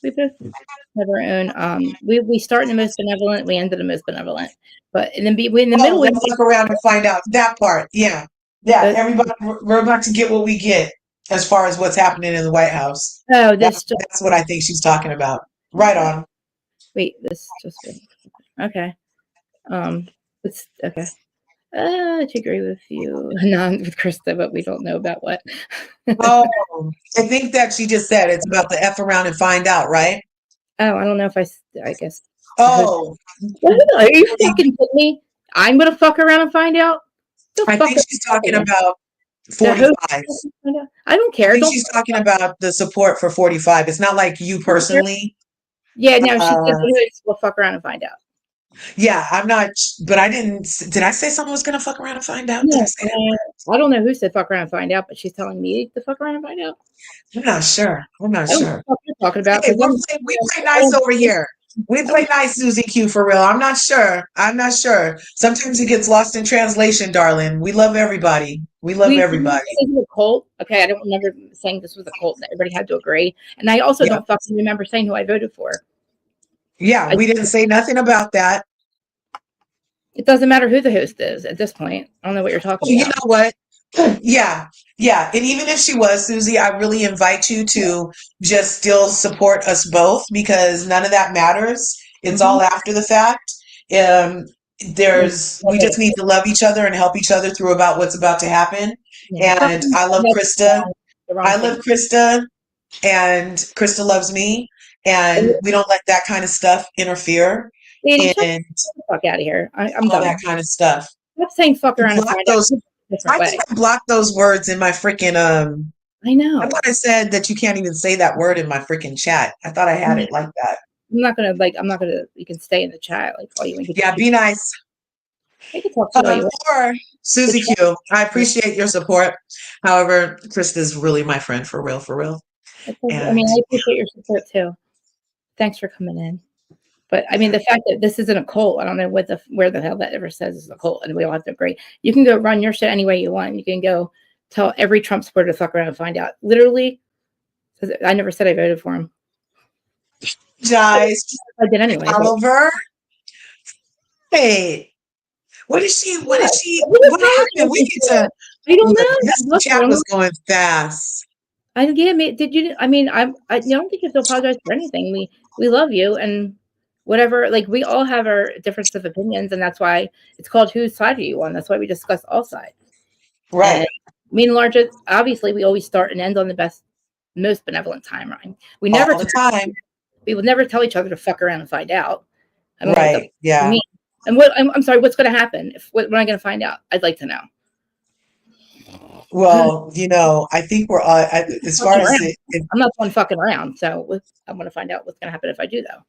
We both have our own. We start in the most benevolent, we end in the most benevolent. But in the middle, we let's look around and find out that part. Yeah. Everybody, we're about to get what we get as far as what's happening in the White House. Oh, that's what I think she's talking about. Right on. Wait, this just okay. It's okay. I agree with you. Not with Krista, but we don't know about what. Oh, I think that she just said it's about the F around and find out, right? Oh, I don't know if I guess. Oh. Are you fucking kidding me? I'm gonna fuck around and find out? I think she's talking about 45. I don't care. I think she's talking about the support for 45. It's not like you personally. Yeah, no, she said we'll fuck around and find out. Yeah, I'm not, but I didn't. Did I say someone was gonna fuck around and find out? No, Did I say that? I don't know who said fuck around and find out, but she's telling me to fuck around and find out. I'm not sure. I'm not sure. I don't know what you're talking about. Hey, we play nice over here. We play nice, Susie Q, for real. I'm not sure. Sometimes it gets lost in translation, darling. We love everybody. We love everybody. This is a cult. Okay, I don't remember saying this was a cult that everybody had to agree. And I also don't fucking remember saying who I voted for. Yeah, we didn't say nothing about that. It doesn't matter who the host is at this point. I don't know what you're talking about. You know what? Yeah. And even if she was, Susie, I really invite you to just still support us both because none of that matters. It's all after the fact. We just need to love each other and help each other through about what's about to happen. And I love Krista. I love Krista, and Krista loves me. And we don't let that kind of stuff interfere. Lady, and fuck out of here. I'm all done. that kind of stuff. I'm not saying fuck around and find out. I think I blocked those words in my freaking I know. I thought I said that you can't even say that word in my freaking chat. I thought I had it like that. I'm not gonna you can stay in the chat like all you want. Yeah, be nice. I can talk to you. Or Susie Q, I appreciate your support. However, Krista's really my friend for real, for real. I mean, I appreciate your support too. Thanks for coming in. But I mean, the fact that this isn't a cult, I don't know where the hell that ever says is a cult, and we all have to agree. You can go run your shit any way you want. You can go tell every Trump supporter to fuck around and find out. Literally, I never said I voted for him. Guys, I did anyway. Oliver, hey, what happened? We get to. I don't know. This chat was going fast. I don't think you have to apologize for anything. We love you and. Whatever, like we all have our difference of opinions, and that's why it's called Whose Side Are You On? That's why we discuss all sides. Right. And me and Large, obviously, we always start and end on the most benevolent timeline. We never all the time. We would never tell each other to fuck around and find out. I mean, right. Yeah. And I'm sorry. What's going to happen? What am I going to find out? I'd like to know. Well, I think we're as far as I'm not one fucking around, so I'm going to find out what's going to happen if I do, though.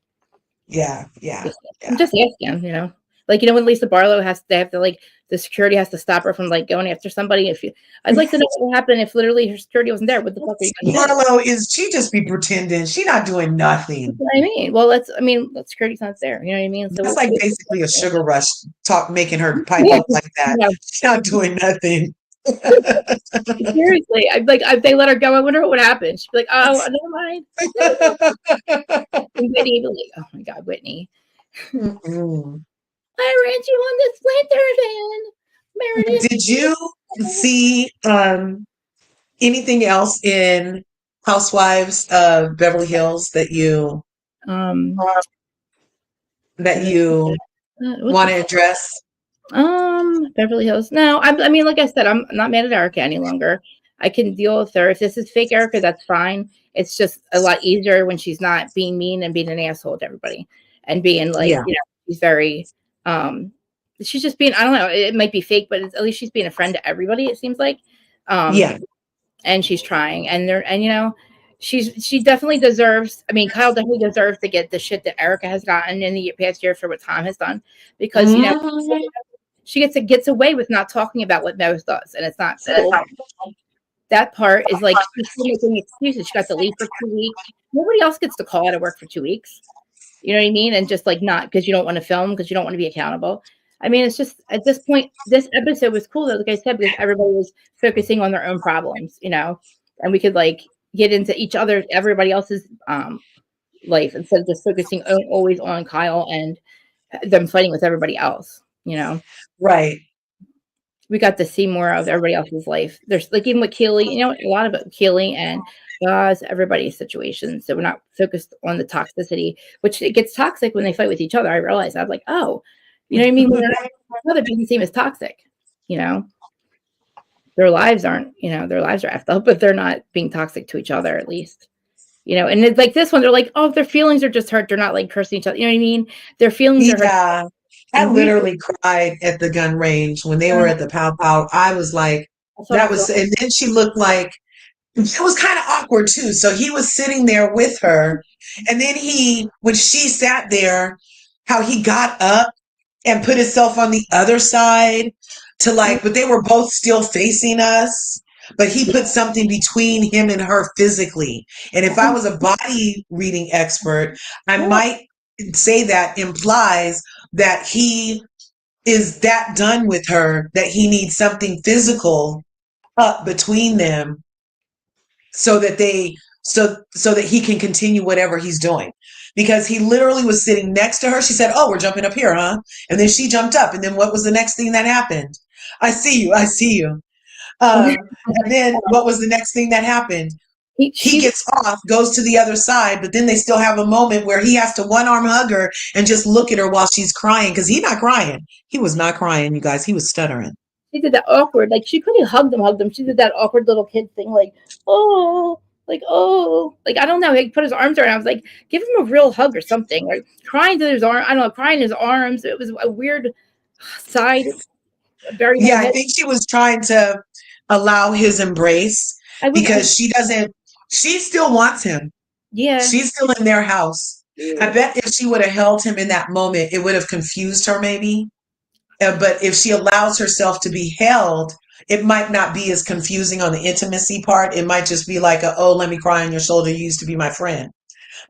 Yeah. I'm just asking, when Lisa Barlow the security has to stop her from going after somebody. I'd like to know what would happen if literally her security wasn't there. What the fuck are you going to do? Barlow she just be pretending? She not doing nothing. That's what I mean. Well, the security's not there. You know what I mean? So that's like basically a sugar rush making her pipe up like that. Yeah. She's not doing nothing. Seriously, they let her go. I wonder what would happen. She'd be like, "Oh, never mind." Whitney, oh my God, Whitney! Mm-hmm. I read you on this Splinter Van, Meredith. Did you see anything else in Housewives of Beverly Hills that you want to address? Beverly Hills. No, I mean, like I said, I'm not mad at Erica any longer. I can deal with her. If this is fake Erica, that's fine. It's just a lot easier when she's not being mean and being an asshole to everybody and being she's very, she's just being, I don't know, it might be fake, but at least she's being a friend to everybody, it seems like. And she's trying she definitely deserves, Kyle definitely deserves to get the shit that Erica has gotten in the past year for what Tom has done because, she gets away with not talking about what Mose does, and it's not cool. That part is she's making excuses. She got to leave for 2 weeks. Nobody else gets to call out of work for 2 weeks. You know what I mean? And just not because you don't want to film, because you don't want to be accountable. It's just at this point, this episode was cool though, like I said, because everybody was focusing on their own problems, and we could get into everybody else's life instead of just focusing always on Kyle and them fighting with everybody else. You know, Right. we got to see more of everybody else's life. There's like even with Keely, you know, a lot of it Keely and Boz, everybody's situation. So we're not focused on the toxicity, which it gets toxic when they fight with each other. I realized I was like, oh, you know what I mean? When they're not together, it doesn't seem as toxic. You know, their lives aren't, you know, their lives are effed up, but they're not being toxic to each other at least. You know, and it's like this one, they're like, oh, their feelings are just hurt. They're not like cursing each other. You know what I mean? Their feelings are hurt. Yeah. I And literally cried at the gun range when they were at the pow pow. I was like, that was, and then she looked like, it was kind of awkward too. So he was sitting there with her. And then when she sat there, how he got up and put himself on the other side to but they were both still facing us. But he put something between him and her physically. And if I was a body reading expert, I might say that implies that he is that done with her that he needs something physical up between them so that so that he can continue whatever he's doing. Because he literally was sitting next to her. She said, oh, we're jumping up here, huh? And then she jumped up. And then what was the next thing that happened? I see you. And then what was the next thing that happened? He gets off, goes to the other side, but then they still have a moment where he has to one-arm hug her and just look at her while she's crying, because he's not crying. He was not crying, you guys. He was stuttering. She did that awkward, like she couldn't hug them. She did that awkward little kid thing, like, oh, I don't know. He put his arms around. I was like, give him a real hug or something. Like crying to his arm. I don't know, crying in his arms. It was a weird side. Yeah, I think she was trying to allow his embrace because she still wants him. Yeah. She's still in their house. Yeah. I bet if she would have held him in that moment, it would have confused her maybe. But if she allows herself to be held, it might not be as confusing on the intimacy part. It might just be like, oh, let me cry on your shoulder. You used to be my friend.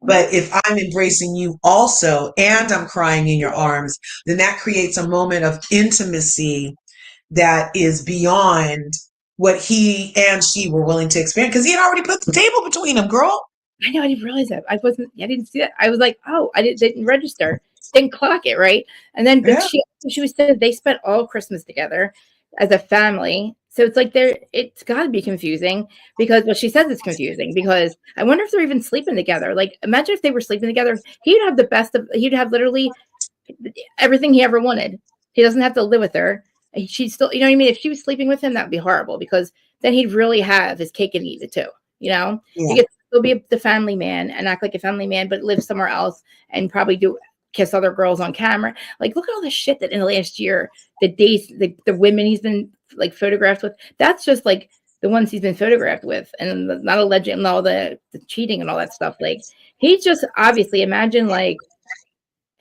But if I'm embracing you also and I'm crying in your arms, then that creates a moment of intimacy that is beyond what he and she were willing to experience, because he had already put the table between them, girl. I know, I didn't realize that. I didn't see that. I was like, oh, didn't register, didn't clock it, right? And then she was saying they spent all Christmas together as a family. So it's like it's got to be confusing because, well, she says it's confusing because I wonder if they're even sleeping together. Like, imagine if they were sleeping together. He'd have he'd have literally everything he ever wanted. He doesn't have to live with her. She'd still, you know what I mean? If she was sleeping with him, that'd be horrible because then he'd really have his cake and eat it too. You know, he gets to be the family man and act like a family man, but live somewhere else and probably kiss other girls on camera. Like, look at all the shit that in the last year, the dates, the women he's been like photographed with. That's just like the ones he's been photographed with, and not alleged and all the cheating and all that stuff. Like, he's just obviously imagine like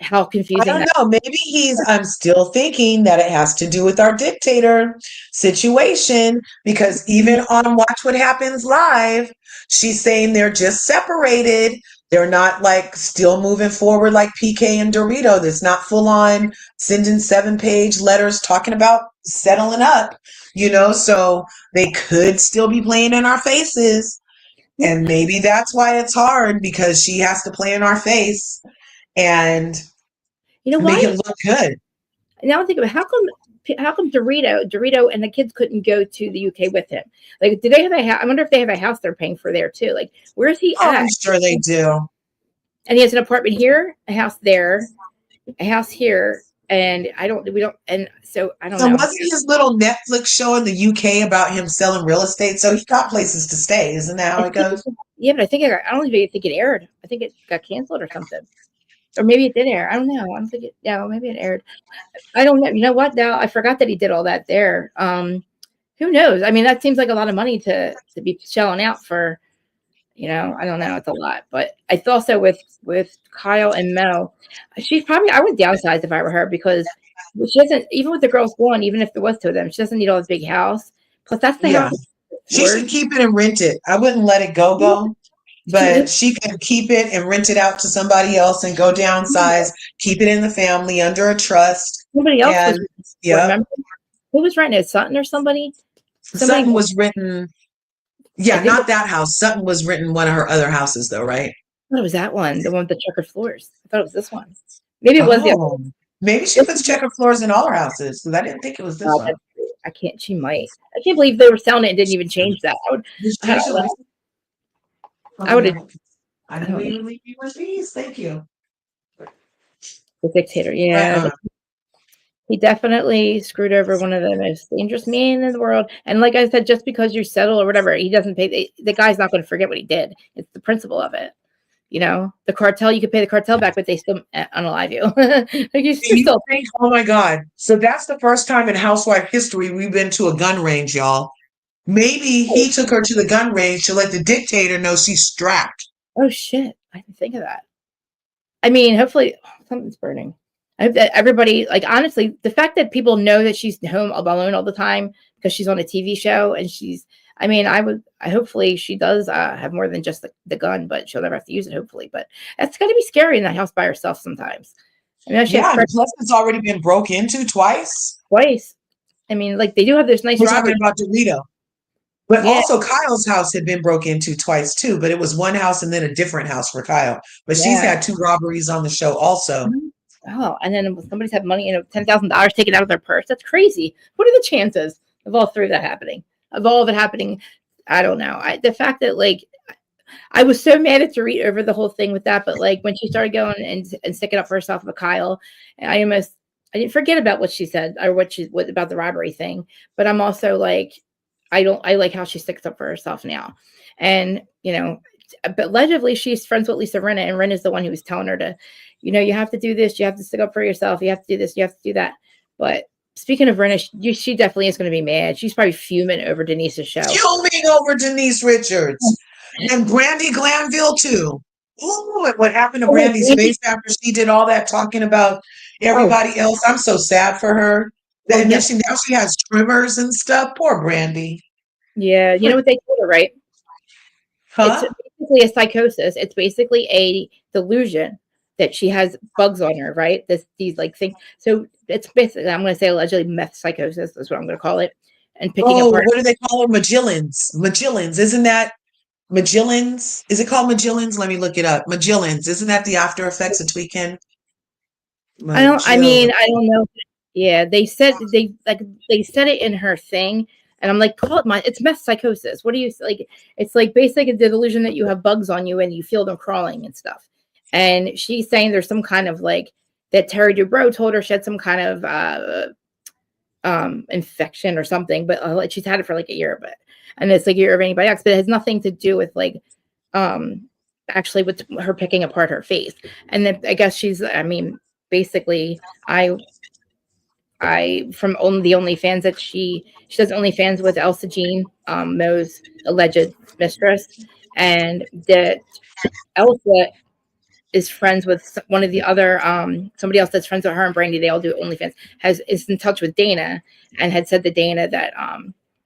how confusing. I don't know. Maybe I'm still thinking that it has to do with our dictator situation, because even on Watch What Happens Live, she's saying they're just separated. They're not like still moving forward like PK and Dorito. That's not full on sending 7-page letters talking about settling up, you know, so they could still be playing in our faces. And maybe that's why it's hard, because she has to play in our face and make it look good. Now I'm thinking, how come Dorito and the kids couldn't go to the UK with him? Like, do they have a house? I wonder if they have a house they're paying for there too. Like, where's he at? I'm sure they do. And he has an apartment here, a house there, a house here, and so I don't know. Wasn't his little Netflix show in the UK about him selling real estate? So he got places to stay. Isn't that how it goes? Yeah, but I don't even think it aired. I think it got canceled or something. Or maybe it did air. I don't know. I don't think it. Yeah, maybe it aired. I don't know. You know what? Now I forgot that he did all that there. Who knows? I mean, that seems like a lot of money to be shelling out for. You know, I don't know. It's a lot, but I also with Kyle and Mel, I would downsize if I were her, because she doesn't, even with the girls gone, even if there was 2 of them, she doesn't need all this big house. Plus, that's the house. She should keep it and rent it. I wouldn't let it go. But she could keep it and rent it out to somebody else and go downsize, keep it in the family under a trust. Somebody else remember? Who was renting it? Sutton or somebody? Sutton was renting. Yeah, not that house. Sutton was renting one of her other houses though, right? thought it was that one, the one with the checkered floors. I thought it was this one. Maybe it was the other Oh, one. maybe she puts checkered floors in all her houses because I didn't think it was this one. I can't. She might. I can't believe they were selling it and didn't even change that. I would. Just I change it. don't Let me know. see. I would have I didn't know you were leaving with these. Thank you. the dictator. Yeah, he definitely screwed over one of the most dangerous men in the world. And like I said, just because you settle or whatever, he doesn't pay. The guy's not going to forget what he did. It's the principle of it. You know, the cartel, you could pay the cartel back, but they still unalive you. Like you still think, oh my God. So that's the first time in housewife history we've been to a gun range, y'all. Maybe he took her to the gun range to let the dictator know she's strapped. Oh shit! I didn't think of that. I mean, hopefully something's burning. I hope that everybody, like, honestly, the fact that people know that she's home alone all the time because she's on a TV show and she's, I mean, hopefully she does have more than just the gun, but she'll never have to use it, hopefully. But that's got to be scary in that house by herself sometimes. I mean, Yeah, and plus it's already been broke into twice. Twice. I mean, like, they do have this nice We're robbery. talking about Dorito. But Yeah. also Kyle's house had been broke into twice too, but it was one house and then a different house for Kyle. But she's Yeah. had 2 robberies on the show also. Oh, and then somebody's had money, $10,000 taken out of their purse. That's crazy. What are the chances of all three of that happening? Of all of it happening? I don't know. The fact that, like, I was so mad at Dorit over the whole thing with that, but like when she started going and sticking up for herself with Kyle, I didn't forget about what she said or what about the robbery thing. But I'm also like, I like how she sticks up for herself now. And, you know, but allegedly she's friends with Lisa Rinna, and Rinna's the one who was telling her to, you know, you have to do this, you have to stick up for yourself, you have to do this, you have to do that. But speaking of Rinna, she definitely is going to be mad. She's probably fuming over Denise's show. Fuming over Denise Richards. And Brandy Glanville too. Ooh, what happened to Brandy's face after she did all that talking about everybody else? I'm so sad for her. And now she has tremors and stuff. Poor Brandy. Yeah, you know what they told her, right? Huh? It's basically a psychosis. It's basically a delusion that she has bugs on her, right? These like things. So it's basically, I'm going to say allegedly meth psychosis is what I'm going to call it. And picking apart. What do they call her? Magillans. Magillans. Isn't that Magillans? Is it called Magillans? Let me look it up. Magillans. Isn't that the after effects of tweaking? I don't know. Yeah, they said they said it in her thing, and I'm like, it's meth psychosis. What do you like? It's like basically the delusion that you have bugs on you and you feel them crawling and stuff. And she's saying there's some kind of like that Terry Dubrow told her she had some kind of infection or something, but she's had it for like a year, and it's like a year of antibiotics, but it has nothing to do with like actually with her picking apart her face. And then I guess basically I from the OnlyFans that she does OnlyFans with Elsa Jean, Mo's alleged mistress, and that Elsa is friends with one of the other somebody else that's friends with her and Brandy. They all do OnlyFans. Is in touch with Dana and had said to Dana that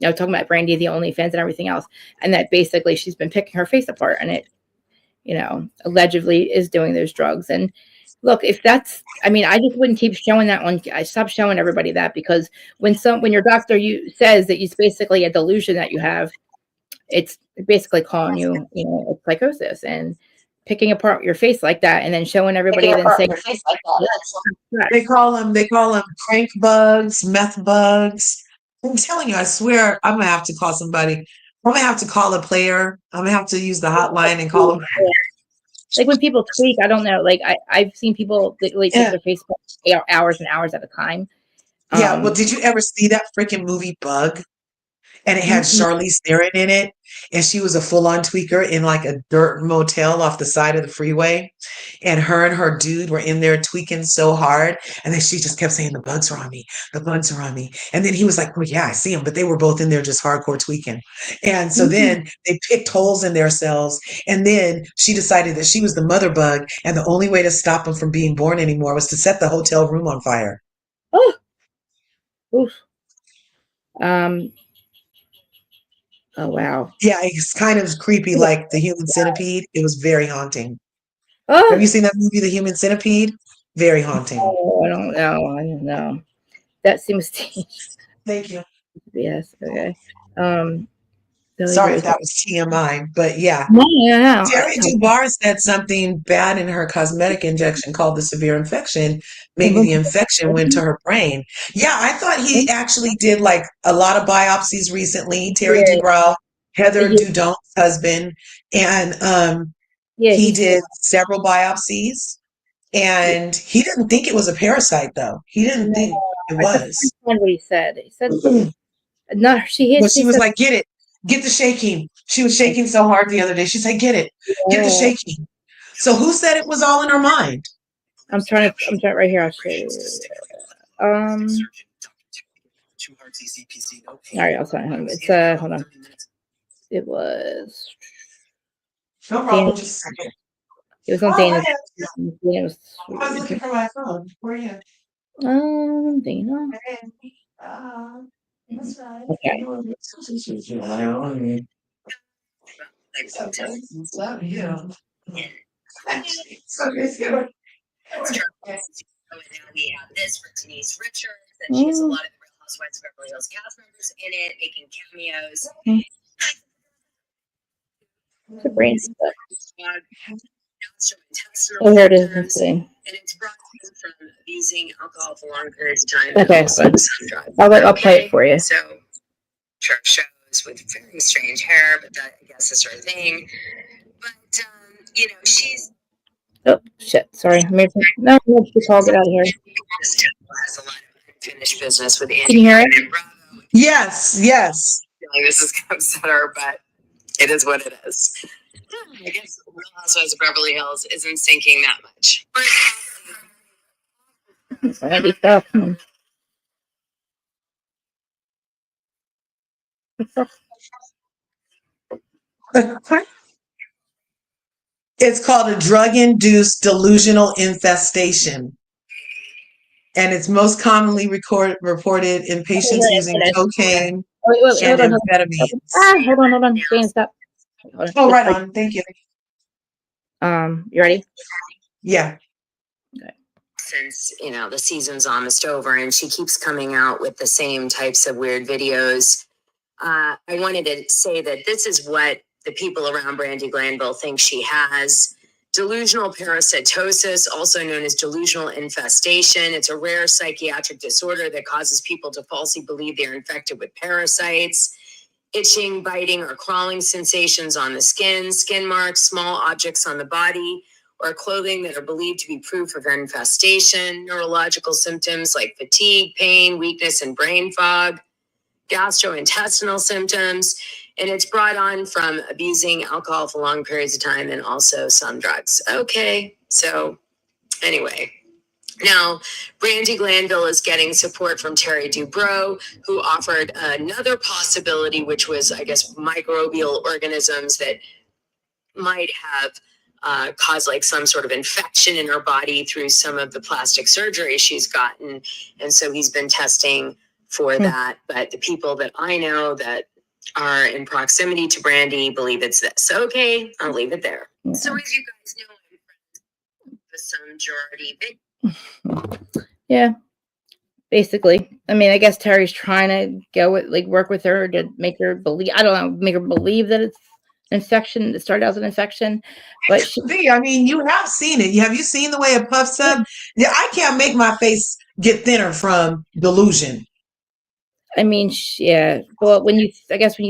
talking about Brandy, the OnlyFans and everything else, and that basically she's been picking her face apart, and it allegedly is doing those drugs. And look, if that's, I just wouldn't keep showing that one. I stopped showing everybody that, because when your doctor says that it's basically a delusion that you have, it's basically calling you, a psychosis, and picking apart your face like that and then showing everybody and then saying they call them crank bugs, meth bugs. I'm telling you, I swear I'm gonna have to call somebody. I'm gonna have to call a player. I'm gonna have to use the hotline and call them. Like when people tweak, I don't know. Like I've seen people that take their face hours and hours at a time. Yeah. Well, did you ever see that freaking movie Bug? And it had Charlize Theron in it, and she was a full-on tweaker in like a dirt motel off the side of the freeway. And her dude were in there tweaking so hard, and then she just kept saying, "The bugs are on me. The bugs are on me." And then he was like, "Well, yeah, I see them," but they were both in there just hardcore tweaking. And so then they picked holes in their cells, and then she decided that she was the mother bug, and the only way to stop them from being born anymore was to set the hotel room on fire. Oh, oof. Oh, wow. Yeah, it's kind of creepy, like the Human Centipede. It was very haunting. Oh. Have you seen that movie, The Human Centipede? Very haunting. Oh, I don't know. That seems Thank you. Yes. Okay. Sorry if that was TMI, but yeah. No. Terry Dubar said something bad in her cosmetic injection called the severe infection. Maybe the infection went to her brain. Yeah, I thought he actually did like a lot of biopsies recently. Terry Dubrow, Heather Dudon's husband, and he did several biopsies, and he didn't think it was a parasite though. He didn't think it was. What he said. He said, "No." She was like, "Get it, get the shaking." She was shaking so hard the other day. She's like, "Get it, get the shaking." So who said it was all in her mind? I'm trying right here. I'll show you. All right, I'll sign him. It's hold on. It was. No problem. Just a second. It was on Dana. I was looking for my phone. Where are you? Dana. That's right. Okay. Sometimes it's not you. So now we have this for Denise Richards, and she has a lot of the Real Housewives of Beverly Hills cast members in it, making cameos. It's a brain stuff. Oh, here it is. Let's see. And it's brought from abusing alcohol for long periods of time. Okay, I'll play it for you. So, sure, shows with very strange hair, but that I guess is her thing. But you know, she's. Oh shit! Sorry, no, just all get out of here. Has a lot of unfinished business with Andy. Can you hear it? Yes, yes. This is kind of upset her, but it is what it is. I guess Real Housewives of Beverly Hills isn't sinking that much. It's called a drug-induced delusional infestation. And it's most commonly reported in patients using cocaine and amphetamines. Hold on. Jane, stop. Oh, right on. Thank you. You ready? Yeah. Okay. Since, you know, the season's almost over and she keeps coming out with the same types of weird videos, I wanted to say that this is what the people around Brandi Glanville think she has. Delusional parasitosis, also known as delusional infestation. It's a rare psychiatric disorder that causes people to falsely believe they're infected with parasites. Itching, biting, or crawling sensations on the skin, skin marks, small objects on the body, or clothing that are believed to be proof of infestation. Neurological symptoms like fatigue, pain, weakness, and brain fog. Gastrointestinal symptoms. And it's brought on from abusing alcohol for long periods of time and also some drugs. Okay, so anyway. Now, Brandi Glanville is getting support from Terry Dubrow, who offered another possibility, which was, I guess, microbial organisms that might have caused like some sort of infection in her body through some of the plastic surgery she's gotten. And so he's been testing for that. But the people that I know that are in proximity to Brandi believe it's this. Okay, I'll leave it there. Yeah. So as you guys know, I'm the majority. Yeah, basically. I mean, I guess Terry's trying to go with, like, work with her to make her believe. I don't know, make her believe that it's an infection. It started out as an infection, but I mean, you have seen it. Have you seen the way it puffs up? Yeah, I can't make my face get thinner from delusion. I mean, yeah. Well, when you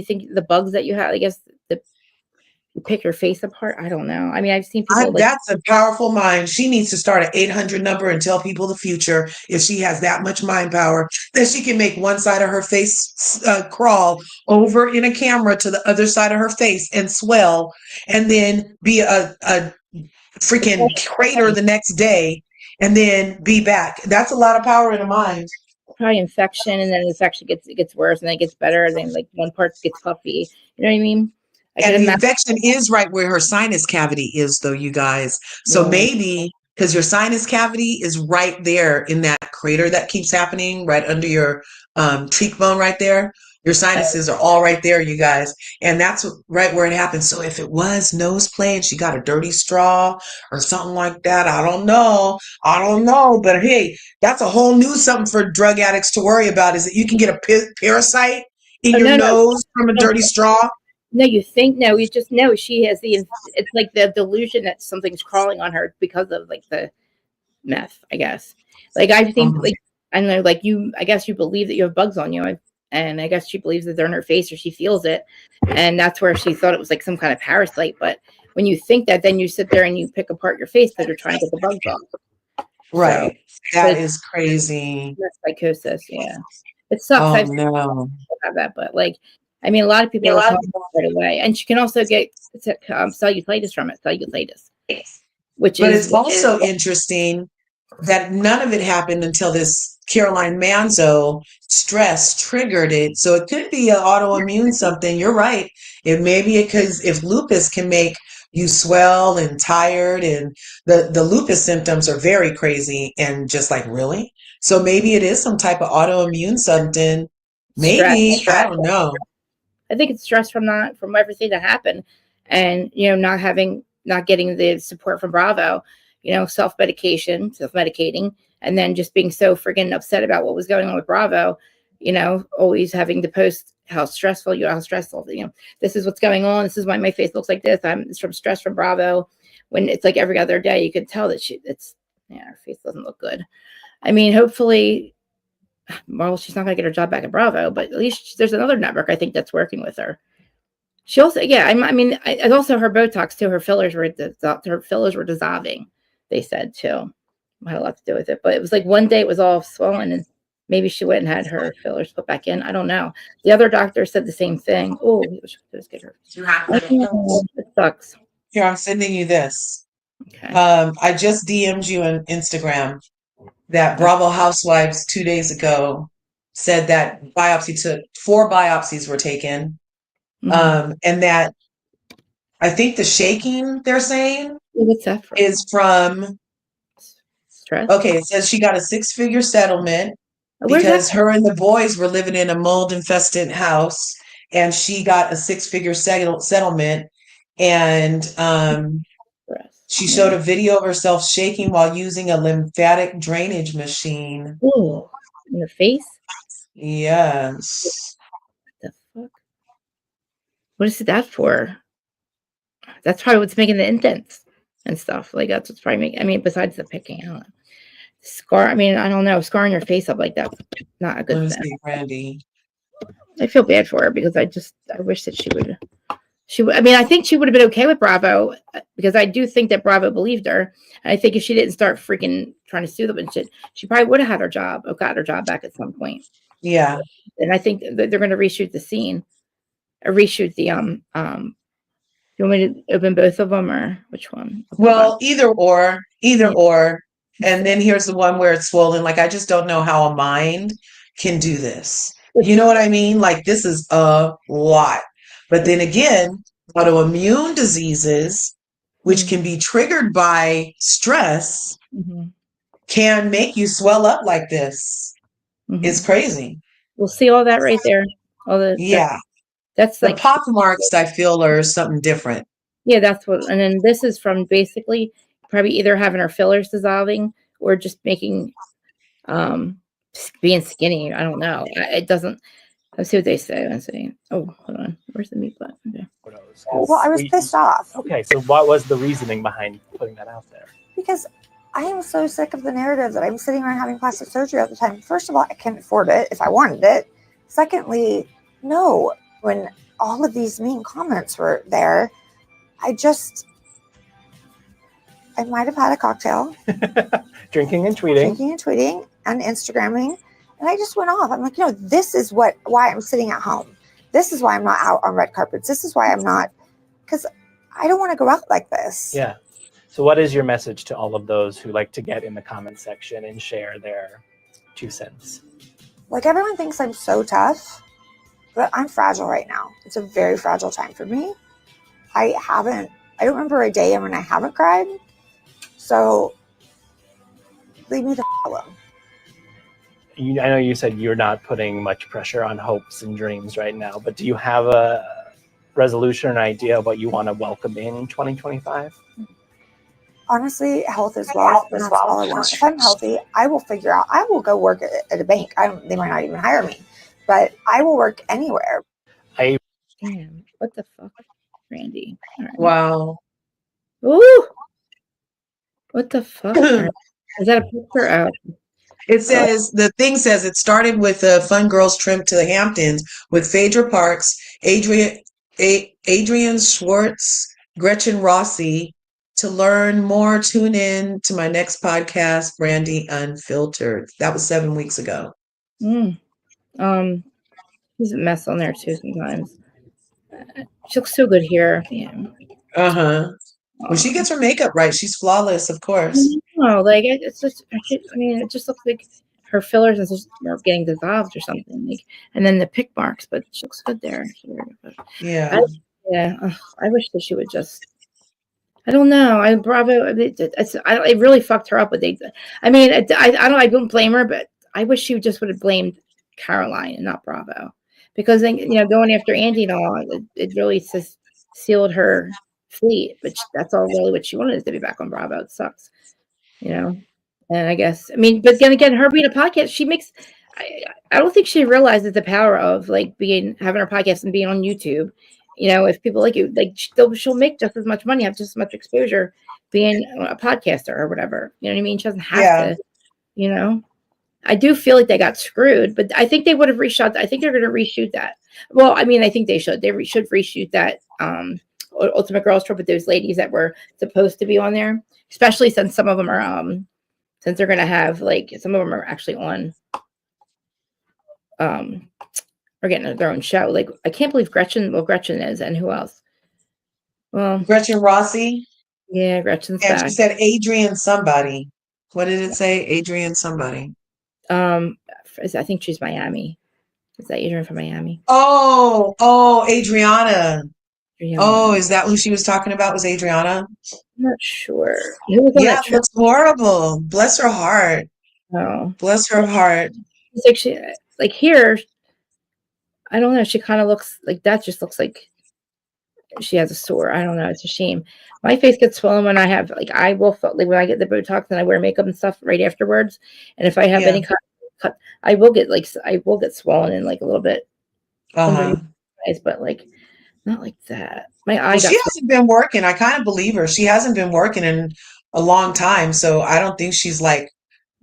think the bugs that you have, I guess you pick your face apart. I don't know. I mean, I've seen people. That's a powerful mind. She needs to start an 800 number and tell people the future. If she has that much mind power, that she can make one side of her face crawl over in a camera to the other side of her face and swell, and then be a freaking crater the next day, and then be back. That's a lot of power in a mind. Probably infection, and then the infection gets worse, and then it gets better, and then like one part gets puffy. You know what I mean? And the infection is right where her sinus cavity is, though, you guys. So maybe because your sinus cavity is right there in that crater that keeps happening right under your cheekbone right there. Your sinuses are all right there, you guys. And that's right where it happens. So if it was nose play and she got a dirty straw or something like that, I don't know. But hey, that's a whole new something for drug addicts to worry about, is that you can get a parasite in your nose from a dirty straw. No, you think no, you just know she has it's like the delusion that something's crawling on her because of like the meth, I guess. Like I think like I don't know, like I guess you believe that you have bugs on you, and I guess she believes that they're in her face or she feels it, and that's where she thought it was like some kind of parasite. But when you think that, then you sit there and you pick apart your face because you're trying to get the bugs off. Right. So, That is crazy. that's psychosis. Yeah, it sucks. Oh I've no. have that, but like, I mean, a lot of people are talking right away, and she can also get cellulitis from it. Cellulitis, which But is it's also interesting that none of it happened until this Caroline Manzo stress triggered it. So it could be an autoimmune something. You're right. It may be because if lupus can make you swell and tired, and the lupus symptoms are very crazy and just like, really? So maybe it is some type of autoimmune something. Maybe. stress. I don't know. I think it's stress from that, from everything that happened, and not getting the support from Bravo. Self-medicating, and then just being so friggin' upset about what was going on with Bravo. Always having to post how stressful you are, how stressful. This is what's going on. This is why my face looks like this. It's from stress from Bravo. When it's like every other day, you can tell that her face doesn't look good. I mean, hopefully, well, she's not going to get her job back at Bravo, but at least there's another network I think that's working with her. She also, and also her Botox too. Her fillers were dissolving. They said too, had a lot to do with it. But it was like one day it was all swollen, and maybe she went and had her fillers put back in. I don't know. The other doctor said the same thing. Oh, let's get her. It sucks. Here, I'm sending you this. Okay. I just DM'd you on Instagram that Bravo Housewives 2 days ago said that 4 biopsies were taken. And that I think the shaking they're saying what's that from? Is from stress. Okay, it says she got a 6-figure settlement because her and the boys were living in a mold infested house, and she got a 6-figure settlement. And she showed a video of herself shaking while using a lymphatic drainage machine. Ooh, in the face? Yes. What the fuck? What is that for? That's probably what's making the indents and stuff. Like that's what's probably making. Besides the picking, I don't know. Scar. I don't know. Scarring your face up like that's not a good thing. Randy. I feel bad for her because I wish that she would. I think she would have been okay with Bravo because I do think that Bravo believed her. And I think if she didn't start freaking trying to sue them and shit, she probably would have had her job or got her job back at some point. Yeah. And I think that they're going to reshoot the scene, or reshoot the You want me to open both of them, or which one? Well, either or. And then here's the one where it's swollen. Like, I just don't know how a mind can do this. You know what I mean? Like, this is a lot. But then again, autoimmune diseases, which can be triggered by stress, can make you swell up like this. It's crazy. We'll see all that right there. That's the like pock marks, I feel, are something different. Yeah, that's what. And then this is from basically probably either having her fillers dissolving or just making being skinny. I don't know. It doesn't. Let's see what they say. Let's see. Oh, hold on. Where's the meat button? Okay. Well, I was pissed off. Okay, so what was the reasoning behind putting that out there? Because I am so sick of the narrative that I'm sitting around having plastic surgery all the time. First of all, I can't afford it if I wanted it. Secondly, no, when all of these mean comments were there, I might have had a cocktail. Drinking and tweeting and Instagramming. And I just went off. I'm like, this is why I'm sitting at home. This is why I'm not out on red carpets. This is why I'm not, because I don't want to go out like this. Yeah. So what is your message to all of those who like to get in the comment section and share their 2 cents? Like, everyone thinks I'm so tough, but I'm fragile right now. It's a very fragile time for me. I don't remember a day when I haven't cried. So leave me the alone. I know you said you're not putting much pressure on hopes and dreams right now, but do you have a resolution or an idea of what you want to welcome in 2025? Honestly, health is wealth, and that's all I want. If I'm healthy, I will figure out. I will go work at a bank. They might not even hire me, but I will work anywhere. I Damn. What the fuck, Randy? All right. Wow. Ooh. What the fuck? Is that a picture out? It says, the thing says it started with a fun girls trip to the Hamptons with Phaedra Parks, Adrian Schwartz, Gretchen Rossi. To learn more, tune in to my next podcast, Brandy Unfiltered. That was 7 weeks ago. He's a mess on there too sometimes. She looks so good here. Damn. Uh-huh. When she gets her makeup right, she's flawless, of course. No, like it's just. I mean, it just looks like her fillers are getting dissolved or something. Like, and then the pick marks, but she looks good there. Yeah. I wish that she would just. I don't know. Bravo. It really fucked her up. But I mean, I don't blame her, but I wish she just would have blamed Caroline and not Bravo, because then going after Andy and all, it really just sealed her fleet. But that's all really what she wanted, is to be back on Bravo. It sucks, And I guess but then again, her being a podcast, she makes. I don't think she realizes the power of like having her podcast and being on YouTube. If people like you, like she'll make just as much money, have just as much exposure being a podcaster or whatever. You know what I mean? She doesn't have to. I do feel like they got screwed, but I think they would have reshot. I think they're going to reshoot that. Well, I mean, I think they should. They should reshoot that Ultimate Girls Trip with those ladies that were supposed to be on there, especially since some of them are since they're going to have some of them are actually on are getting their own show. Like, I can't believe Gretchen is, and who else? Well, Gretchen Rossi. Yeah, Gretchen's and back. she said Adrian somebody. What did it say? Adrian somebody. I think she's Miami. Is that Adrian from Miami? Oh, Adriana. Oh, is that who she was talking about? Was Adriana? I'm not sure. Who was on that trip? Looks horrible. Bless her heart. Oh, bless her heart. It's like here. I don't know. She kind of looks like that. Just looks like she has a sore. I don't know. It's a shame. My face gets swollen when I have I will when I get the Botox and I wear makeup and stuff right afterwards. And if I have any cut, I will get swollen and a little bit. Under eyes, but not like that. My eye. She hasn't been working. I kind of believe her. She hasn't been working in a long time, so I don't think she's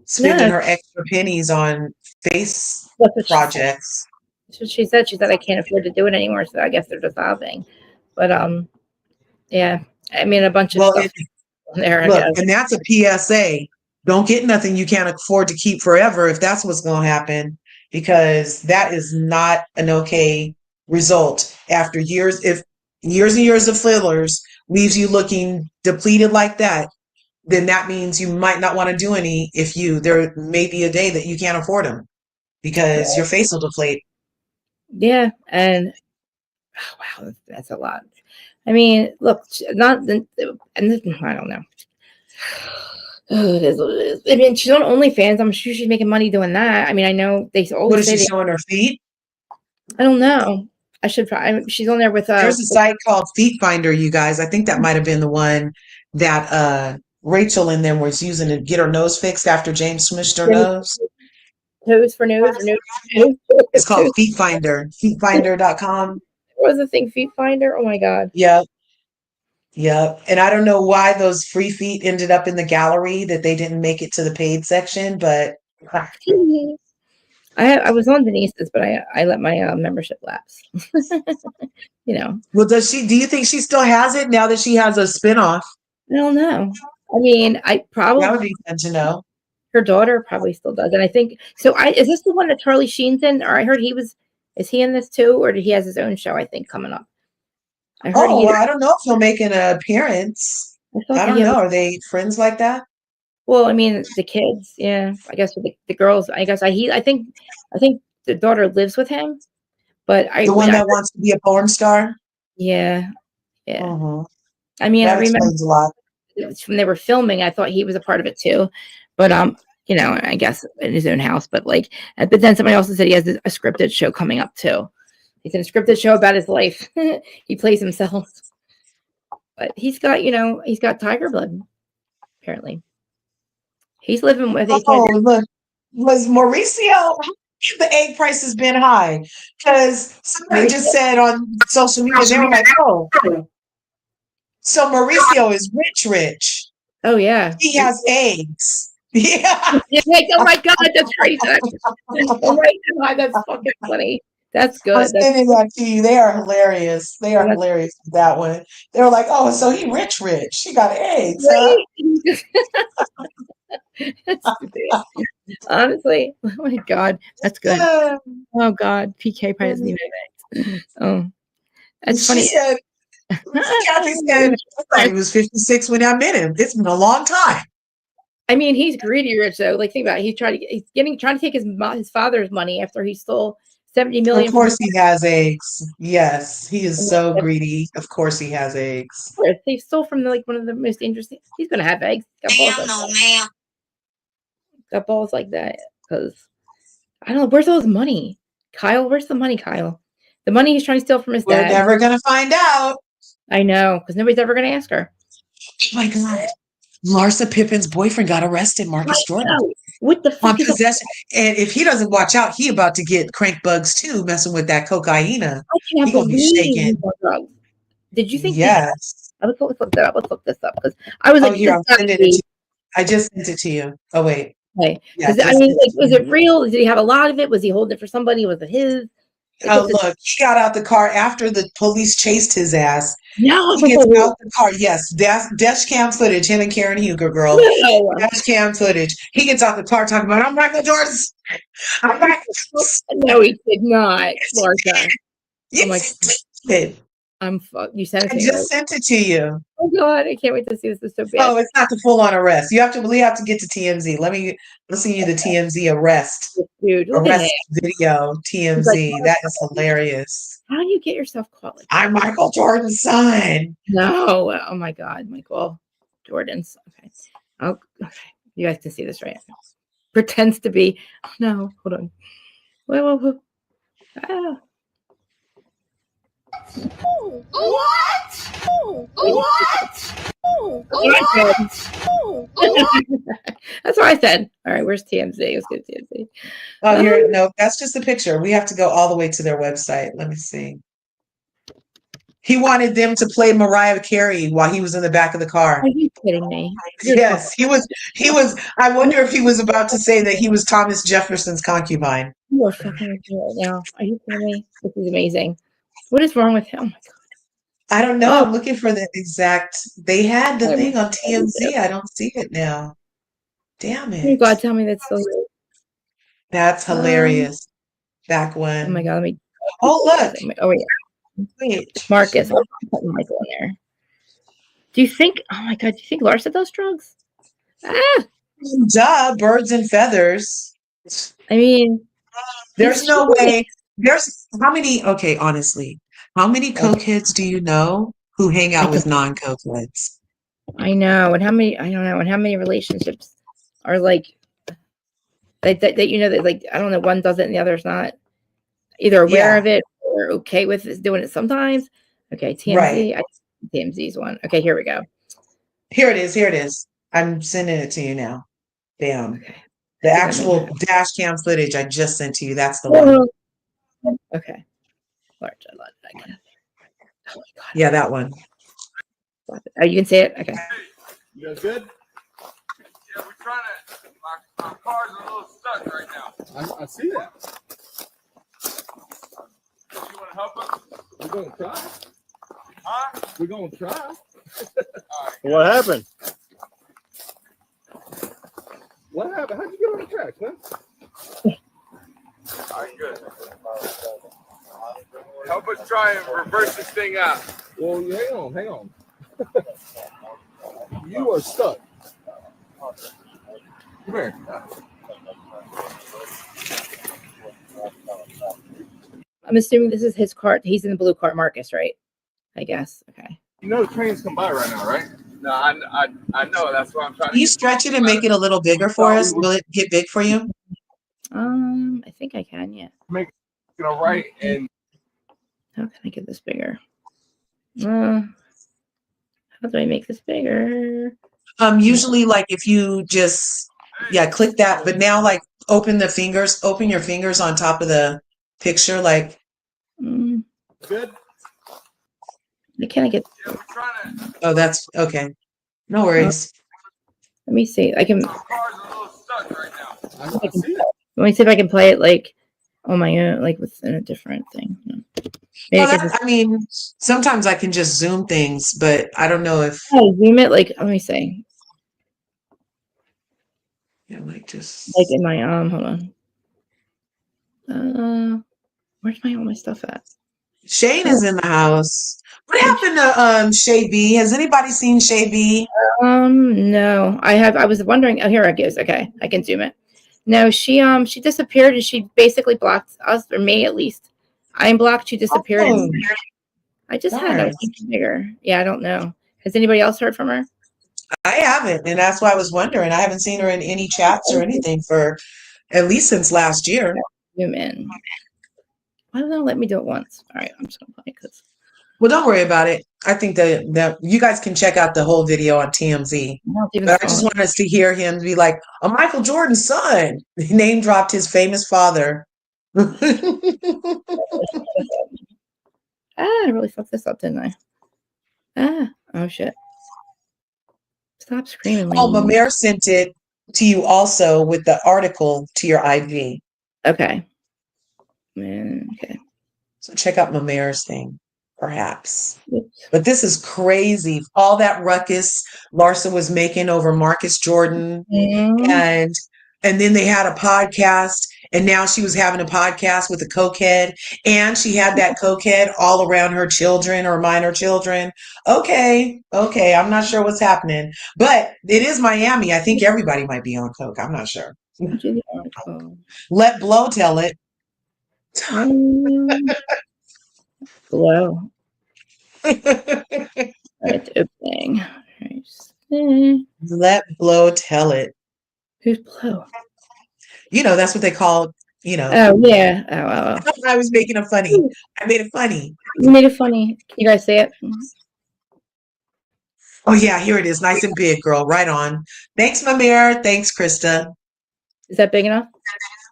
spending her extra pennies on face projects. That's what she said. She said I can't afford to do it anymore, so I guess they're dissolving. But yeah, I mean a bunch of stuff there. Look, and that's a PSA. Don't get nothing you can't afford to keep forever if that's what's going to happen, because that is not an okay result after years. If years and years of fillers leaves you looking depleted like that, then that means you might not want to do any. There may be a day that you can't afford them because your face will deflate. Yeah, and wow, that's a lot. I mean, look, I don't know. Oh, it is what it is. I mean, she's on OnlyFans. I'm sure she's making money doing that. I mean, I know they always What is she showing her feet? I don't know. I should probably. She's on there with. There's a site called Feet Finder, you guys. I think that might have been the one that Rachel and them was using to get her nose fixed after James smushed her nose. Toes for nose or nose. It's called Feet Finder. Feetfinder.com. What was the thing? Feet Finder? Oh my God. Yep. And I don't know why those free feet ended up in the gallery, that they didn't make it to the paid section, but I was on Denise's, but I let my membership lapse. Well, do you think she still has it now that she has a spinoff? I don't know. I mean, that would be fun to know. Her daughter probably still does, and I think so. Is this the one that Charlie Sheen's in? Or I heard is he in this too, or did he has his own show? I think coming up. I don't know if he'll make an appearance. I don't know. Are they friends like that? Well, I mean, the kids, yeah. I guess with the girls, I guess I think the daughter lives with him, but the one that wants to be a porn star. Yeah. Uh-huh. I mean, that I remember explains a lot. When they were filming, I thought he was a part of it too, but I guess in his own house. But but then somebody also said he has a scripted show coming up too. He's in a scripted show about his life. He plays himself, but he's got tiger blood. Apparently, he's living with. Look, was Mauricio? the egg price has been high? Because somebody just said on social media, they were like, oh, so Mauricio is rich. Oh yeah. He has eggs. Yeah. Like, oh my God, that's crazy. Oh my God, that's fucking funny. That's I'm good. That's sending that to you. They are hilarious. They are hilarious with that one. They were like, oh, so he rich. He got eggs, huh? That's stupid. Honestly, oh my God, that's good. Oh God, PK probably doesn't even have eggs. Oh, that's funny. She said, Kathy said, I thought he was 56 when I met him. It's been a long time. I mean, he's greedy rich though. Like, think about it. He's trying to take his father's money after he stole 70 million. Of course he has eggs. Yes, he is so greedy. Of course he has eggs. They stole from one of the most dangerous things. He's gonna have eggs. Got balls like that. Because I don't know, where's all his money? Kyle, where's the money, Kyle? The money he's trying to steal from his dad. We're never gonna find out. I know, because nobody's ever gonna ask her. Oh my God. Larsa Pippen's boyfriend got arrested, Marcus Jordan. What the fuck? On possession. And if he doesn't watch out, he about to get crank bugs too, messing with that cocaine. I can't He gonna be shaking. Did you think? Yes. Let's look that up. Let's look this up because I was like, here, I'm sending it to you. I just sent it to you. Oh wait. Okay. Yeah, I mean, was it real? Did he have a lot of it? Was he holding it for somebody? Was it his? Oh, look, he got out the car after the police chased his ass. No. He gets out the car. Yes, dash cam footage. Him and Karen Huger, girl. No. Dash cam footage. He gets out the car talking about, I'm Michael Jordan. I'm Michael Jordan. No, he did not, Larsa. Yes, he did. You sent it to me. I just sent it to you. Oh God, I can't wait to see this. This is so bad. Oh, it's not the full-on arrest. You have to get to TMZ. Let me send you the TMZ arrest. Dude, arrest video. TMZ. That is hilarious. How do you get yourself caught like that? I'm Michael Jordan's son. No. Oh my God, Michael Jordan's. Okay. Oh, okay. You guys can see this, right? Pretends to be. Oh no. Hold on. Whoa. Ah. That's what I said. All right, where's TMZ? Let's get TMZ. Oh, here, no, that's just a picture. We have to go all the way to their website. Let me see. He wanted them to play Mariah Carey while he was in the back of the car. Are you kidding me? Yes, he was. I wonder if he was about to say that he was Thomas Jefferson's concubine. You are fucking with me right now. Are you kidding me? This is amazing. What is wrong with him? Oh my God. I don't know. I'm looking for the exact. They had the thing on TMZ. I don't see it now. Damn it. You gotta tell me that's so good. That's hilarious. Back when. Oh my God. Let me. Oh, look. Oh, yeah. Wait. Marcus. I'll put Michael in there. Do you think, oh my God, do you think Larsa does drugs? Ah! Duh, birds and feathers. I mean, there's no way. There's how many, okay, honestly, how many cokeheads do you know who hang out with non-cokeheads? I know. And how many, I don't know. And how many relationships are like, that you know, that like, I don't know, one does it and the other's not either aware of it or okay with doing it sometimes. Okay, TMZ. Right. TMZ's one. Okay, here we go. Here it is. I'm sending it to you now. Bam. Okay. The actual dash cam footage I just sent to you. That's the one. Okay. Large. I love that. Oh my God. Yeah, that one. Oh, you can see it? Okay. You guys good? Yeah, we're trying to. My car's a little stuck right now. I see that. You want to help us? We're going to try. Huh? We're going to try. Right. What happened? What happened? How'd you get on the tracks, man? All right, good. Help us try and reverse this thing out. Well, hang on. You are stuck. Come here. I'm assuming this is his cart. He's in the blue cart, Marcus, right? I guess. Okay. You know the trains come by right now, right? No, I know. That's what I'm trying to. Can you stretch it and make it a little bigger for us? Will it get big for you? I think I can, yeah. Make it all right. And how can I get this bigger? How do I make this bigger? Usually like if you just click that, but now like open the fingers, open your fingers on top of the picture, like. Good. I can't get. Oh, that's okay. No worries. Let me see. I can. Car's a little stuck right now. Let me see if I can play it like on my own, like within a different thing. No. Well, I mean, sometimes I can just zoom things, but I don't know if. Oh, zoom it. Like, let me see. Yeah, like just. Like in my hold on. Where's all my stuff at? Shane is in the house. What happened to Shay B? Has anybody seen Shay B? No. I was wondering. Oh, here it goes. Okay, I can zoom it. No, she disappeared and she basically blocked us, or me at least. I'm blocked. She disappeared. Oh, I just had that bigger. Yeah, I don't know. Has anybody else heard from her? I haven't, and that's why I was wondering. I haven't seen her in any chats or anything for at least since last year. Zoom in. Why don't they let me do it once? All right, I'm just gonna play because. Well, don't worry about it. I think that you guys can check out the whole video on TMZ. But I just want us to hear him be like, "A Michael Jordan's son." He name dropped his famous father. I really fucked this up, didn't I? Oh shit. Stop screaming. Oh, Mamere sent it to you also with the article to your IV. Okay. Okay. So check out Mamere's thing, perhaps. Oops. But this is crazy. All that ruckus Larsa was making over Marcus Jordan. Mm-hmm. And then they had a podcast, and now she was having a podcast with a cokehead, and she had that cokehead all around her children or minor children. Okay, I'm not sure what's happening, but it is Miami. I think everybody might be on coke. I'm not sure. Let Blow tell it. Blow. Right, opening. Let Blow tell it. Who's Blow? You know, that's what they call, you know. Oh, yeah. Oh. I was making it funny. I made it funny. You made it funny. Can you guys see it? Oh, yeah. Here it is. Nice and big, girl. Right on. Thanks, Mamere. Thanks, Krista. Is that big enough?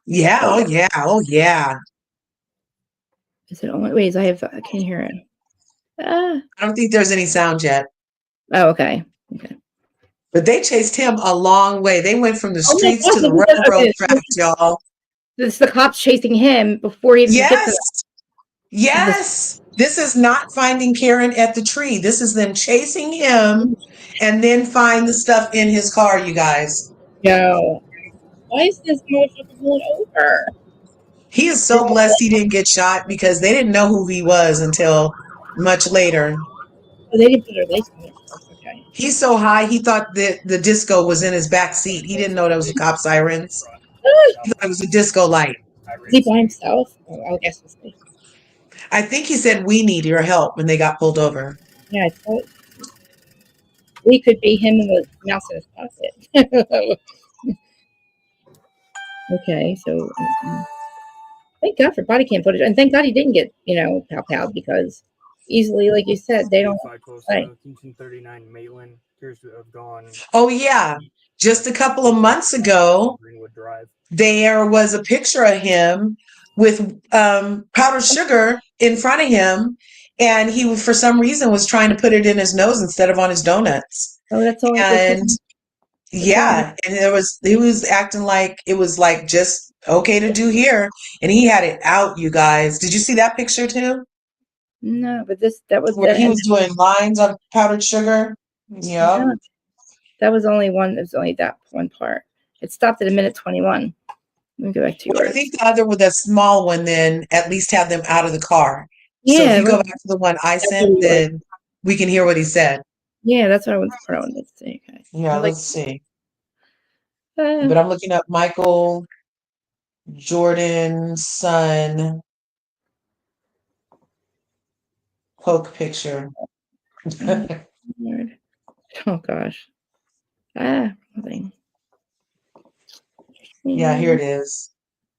Yeah. Oh, yeah. Oh, yeah. Is it only? Wait, I can't hear it. I don't think there's any sound yet. Oh, okay. Okay. But they chased him a long way. They went from the streets to the railroad tracks, y'all. This is the cops chasing him before he even gets to that. Yes. This is not finding Karen at the tree. This is them chasing him and then find the stuff in his car, you guys. Yo. Why is this motherfucker pulling over? He is so blessed he didn't get shot because they didn't know who he was until much later. Oh, they didn't put their lights on. Okay. He's so high, he thought that the disco was in his back seat. He didn't know that was the cop sirens. He thought it was a disco light. Is he by himself? Oh, I guess we'll see. I think he said, "We need your help" when they got pulled over. Yeah, I thought we could be him in the mouse in his pocket. Okay, so thank God for body cam footage, and thank God he didn't get, pow because easily, like you said, they don't. 1939 Maitland appears to have gone. Oh yeah, just a couple of months ago, there was a picture of him with powdered sugar in front of him, and he, for some reason, was trying to put it in his nose instead of on his donuts. Oh, that's all. And yeah, and he was acting like it was like just okay to do here, and he had it out. You guys, did you see that picture too? No, but that was where he was doing lines on powdered sugar. Yeah, that was only one. It was only that one part. It stopped at a minute 21. Let me go back to yours. I think the other with a small one, then at least have them out of the car. Yeah, so if you go back to the one I sent, then we can hear what he said. Yeah, that's what I was proud. Let's see. Okay. Yeah, let's see. But I'm looking up Michael Jordan's son poke picture. Oh gosh. Nothing. Yeah, here it is.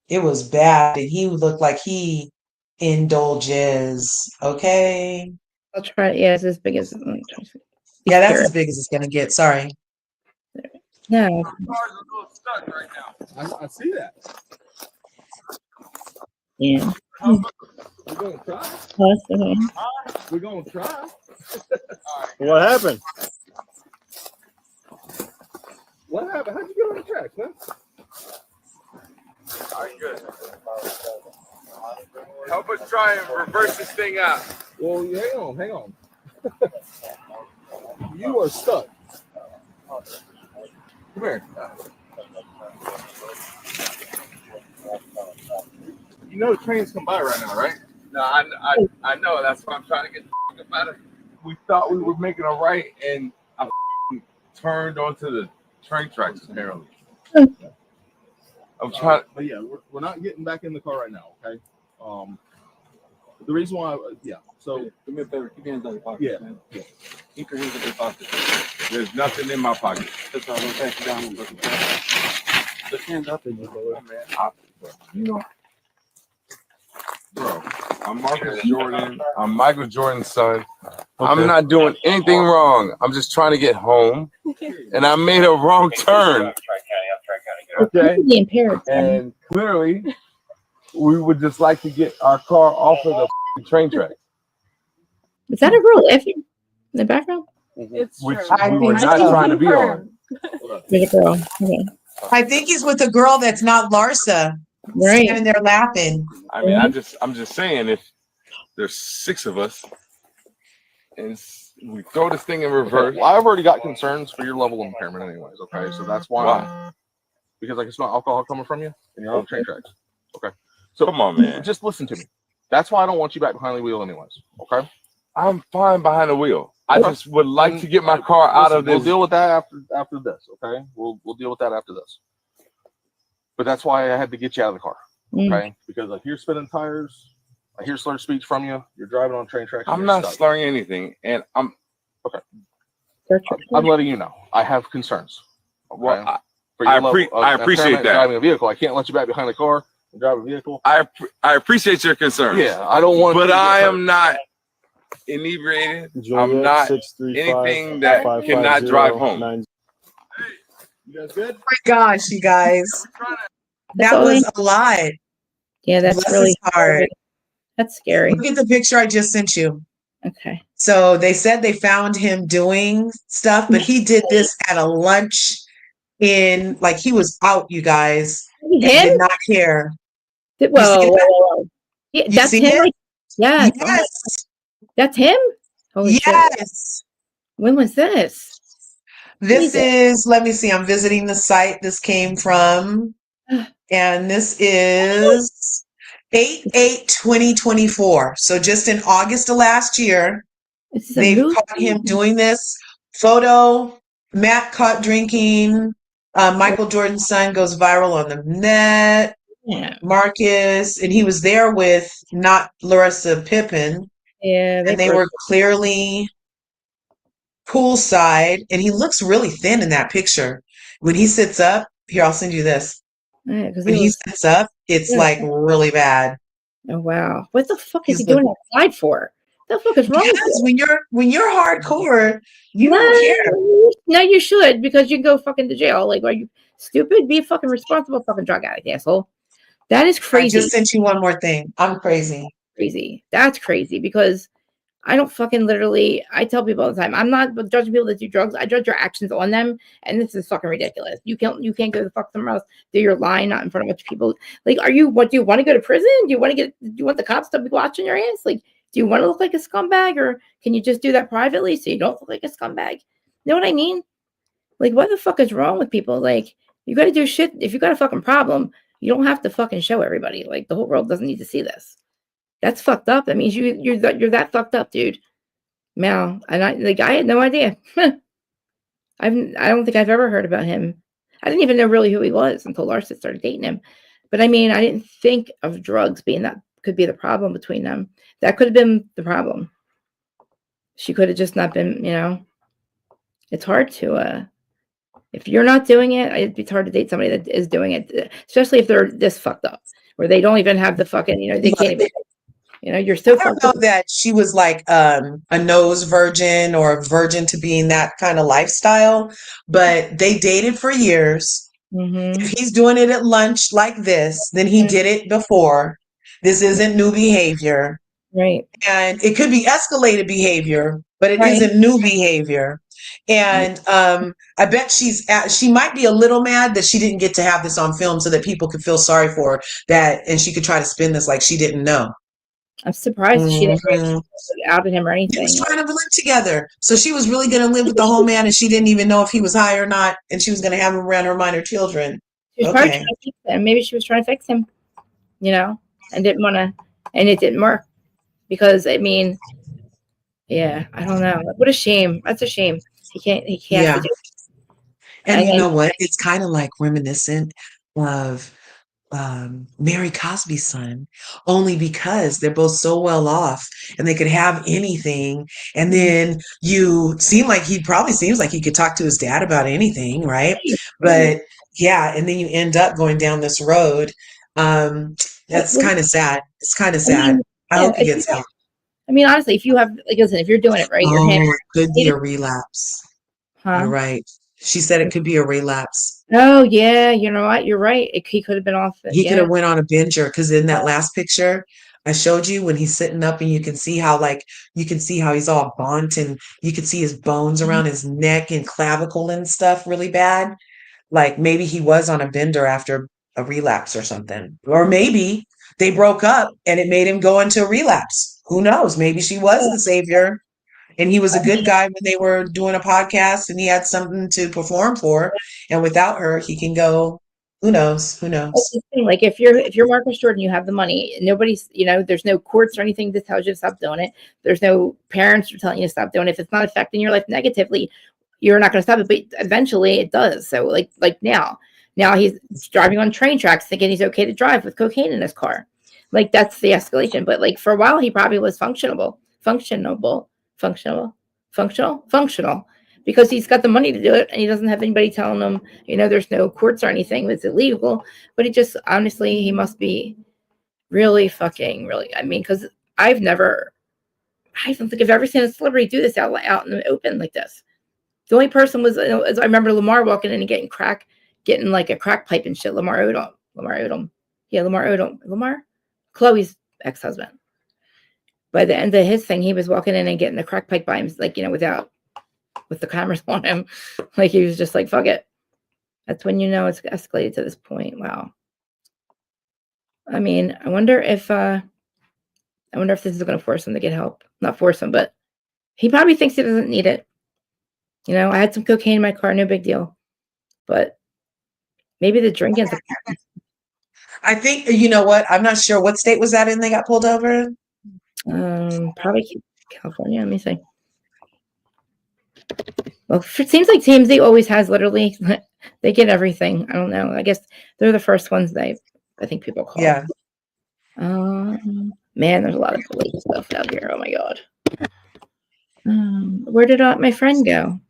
It was bad. And he looked like he indulges. Okay. I'll try. Yeah, it's as big as. Yeah, that's as big as it's gonna get. Sorry. No. My car's a little stuck right now. I see that. Yeah. We're gonna try. Plus, okay. We're gonna try. What happened? What happened? How'd you get on the track, man? All right, good. Help us try and reverse this thing out. Well, hang on. You are stuck. Come here. You know the trains come by right now, right? No, I know. That's why I'm trying to get the out of. We thought we were making a right, and I turned onto the train tracks apparently. I'm trying. But yeah, we're not getting back in the car right now, okay? The reason why, so Do me a favor. Keep your hands out of your pocket. Yeah. Man. Keep your hands in your pocket. There's nothing in my pocket. That's all. I'm gonna take you down and look at that. Put your hands up in your man. You know, bro. I'm Marcus Jordan. I'm Michael Jordan's son. I'm not doing anything wrong. I'm just trying to get home, and I made a wrong turn. Okay. Impaired. And clearly, we would just like to get our car off of the train track. Is that a girl laughing in the background? Which we were not trying to be on. There's a girl. Okay. I think he's with a girl that's not Larsa. Right. Standing there laughing. I mean, I'm just saying, if there's 6 of us, and we throw this thing in reverse. well, I've already got concerns for your level of impairment anyways, okay? So that's why. Because I can smell alcohol coming from you and you're on train tracks. Okay. So Come on, man. Just listen to me. That's why I don't want you back behind the wheel anyways. Okay. I'm fine behind the wheel. I just would like to get my car out of this. We'll deal with that after this, okay? We'll deal with that after this. But that's why I had to get you out of the car. Okay? Because I hear spinning tires, I hear slurred speech from you, you're driving on train tracks. I'm not slurring anything, and I'm okay. I'm letting you know. I have concerns. Okay? Well, For your level of I appreciate impairment that. Driving a vehicle. I can't let you back behind the car and drive a vehicle. I appreciate your concerns. Yeah, I don't want. But you to I get am not inebriated. I'm not anything that cannot drive home. You guys good? Oh my gosh, you guys. That was a lot. Yeah, that's Bless really his heart. That's scary. Look at the picture I just sent you. Okay. So they said they found him doing stuff, but he did this at a lunch like he was out, you guys. And did not care. Whoa. Yeah, You that's see him. it? Like, yes. Oh my Yes. God. That's him? Holy shit. Yes. When was this? This is, let me see, I'm visiting the site this came from, and this is 8/8/2024. So just in August of last year, they've caught him doing this. Photo, Matt caught drinking. Michael Jordan's son goes viral on the net. Yeah. Marcus, and he was there with not Larissa Pippen. Yeah. And they were clearly poolside, and he looks really thin in that picture. When he sits up, here, I'll send you this. Yeah, When he sits up, it's like really bad. Oh wow. What the fuck is he doing outside for? What the fuck is wrong with you? When you're hardcore, you don't care. No, you should, because you can go fucking to jail. Like, are you stupid? Be a fucking responsible fucking drug addict, asshole. That is crazy. I just sent you one more thing. I'm crazy. Crazy. That's crazy, because I don't fucking literally, I tell people all the time, I'm not judging people that do drugs. I judge your actions on them, and this is fucking ridiculous. You can't go the fuck somewhere else, do your line, not in front of a bunch of people. Like, what do you want to go to prison? Do you want the cops to be watching your ass? Like, do you want to look like a scumbag, or can you just do that privately so you don't look like a scumbag? You know what I mean? Like, what the fuck is wrong with people? Like, you got to do shit. If you got a fucking problem, you don't have to fucking show everybody. Like, the whole world doesn't need to see this. That's fucked up. That means you're that fucked up, dude. Mal, and I had no idea. I don't think I've ever heard about him. I didn't even know really who he was until Larsa started dating him. But I mean, I didn't think of drugs being that could be the problem between them. That could have been the problem. She could have just not been, it's hard to, if you're not doing it, it's hard to date somebody that is doing it, especially if they're this fucked up, where they don't even have the fucking, they can't even. You know, you're so I don't know that she was like a nose virgin or a virgin to being that kind of lifestyle, but they dated for years. Mm-hmm. If he's doing it at lunch like this, then he did it before. This isn't new behavior. Right. And it could be escalated behavior, but it Right. isn't new behavior. And I bet she might be a little mad that she didn't get to have this on film so that people could feel sorry for her, that, and she could try to spin this like she didn't know. I'm surprised she didn't Mhm. out at him or They was anything. trying to live together. So she was really going to live with the whole man, and she didn't even know if he was high or not, and she was going to have him around her minor children. She was probably Okay. trying to fix him. Maybe she was trying to fix him, you know, and didn't want to, and it didn't work because I mean, yeah, I don't know. What a shame. That's a shame. He can't have Yeah. to do it. And you know what? It's kind of like reminiscent of Mary Cosby's son, only because they're both so well off and they could have anything. And then you seem like he probably seems like he could talk to his dad about anything, right? But yeah, and then you end up going down this road. That's kind of sad. It's kind of sad. I hope he gets help. I mean, honestly, if you have, like, listen, if you're doing it right, your hand. Oh, it could be a relapse. You're right. She said it could be a relapse. Oh yeah, you know what? You're right. He could have been off. He could have went on a binger, because in that last picture I showed you when he's sitting up and you can see how he's all gaunt and you can see his bones around his neck and clavicle and stuff really bad. Like maybe he was on a bender after a relapse or something. Or maybe they broke up and it made him go into a relapse. Who knows? Maybe she was the savior. And he was a good guy when they were doing a podcast and he had something to perform for. And without her, he can go, who knows? Who knows? That's the thing. Like if you're Marcus Jordan, you have the money. Nobody's, you know, there's no courts or anything that tells you to stop doing it. There's no parents who are telling you to stop doing it. If it's not affecting your life negatively, you're not going to stop it. But eventually it does. So like now he's driving on train tracks thinking he's okay to drive with cocaine in his car. Like that's the escalation. But like for a while, he probably was functional, because he's got the money to do it and he doesn't have anybody telling him, you know, there's no courts or anything that's illegal. But it just, honestly, he must be really, I mean, because I don't think I've ever seen a celebrity do this out in the open like this. The only person was, as I remember, Lamar walking in and getting like a crack pipe and shit. Lamar Odom. Chloe's ex-husband. By the end of his thing, he was walking in and getting the crack pipe by him, like, you know, with the cameras on him. Like he was just like, fuck it. That's when you know it's escalated to this point. Wow. I mean, I wonder if this is going to force him to get help. Not force him, but he probably thinks he doesn't need it. You know, I had some cocaine in my car, no big deal. But maybe the drinking. I think, you know what? I'm not sure what state was that in they got pulled over. Probably California. Let me see. Well, it seems like TMZ always has literally, they get everything. I don't know. I guess they're the first ones I think people call. Yeah. Man, there's a lot of police stuff out here. Oh my God. Where did my friend go?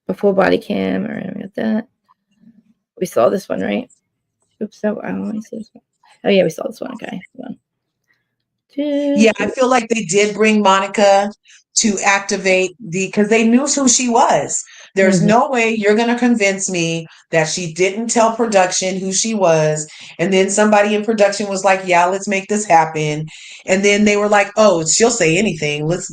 A full body cam or anything like that. We saw this one, right? Oops. So let me see this one. Oh yeah, we saw this one. Okay. Yeah, I feel like they did bring Monica to activate because they knew who she was. There's no way you're going to convince me that she didn't tell production who she was. And then somebody in production was like, yeah, let's make this happen. And then they were like, oh, she'll say anything. Let's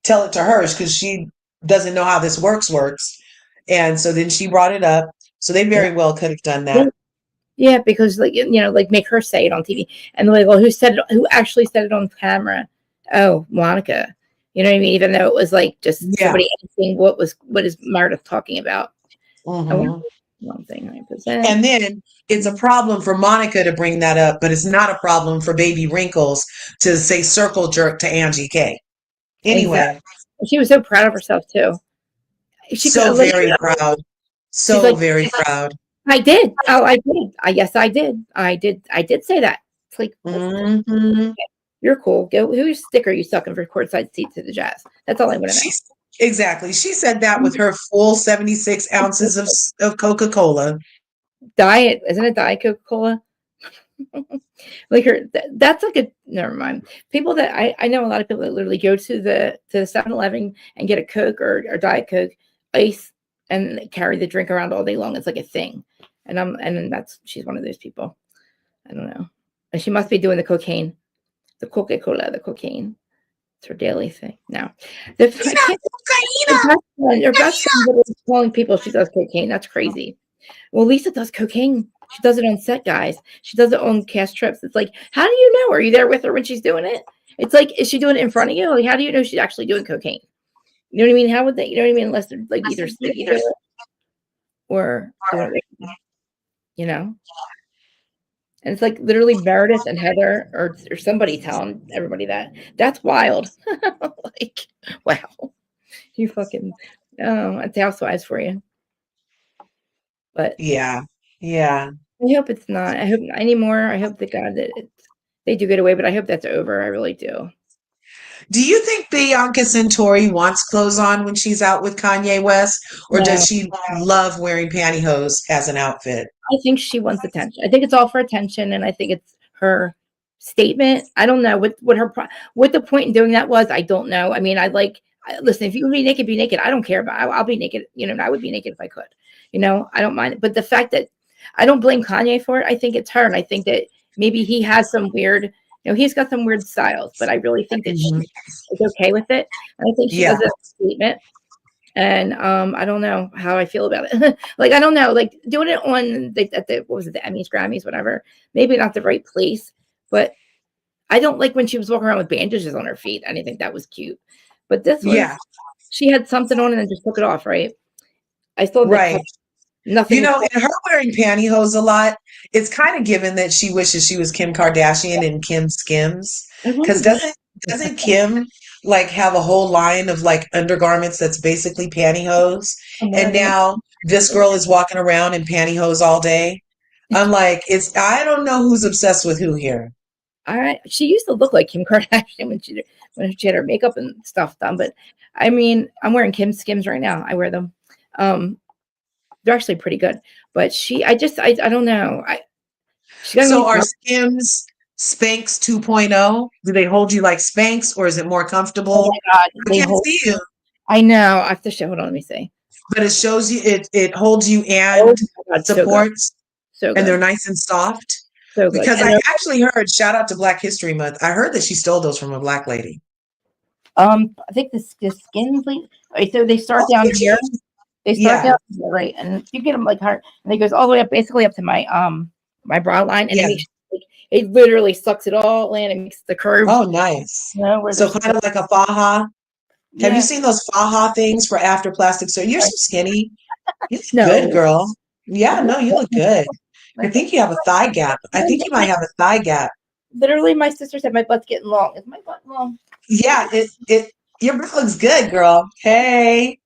tell it to her because she doesn't know how this works. And so then she brought it up. So they very well could have done that. Yeah, because like, you know, like make her say it on TV. And they're like, well, who actually said it on camera? Oh, Monica. You know what I mean? Even though it was like just somebody asking what is Meredith talking about? Mhm. One thing, 9%. And then it's a problem for Monica to bring that up, but it's not a problem for Baby Wrinkles to say circle jerk to Angie K. Anyway. Exactly. She was so proud of herself too. Very proud. So very proud. I did. Oh, I did. Yes, I did. I did say that. It's like, you're cool. Go. Whose sticker are you sucking for courtside seat to the Jazz? That's all I want to know. Exactly. She said that with her full 76 ounces of Coca-Cola. Diet. Isn't it Diet Coca-Cola? Like her, that's like a, never mind. People that I know a lot of people that literally go to the 7-Eleven and get a Coke or Diet Coke, ice, and carry the drink around all day long. It's like a thing. And then she's one of those people. I don't know. And she must be doing the cocaine, the Coca-Cola, the cocaine. It's her daily thing. No. Her best friend is calling people she does cocaine. That's crazy. Well, Lisa does cocaine. She does it on set, guys. She does it on cast trips. It's like, how do you know? Are you there with her when she's doing it? It's like, is she doing it in front of you? Like, how do you know she's actually doing cocaine? You know what I mean? How would they? You know what I mean? Unless they're like either or doing it, you know. And it's like literally Meredith and Heather or somebody telling everybody that. That's wild. Like, wow. You fucking, it's Housewives for you. But yeah. I hope it's not. I hope not anymore. I hope to God that they do get away, but I hope that's over. I really do. Do you think Bianca Centauri wants clothes on when she's out with Kanye West, or does she love wearing pantyhose as an outfit? I think she wants attention. I think it's all for attention, and I think it's her statement. I don't know what the point in doing that was. I don't know. I mean, listen. If you can be naked, be naked. I don't care about. I'll be naked. You know, I would be naked if I could. You know, I don't mind it. But the fact that I don't blame Kanye for it, I think it's her, and I think that maybe he has some weird. You know, he's got some weird styles, but I really think that she is okay with it. And I think she does a statement. And I don't know how I feel about it. Like, I don't know, like doing it on the what was it, the Emmys, Grammys, whatever. Maybe not the right place, but I don't like when she was walking around with bandages on her feet. I didn't think that was cute. But this was, she had something on and then just took it off, right? I still nothing. You know, and her wearing pantyhose a lot, it's kind of given that she wishes she was Kim Kardashian and Kim Skims. Because doesn't Kim like have a whole line of like undergarments that's basically pantyhose? And now this girl is walking around in pantyhose all day. I'm like, I don't know who's obsessed with who here. She used to look like Kim Kardashian when she had her makeup and stuff done. But I mean, I'm wearing Kim Skims right now. I wear them. They're actually pretty good. But I don't know. So are Skims Spanx 2.0? Do they hold you like Spanx, or is it more comfortable? Oh my God, I can't see you. I know. I have to show. Hold on, let me see. But it shows you, it holds you and supports. So good. And they're nice and soft. So good. Because I actually heard, shout out to Black History Month, I heard that she stole those from a black lady. I think the Skins. So they start down here. They start down here, right, and you get them like hard, and it goes all the way up, basically up to my my bra line, and it literally sucks it all in and makes the curve. Oh, nice. You know, so kind of like a faja. Have you seen those faja things for after plastic surgery? You're so skinny. You look good, girl. Yeah, no, you look good. I think you have a thigh gap. I think you might have a thigh gap. Literally, my sister said my butt's getting long. Is my butt long? Yeah, your butt looks good, girl. Hey.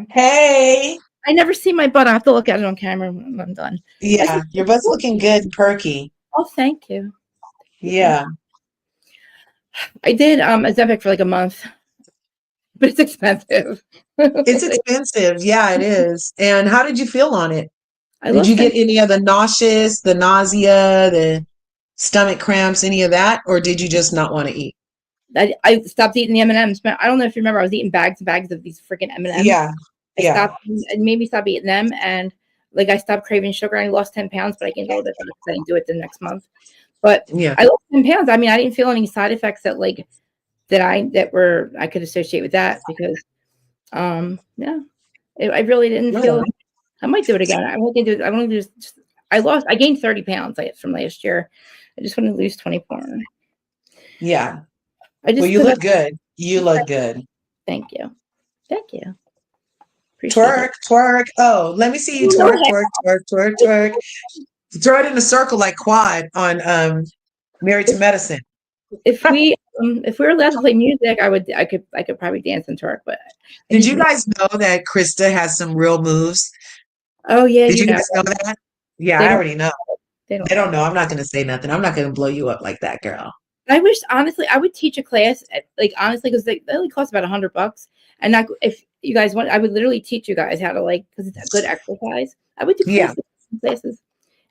Hey. I never see my butt. I have to look at it on camera when I'm done. Yeah, your butt's looking good and perky. Oh, thank you. Yeah. I did Ozempic for like a month, but it's expensive. It's expensive. Yeah, it is. And how did you feel on it? Did you get any of the nausea, the stomach cramps, any of that? Or did you just not want to eat? I stopped eating the M&Ms. I don't know if you remember, I was eating bags and bags of these freaking M&Ms. Yeah. It made me stop eating them. And like, I stopped craving sugar. I lost 10 pounds, but I gained a little bit because I didn't do it the next month. But I lost 10 pounds. I mean, I didn't feel any side effects that I could associate with that because, I really didn't feel. I might do it again. I want to do it. I gained 30 pounds from last year. I just want to lose 24. Yeah. You look good. You look good. Thank you. Thank you. Twerk, twerk. Oh, let me see you twerk, twerk, twerk, twerk, twerk. Throw it in a circle like Quad on Married to Medicine. If we were allowed to play music, I could probably dance and twerk. But did you guys know that Krista has some real moves? Oh yeah. Did you guys know that? Yeah, I already know. They don't know. I'm not going to say nothing. I'm not going to blow you up like that, girl. I wish, honestly, I would teach a class, because they only cost about $100. And if you guys want, I would literally teach you guys how to because it's a good exercise. I would do classes,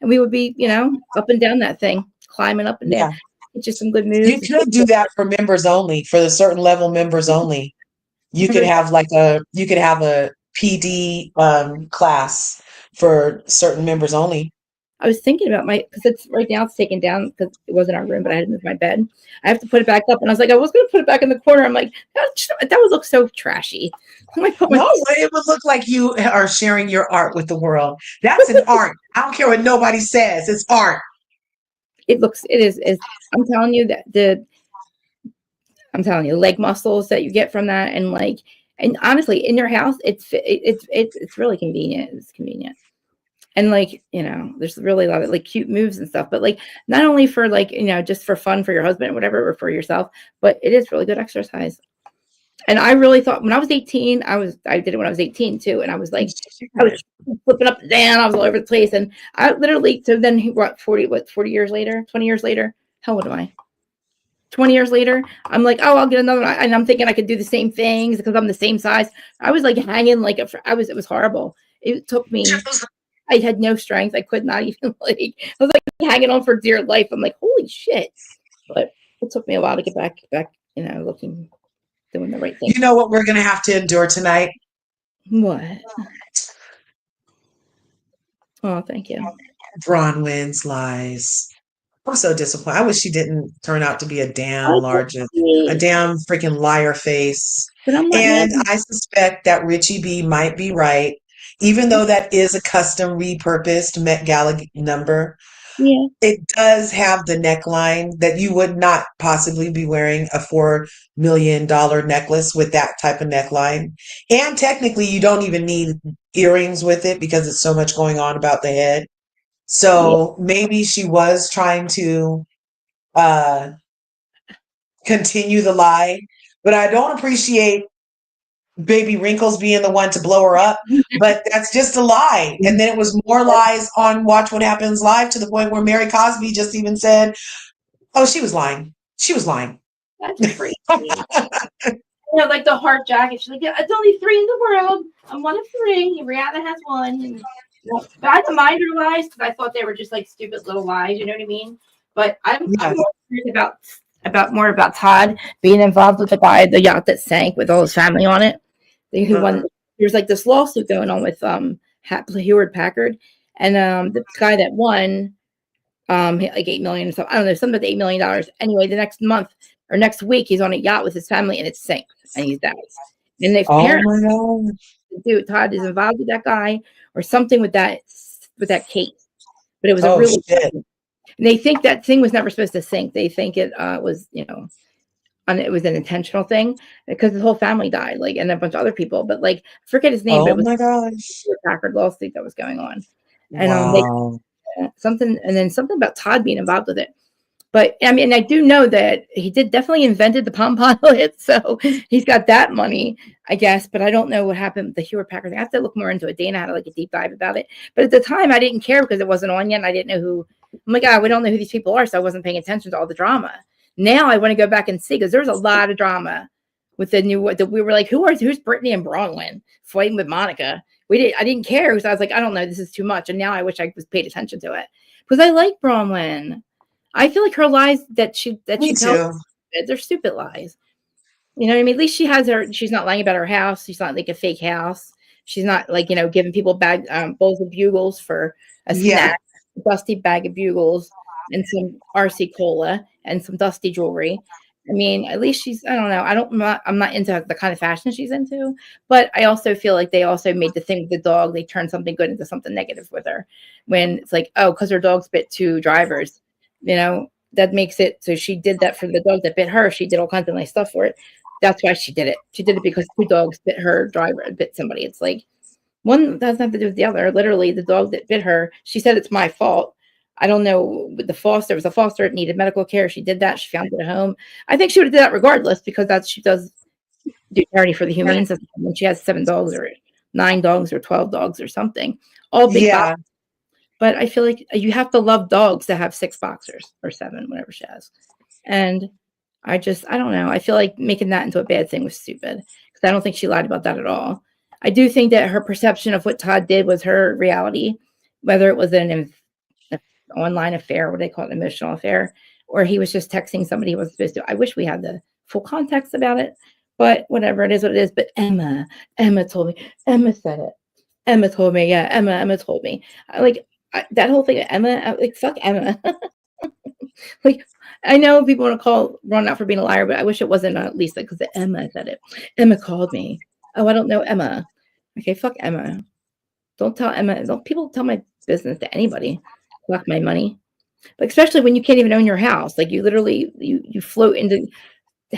and we would be, up and down that thing. climbing up and Yeah. down. It's just some good moves. You could do that for members only, for the certain level members only. You could have a PD class for certain members only. I was thinking about because it's right now it's taken down because it wasn't our room, but I had to move my bed. I have to put it back up, and I was like, I was going to put it back in the corner. I'm like, that would look so trashy. No, it would look like you are sharing your art with the world. That's an art. I don't care what nobody says. It's art. It is. I'm telling you leg muscles that you get from that, and honestly, in your house, it's really convenient. It's convenient. And there's really a lot of cute moves and stuff, but not only for just for fun for your husband or whatever, or for yourself, but it is really good exercise. And I really thought when I was 18, I did it when I was 18 too. And I was flipping up and down. I was all over the place. And I literally, so then 40 years later, 20 years later, how old am I? 20 years later, I'm like, oh, I'll get another one. And I'm thinking I could do the same things because I'm the same size. I was hanging it was horrible. It took me, I had no strength. I could not even I was hanging on for dear life. I'm like, holy shit. But it took me a while to get back, doing the right thing. You know what we're going to have to endure tonight? What? Oh, thank you. Bronwyn's lies. I'm so disappointed. I wish she didn't turn out to be a damn freaking liar face. And I suspect that Richie B might be right, even though that is a custom repurposed Met Gala number. Yeah. It does have the neckline that you would not possibly be wearing a $4 million necklace with that type of neckline. And technically, you don't even need earrings with it because it's so much going on about the head. So maybe she was trying to continue the lie, but I don't appreciate Baby Wrinkles being the one to blow her up, but that's just a lie. And then it was more lies on Watch What Happens Live to the point where Mary Cosby just even said, oh, she was lying. She was lying. That's crazy. The heart jacket. She's like, yeah, it's only 3 in the world. I'm 1 of 3. Rihanna has 1. But I don't mind her lies because I thought they were just stupid little lies. You know what I mean? But I'm more curious about Todd being involved with the yacht that sank with all his family on it. Who won? There's this lawsuit going on with Hewlett Packard, and the guy that won $8 million or something. I don't know, something about $8 million. Anyway, the next month or next week, he's on a yacht with his family and it sinks and he dies. And they dude, Todd is involved with that guy or something with that case. But it was a really and they think that thing was never supposed to sink. They think it was, it was an intentional thing because his whole family died, and a bunch of other people. But I forget his name. But it was my gosh, Packard lawsuit that was going on, and something about Todd being involved with it. But I mean, I do know that he definitely invented the Palm Pilot, so he's got that money, I guess. But I don't know what happened with the Hewlett Packard thing. I have to look more into it. Dana had a deep dive about it. But at the time, I didn't care because it wasn't on yet, and I didn't know who. I'm like, we don't know who these people are, so I wasn't paying attention to all the drama. Now I want to go back and see because there's a lot of drama with the new. We were like, who's Brittany and Bronwyn fighting with Monica? I didn't care because I was like, I don't know, this is too much. And now I wish I was paid attention to it because I like Bronwyn. I feel like her lies that she tells, they're stupid lies. You know what I mean? At least she's not lying about her house. She's not a fake house. She's not giving people bag bowls of Bugles for a snack, a dusty bag of Bugles and some RC Cola and some dusty jewelry. I mean, at least she's, I don't know. I'm not into the kind of fashion she's into, but I also feel like they also made the thing with the dog. They turned something good into something negative with her when it's because her dog bit 2 drivers, that makes it. So she did that for the dog that bit her. She did all kinds of nice stuff for it. That's why she did it. She did it because 2 dogs bit her driver, bit somebody. It's one doesn't have to do with the other. Literally the dog that bit her, she said it's my fault. I don't know, with the foster, it was a foster, it needed medical care. She did that. She found it at home. I think she would have did that regardless because she does do charity for the Humane Society when she has 7 dogs or 9 dogs or 12 dogs or something. All big boxers. But I feel like you have to love dogs to have 6 boxers or 7, whatever she has. And I don't know. I feel like making that into a bad thing was stupid because I don't think she lied about that at all. I do think that her perception of what Todd did was her reality, whether it was online affair. What do they call it? An emotional affair, or he was just texting somebody he wasn't supposed to. I wish we had the full context about it, but whatever, it is what it is. But Emma told me. Emma said it. Emma told me. Yeah, Emma told me. That whole thing. Emma, like fuck Emma. Like, I know people want to call Ron out for being a liar, but I wish it wasn't Lisa, because Emma said it. Emma called me. Oh, I don't know Emma. Okay, fuck Emma. Don't tell Emma. Don't people tell my business to anybody. Collect my money. But especially when you can't even own your house. Like, you literally, you float into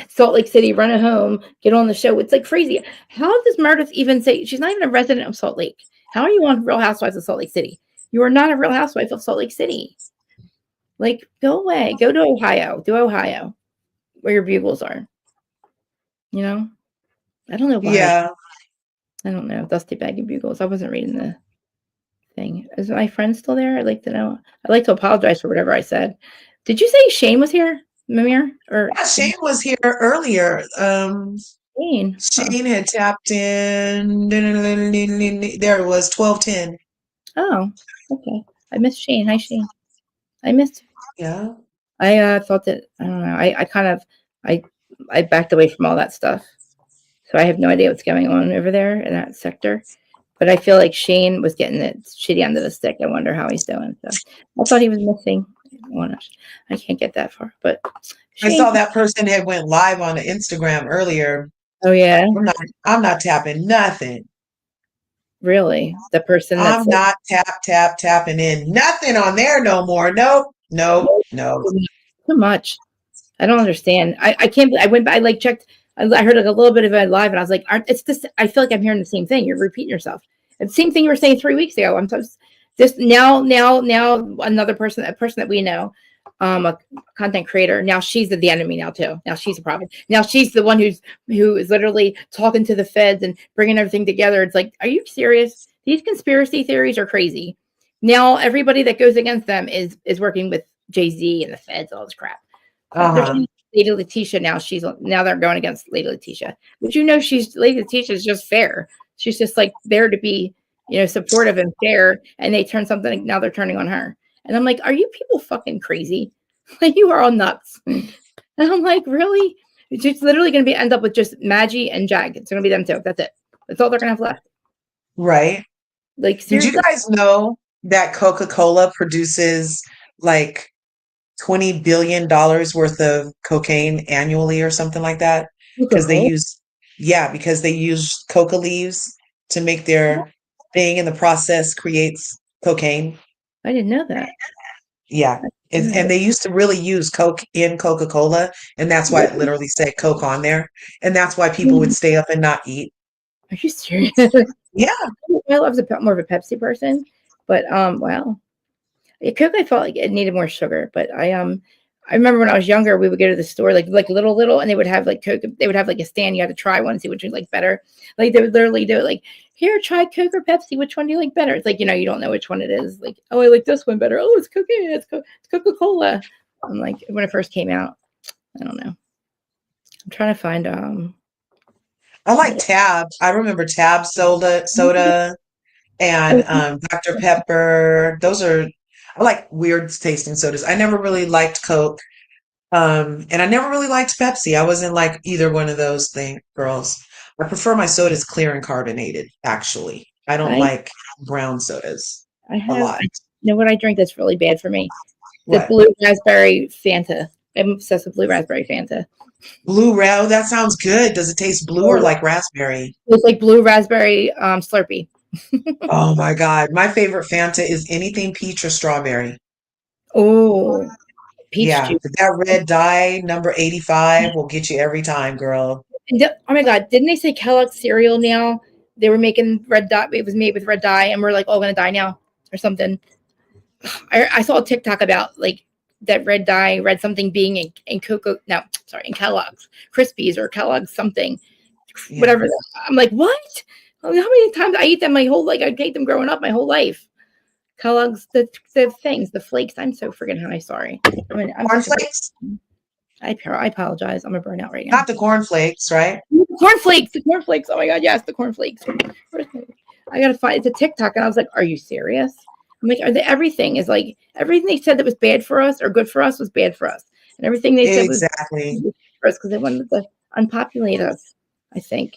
Salt Lake City, run a home, get on the show. It's like crazy. How does Meredith even say she's not even a resident of Salt Lake? How are you on Real Housewives of Salt Lake City? You are not a Real Housewife of Salt Lake City. Like, go away. Go to Ohio. Do Ohio, where your bugles are. You know? I don't know why. Yeah. I don't know. Dusty Baggy Bugles. I wasn't reading the thing. Is my friend still there? I'd like to know. I'd like to apologize for whatever I said. Did you say Shane was here, Mimir? Or Yeah, Shane was here earlier. Shane had tapped in. There it was, 12:10. Oh, okay. I missed Shane. Hi, Shane. I missed. Yeah. I thought that, I don't know. I kind of I backed away from all that stuff. So I have no idea what's going on over there in that sector. But I feel like Shane was getting the shitty end of the stick. I wonder how he's doing. So I thought he was missing. I can't get that far. But I saw that person had went live on Instagram earlier. Oh yeah. I'm not tapping nothing. Really? The person that's I'm not tapping in nothing on there no more. Nope. Too much. I don't understand. I can't. I went. I like checked. I heard like a little bit of it live, and I was like, "It's this." I feel like I'm hearing the same thing. You're repeating yourself. It's the same thing you were saying 3 weeks ago. I'm just now another person, a person that we know, a content creator. Now she's the enemy now too. Now she's a problem. Now she's the one who is literally talking to the feds and bringing everything together. It's like, are you serious? These conspiracy theories are crazy. Now everybody that goes against them is working with Jay-Z and the feds, all this crap. Lady Letitia now they're going against Lady Letitia. But Lady Letitia is just fair. She's just like there to be, supportive and fair. And they turn something, now they're turning on her. And I'm like, are you people fucking crazy? Like, you are all nuts. And I'm like, really? It's just literally going to end up with just Maggie and Jag. It's going to be them two. That's it. That's all they're going to have left. Right. Like, seriously. Did you guys know that Coca-Cola produces like $20 billion worth of cocaine annually or something like that? Because they use coca leaves to make their thing, and the process creates cocaine. I didn't know that. Yeah. And they used to really use Coke in Coca-Cola, and that's why it literally said Coke on there. And that's why people would stay up and not eat. Are you serious? Yeah. I was more of a Pepsi person, but wow. Coke, I felt like it needed more sugar, but I remember when I was younger, we would go to the store like little, and they would have like Coke. They would have like a stand. You had to try one and see which was like better. Like they would literally do it like, here, try Coke or Pepsi. Which one do you like better? It's like, you don't know which one it is. Like, oh, I like this one better. Oh, it's cocaine. It's Coca-Cola. I'm like, when it first came out, I don't know. I'm trying to find I like Tab. I remember Tab soda and Dr. Pepper. I like weird tasting sodas. I never really liked Coke. And I never really liked Pepsi. I wasn't like either one of those girls. I prefer my sodas clear and carbonated, actually. I don't like brown sodas a lot. You know what I drink that's really bad for me? The What? blue raspberry Fanta. I'm obsessed with blue raspberry Fanta. That sounds good. Does it taste blue or like raspberry? It's like blue raspberry Slurpee. Oh my God. My favorite Fanta is anything peach or strawberry. Oh, peach juice. That red dye, number 85, will get you every time, girl. Oh my God. Didn't they say Kellogg's cereal now? They were making red dye. It was made with red dye, and we're like, all going to die now or something. I saw a TikTok about like that red dye, red something being in Kellogg's Krispies or Kellogg's something, whatever. I'm like, what? How many times I eat them my whole life? I ate them growing up my whole life. Kellogg's, the things, the flakes. I'm so freaking high. Sorry. Cornflakes? I apologize. I'm a burnout right now. Not the cornflakes, right? Cornflakes. The cornflakes. Oh my God. Yes, the cornflakes. I got to find it's a TikTok. And I was like, are you serious? I'm like, everything is like everything they said that was bad for us or good for us was bad for us, and everything they said was Exactly. good for us because they wanted to unpopulate us. I think.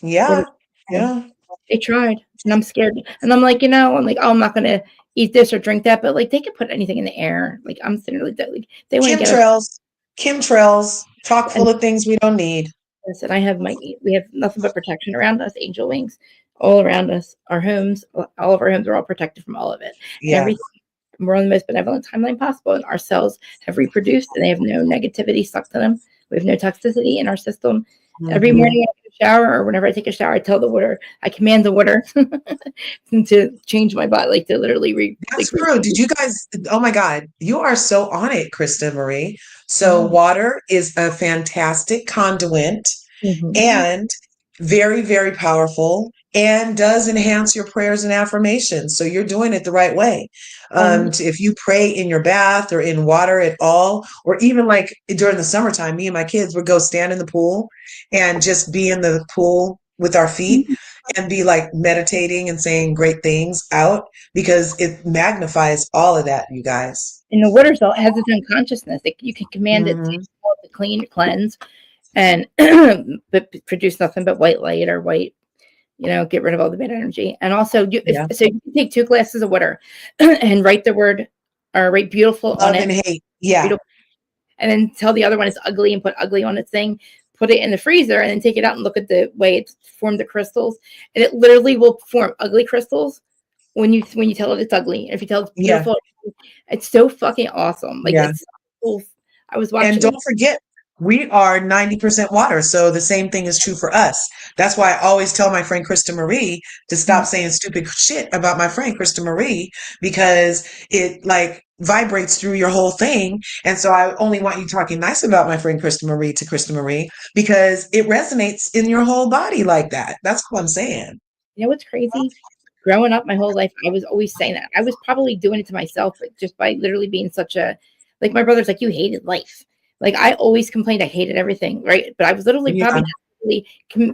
Yeah. Yeah. They tried, and I'm scared. And I'm like, I'm like, oh, I'm not gonna eat this or drink that, but like they could put anything in the air. Like I'm sitting like that. Like they want to get us. Chemtrails, chock full of things we don't need. Listen, we have nothing but protection around us, angel wings all around us. Our homes, all of our homes are all protected from all of it. Yeah. Everything. We're on the most benevolent timeline possible, and our cells have reproduced, and they have no negativity stuck to them. We have no toxicity in our system. Every morning I take a shower, or whenever I take a shower, I tell the water, I command the water to change my body, like to literally That's true. Did you guys? Oh my God, you are so on it, Krista Marie. So water is a fantastic conduit and very, very powerful, and does enhance your prayers and affirmations. So you're doing it the right way. If you pray in your bath or in water at all, or even like during the summertime, me and my kids would go stand in the pool and just be in the pool with our feet and be like meditating and saying great things out, because it magnifies all of that, you guys. And the water cell has its own consciousness. You can command it to clean, cleanse, and but produce nothing but white light or white, get rid of all the bad energy. And also, so you can take 2 glasses of water and write the word or write beautiful Love on it. And hate. Yeah. And then tell the other one it's ugly and put ugly on its thing. Put it in the freezer and then take it out and look at the way it's formed the crystals. And it literally will form ugly crystals when you tell it it's ugly. And if you tell it's beautiful, it's so fucking awesome. Like it's so cool. I was watching. And don't forget, we are 90% water. So the same thing is true for us. That's why I always tell my friend Krista Marie to stop saying stupid shit about my friend Krista Marie, because it like vibrates through your whole thing. And so I only want you talking nice about my friend Krista Marie to Krista Marie, because it resonates in your whole body like that. That's what I'm saying. You know what's crazy? Growing up my whole life, I was always saying that. I was probably doing it to myself, but just by literally being such a, like my brother's like, you hated life. Like I always complained I hated everything, right? But I was literally probably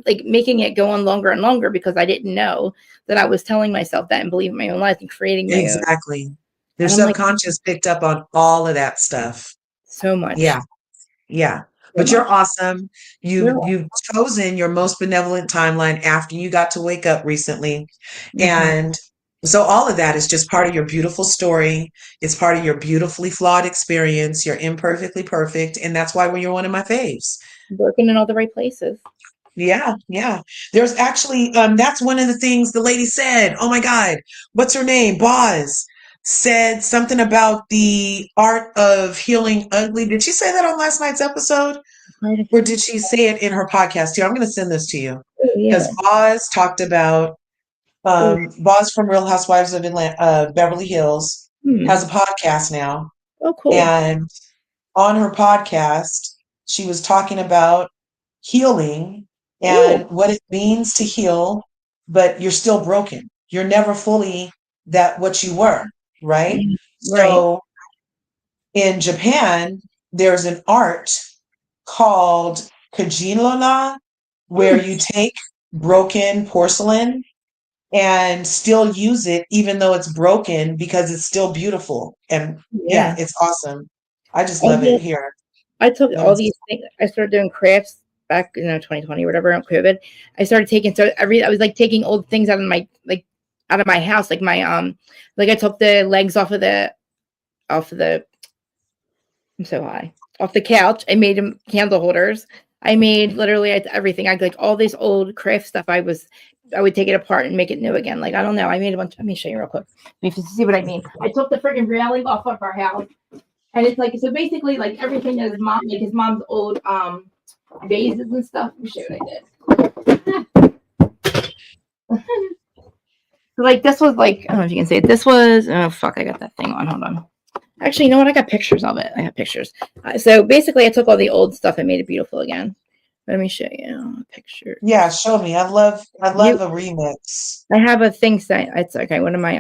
like making it go on longer and longer because I didn't know that I was telling myself that and believing my own life and creating my own. Exactly. Their subconscious picked up on all of that stuff. So much. Yeah. Yeah. But you're awesome. You've chosen your most benevolent timeline after you got to wake up recently. And so all of that is just part of your beautiful story. It's part of your beautifully flawed experience. You're imperfectly perfect. And that's why you're one of my faves. Working in all the right places. Yeah. Yeah. There's actually, that's one of the things the lady said. Oh my God. What's her name? Boz said something about the art of healing ugly. Did she say that on last night's episode? Or did she say it in her podcast too? I'm going to send this to you. Because Boz talked about, Boz from Real Housewives of Beverly Hills has a podcast now. Oh, cool. And on her podcast, she was talking about healing and what it means to heal, but you're still broken. You're never fully what you were, right? So in Japan, there's an art called Kajinlola, where you take broken porcelain and still use it even though it's broken, because it's still beautiful. And yeah, it's awesome. I just love it here. I took all these things. I started doing crafts back in 2020 or whatever, on COVID. I started taking I was like taking old things out of my house, like my like I took the legs off the I'm so high. Off the couch. I made them candle holders. I made literally everything. I like all this old craft stuff. I would take it apart and make it new again. Like, I don't know. I made a bunch. Let me show you real quick. You can see what I mean. I took the freaking railing off of our house. And it's like, so basically like everything that his mom's old vases and stuff. Let me show you what I did. So like this was like, I don't know if you can see it. This was, oh fuck, I got that thing on. Hold on. Actually, you know what? I got pictures of it. I have pictures. So basically, I took all the old stuff and made it beautiful again. Let me show you a picture. Yeah, show me. I love a remix. I have a thing saying it's okay. One of my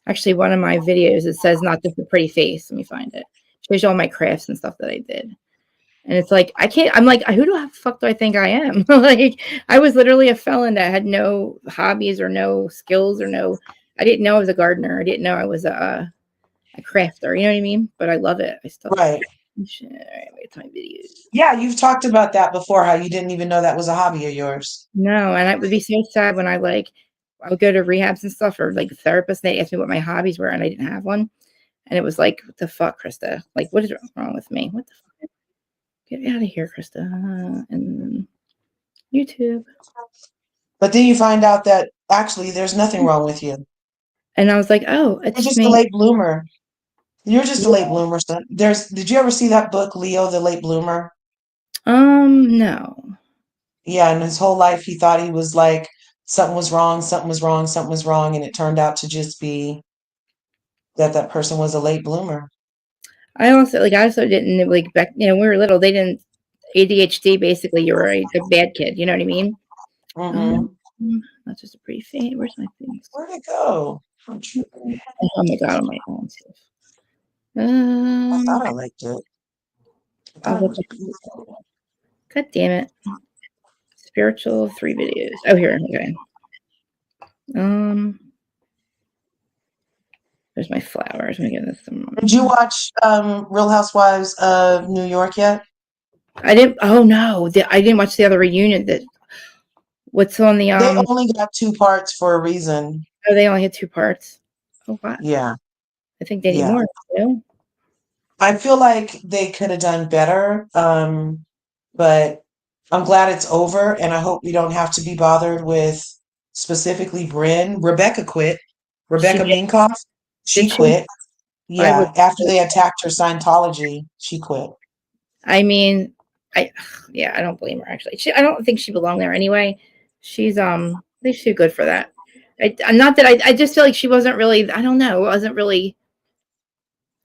videos, it says not just a pretty face. Let me find it. It shows you all my crafts and stuff that I did. And it's like I'm like, who the fuck do I think I am? Like, I was literally a felon that had no hobbies or no skills or no I didn't know I was a gardener. I didn't know I was a crafter. You know what I mean? But I love it. I still Right. All right, wait, my videos. Yeah, you've talked about that before, how you didn't even know that was a hobby of yours. No, and I would be so sad when I would go to rehabs and stuff, or like therapists, and they asked me what my hobbies were, and I didn't have one. And it was like, what the fuck, Krista? Like, what is wrong with me? What the fuck? Get out of here, Krista. And YouTube. But then you find out that actually there's nothing wrong with you. And I was like, oh, You're it's just me. a late bloomer. You're just a Yeah. late bloomer. Son. Did you ever see that book, Leo, the Late Bloomer? No. Yeah, and his whole life he thought he was like something was wrong, something was wrong, something was wrong, and it turned out to just be that person was a late bloomer. I also didn't like back, when we were little, they didn't ADHD, basically you were a bad kid, you know what I mean? That's just a pretty faint. Where's my things? Where'd it go? Oh my god, on my own stuff. I thought I liked it. God damn it. Spiritual 3 videos. Oh, here. Okay. There's my flowers. Let me give this some. Did you watch Real Housewives of New York yet? I didn't. Oh no, I didn't watch the other reunion. What's on the They only got 2 parts for a reason. Oh, they only had 2 parts. Oh wow. Yeah. I think they need more. Too. I feel like they could have done better, but I'm glad it's over, and I hope we don't have to be bothered with specifically Brynn. Rebecca quit. Rebecca Minkoff, she quit. Yeah, after they attacked her Scientology, she quit. I mean, I don't blame her actually. I don't think she belonged there anyway. She's I think she's good for that. I just feel like she wasn't really. I don't know. Wasn't really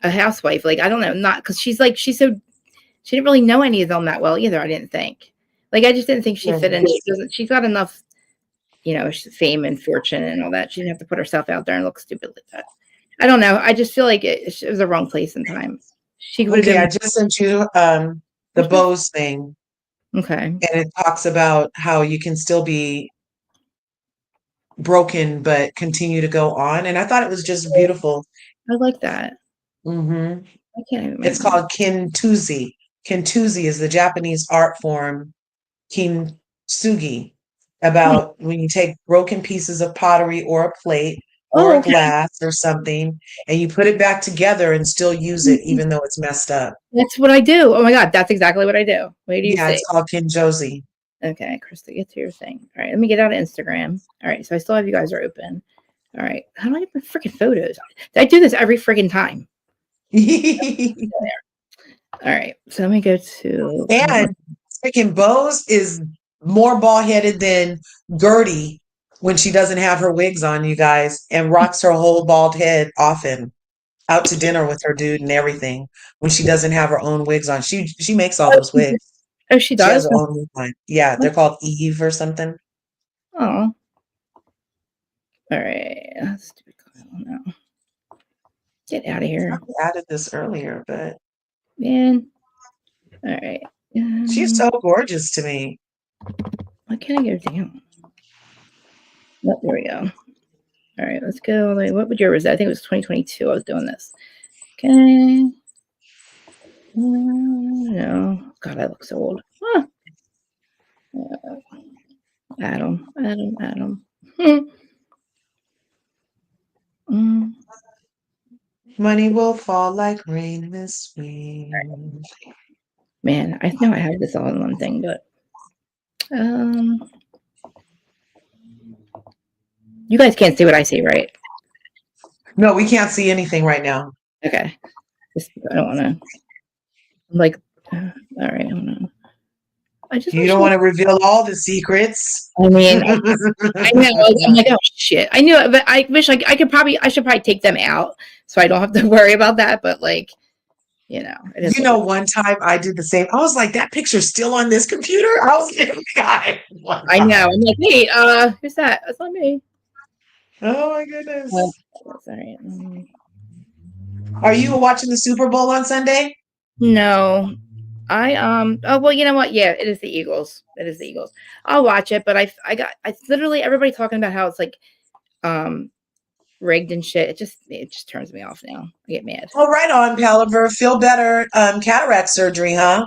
a housewife. Like I don't know. Not because she didn't really know any of them that well either. I didn't think. Like I just didn't think she fit in. She's got enough, fame and fortune and all that. She didn't have to put herself out there and look stupid like that. I don't know. I just feel like it was the wrong place and time. She would have been. I just sent you the Boz thing. Okay. And it talks about how you can still be broken but continue to go on. And I thought it was just beautiful. I like that. Mm-hmm. I can't even It's called kintsugi. Kintsugi is the Japanese art form kintsugi, about when you take broken pieces of pottery or a plate or a glass or something, and you put it back together and still use it even though it's messed up. That's what I do. Oh my god, that's exactly what I do. What do you say? It's called kinjozi. Okay, Krista, get to your thing. All right, let me get out of Instagram. All right, so I still have you guys are open. All right, how do I get my freaking photos? I do this every freaking time. All right, so let me go to. And freaking Boz is more bald headed than Gertie when she doesn't have her wigs on, you guys, and rocks her whole bald head often. Out to dinner with her dude and everything when she doesn't have her own wigs on. She makes all those wigs. Oh, she does? She has her own wig line. Yeah, they're called Eve or something. Oh. All right. Stupid Kyle. No. Get out of here. I added this earlier, but man. All right. She's so gorgeous to me. Why can't I go down? Oh, there we go. All right, let's go. What year was that? I think it was 2022. I was doing this. Okay. No. God, I look so old. Huh. Adam. Money will fall like rain this spring. Man, I know I have this all in one thing, but you guys can't see what I see, right? No, we can't see anything right now. Okay. I don't want to. I'm like, all right, I don't know. You don't want to reveal all the secrets. I mean, I know. I'm like, oh shit. I knew it, but I wish I should probably take them out so I don't have to worry about that. But like, one time I did the same. I was like, that picture's still on this computer. I was like, God. I know. I'm like, wait, who's that? That's not me. Oh my goodness. Sorry. Are you watching the Super Bowl on Sunday? No. Oh well, you know what? Yeah, it is the Eagles. I'll watch it, but I literally everybody talking about how it's like rigged and shit. It just turns me off now. I get mad. Oh, right on, Palaver. Feel better. Cataract surgery, huh?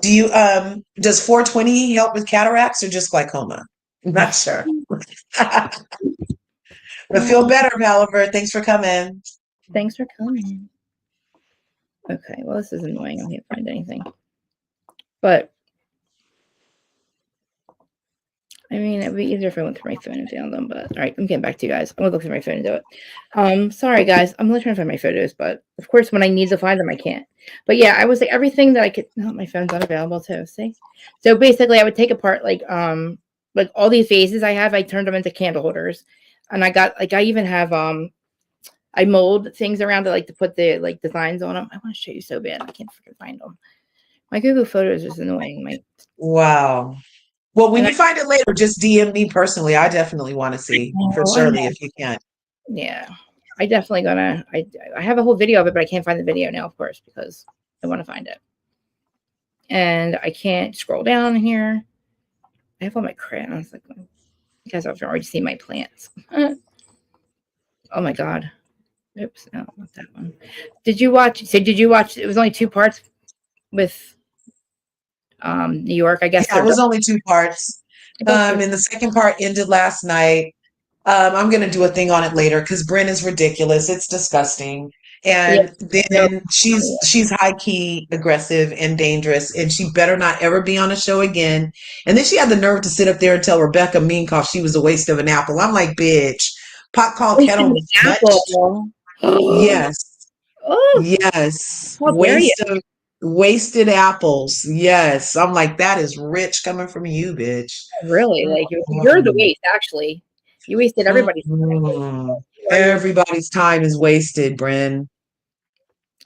Do you does 420 help with cataracts or just glaucoma? I'm not sure. But feel better, Palaver. Thanks for coming. Thanks for coming. Okay, well, this is annoying. I can't find anything. But I mean, it'd be easier if I went through my phone and found them. But all right, I'm getting back to you guys. I'm gonna look through my phone and do it. Sorry guys, I'm really trying to find my photos, but of course, when I need to find them, I can't. But yeah, I was like everything that I could. No, my phone's not available too. See, so basically, I would take apart like all these vases I have. I turned them into candle holders, and I got like I even have I mold things around it like to put the like designs on them. I want to show you so bad. I can't freaking find them. My Google Photos is annoying. Wow. Well, when you find it later, just DM me personally. I definitely want to see for Shirley if you can. Yeah, I definitely gonna. I have a whole video of it, but I can't find the video now, of course, because I want to find it. And I can't scroll down here. I have all my crap. I was like, you guys have already seen my plants. Oh my god. Oops, no, not that one. Did you watch? So did you watch? It was only 2 parts with New York, I guess. Yeah, it was only 2 parts. And the second part ended last night. I'm gonna do a thing on it later because Bryn is ridiculous. It's disgusting. And then she's high key aggressive and dangerous, and she better not ever be on a show again. And then she had the nerve to sit up there and tell Rebecca Minkoff she was a waste of an apple. I'm like, bitch, pot called kettle apple. Yes. Oh, yes. how dare you. Wasted apples. Yes. I'm like, that is rich coming from you, bitch. Really? Like you're the waste, actually. You wasted everybody's time. Everybody's time is wasted, Bryn.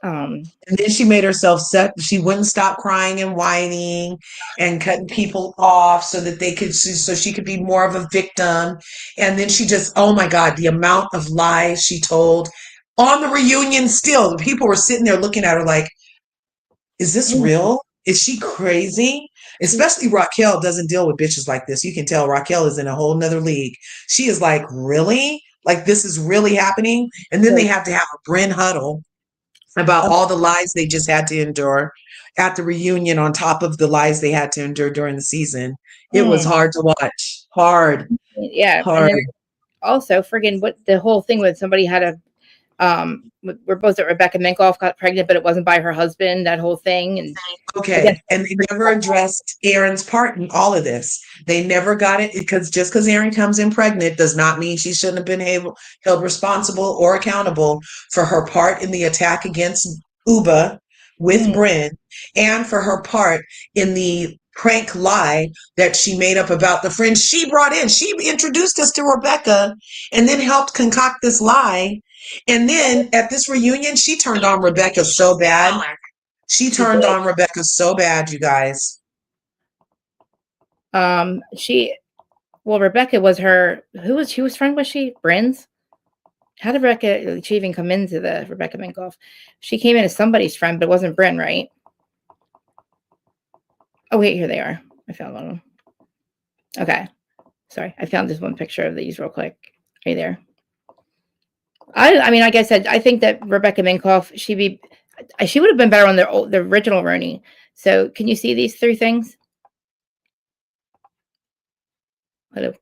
And then she made herself set. She wouldn't stop crying and whining and cutting people off so that so she could be more of a victim. And then she just, oh my God, the amount of lies she told on the reunion still. The people were sitting there looking at her like, is this real? Is she crazy? Especially Raquel doesn't deal with bitches like this. You can tell Raquel is in a whole nother league. She is like, really? Like this is really happening? And then they have to have a Bryn huddle about all the lies they just had to endure at the reunion on top of the lies they had to endure during the season. It was hard to watch. Hard. Yeah. Hard. And then also, friggin' what the whole thing with somebody had a we're both that Rebecca Minkoff got pregnant, but it wasn't by her husband, that whole thing. And okay. And they never addressed Erin's part in all of this. They never got it because just because Erin comes in pregnant does not mean she shouldn't have been held responsible or accountable for her part in the attack against Uba with Bryn and for her part in the prank lie that she made up about the friends she brought in. She introduced us to Rebecca and then helped concoct this lie. And then at this reunion, she turned on Rebecca so bad. She turned on Rebecca so bad, you guys. Rebecca was she was friend with she? Bryn's? How did she even come into the Rebecca Minkoff? She came in as somebody's friend, but it wasn't Bryn, right? Oh, wait, here they are. I found one of them. Okay. Sorry, I found this one picture of these real quick. Right there. I mean, like I said, I think that Rebecca Minkoff, she would have been better on the original Roni. So, can you see these 3 things? Hello.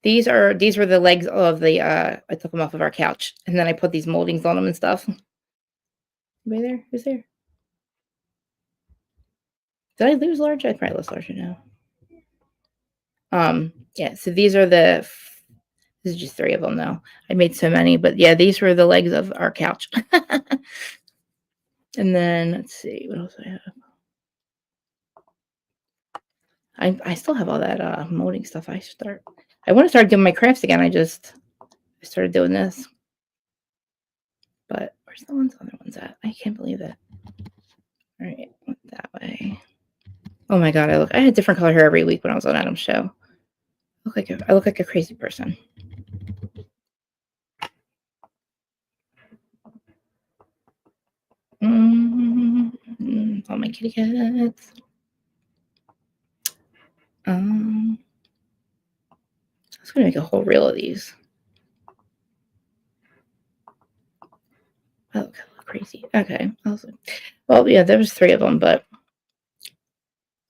These were the legs of the. I took them off of our couch, and then I put these moldings on them and stuff. Anybody there? Who's there? Did I lose large? I probably lost large now. Yeah. So these are this is just 3 of them though. I made so many, but yeah, these were the legs of our couch. And then let's see what else I have. I still have all that molding stuff. I want to start doing my crafts again. I started doing this, but where's the other ones at? I can't believe it. All right, that way. Oh my god, I had different color hair every week when I was on Adam's show. I look like a crazy person. All my kitty cats. I was gonna make a whole reel of these. crazy. Okay. Well, yeah, there was 3 of them, but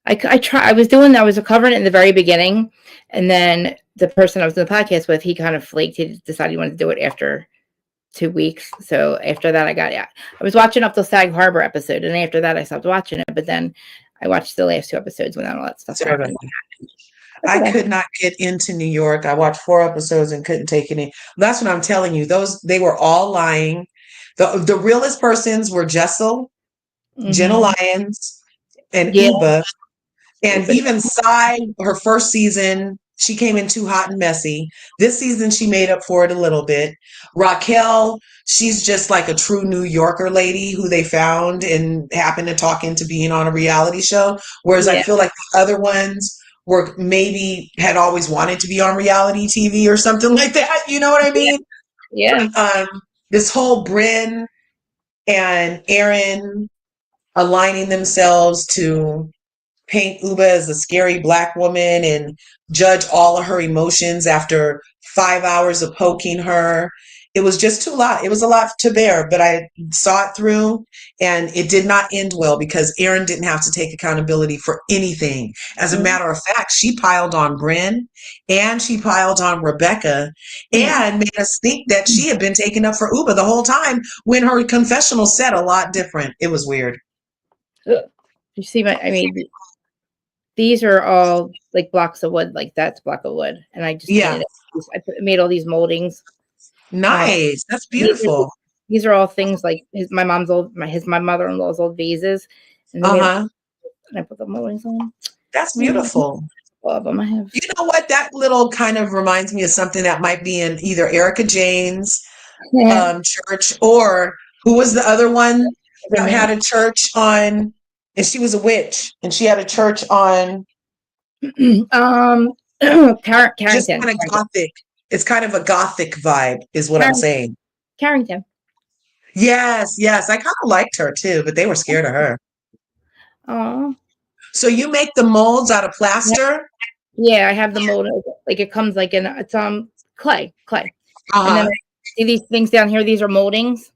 I was covering it in the very beginning, and then the person I was in the podcast with, he kind of flaked. He decided he wanted to do it after 2 weeks. So after that, I was watching up the Sag Harbor episode, and after that, I stopped watching it. But then I watched the last 2 episodes when all that stuff happened. I could not get into New York. I watched 4 episodes and couldn't take it in. That's what I'm telling you. They were all lying. The realest persons were Jessel, Jenna Lyons, and Uba. And even Sai, her first season, she came in too hot and messy. This season, she made up for it a little bit. Raquel, she's just like a true New Yorker lady who they found and happened to talk into being on a reality show. Whereas I feel like the other ones were maybe had always wanted to be on reality TV or something like that. You know what I mean? Yeah. This whole Bryn and Aaron aligning themselves to paint Uba as a scary Black woman and judge all of her emotions after 5 hours of poking her. It was just too lot. It was a lot to bear, but I saw it through, and it did not end well because Erin didn't have to take accountability for anything. As a matter of fact, she piled on Bryn and she piled on Rebecca and made us think that she had been taking up for Uba the whole time when her confessional said a lot different. It was weird. You see these are all like blocks of wood, like that's a block of wood. And I just painted it. I made all these moldings. Nice. That's beautiful. These are all things like my mother-in-law's old vases. And, and I put the moldings on. That's beautiful. All of them I have. You know what? That little kind of reminds me of something that might be in either Erica Jane's church, or who was the other one that had a church on, and she was a witch, and she had a church on Carrington. Just kind of gothic. It's kind of a gothic vibe, is what I'm saying. Carrington. Yes. I kind of liked her too, but they were scared of her. Oh. So you make the molds out of plaster? Yeah, I have the mold. Like it comes like in it's clay. And then see these things down here. These are moldings.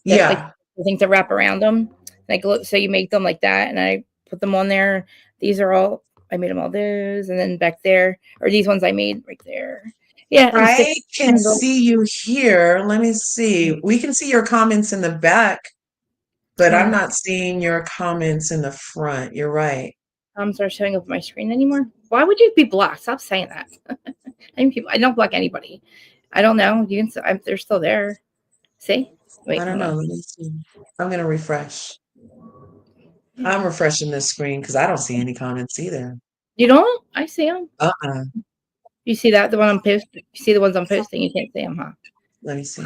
Like the things that wrap around them. Like so you make them like that, and I put them on there. These are all I made them all those, and then back there are these ones I made right there. Yeah, I can see you here. Let me see. We can see your comments in the back, but I'm not seeing your comments in the front. You're right. Comments are showing up on my screen anymore. Why would you be blocked? Stop saying that. I don't block anybody. I don't know. You can. They're still there. See? Wait, I don't know. Let me see. I'm gonna refresh. I'm refreshing this screen because I don't see any comments either. You don't? I see them. Uh-uh. You see that? The one I'm posting? You see the ones I'm posting? You can't see them, huh? Let me see.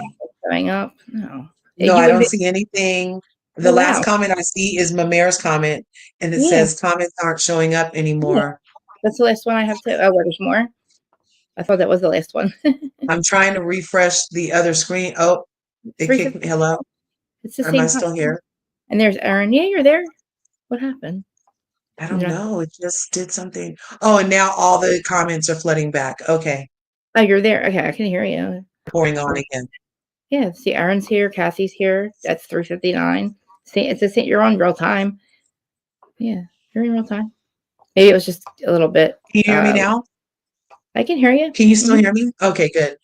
Showing up? No. No, I don't see anything. The last comment I see is Mamer's comment, and it says comments aren't showing up anymore. Yeah. That's the last one I have too. Oh, there's more. I thought that was the last one. I'm trying to refresh the other screen. Oh, it kicked me. Hello. It's the Am same I still here? And there's Aaron. Yeah, you're there. What happened? I don't know. It just did something. Oh, and now all the comments are flooding back. Okay. Oh, you're there. Okay, I can hear you. Pouring on again. Yeah. See, Aaron's here. Kathy's here. That's 3:59. See, it's the same. You're on real time. Yeah, you're in real time. Maybe it was just a little bit. Can you hear me now? I can hear you. Can you still hear me? Okay, good.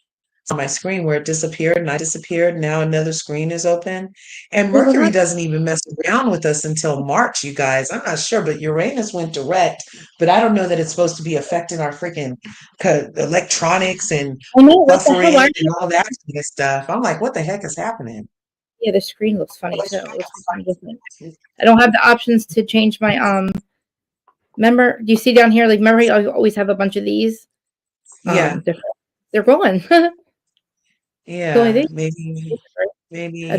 On my screen where it disappeared and I disappeared. Now another screen is open. And Mercury doesn't even mess around with us until March, you guys. I'm not sure, but Uranus went direct. But I don't know that it's supposed to be affecting our freaking electronics and buffering and all that kind of stuff. I'm like, what the heck is happening? Yeah, the screen looks funny too. It looks funny different. I don't have the options to change my remember, do you see down here, like remember I always have a bunch of these? Yeah. They're going. Yeah, maybe. I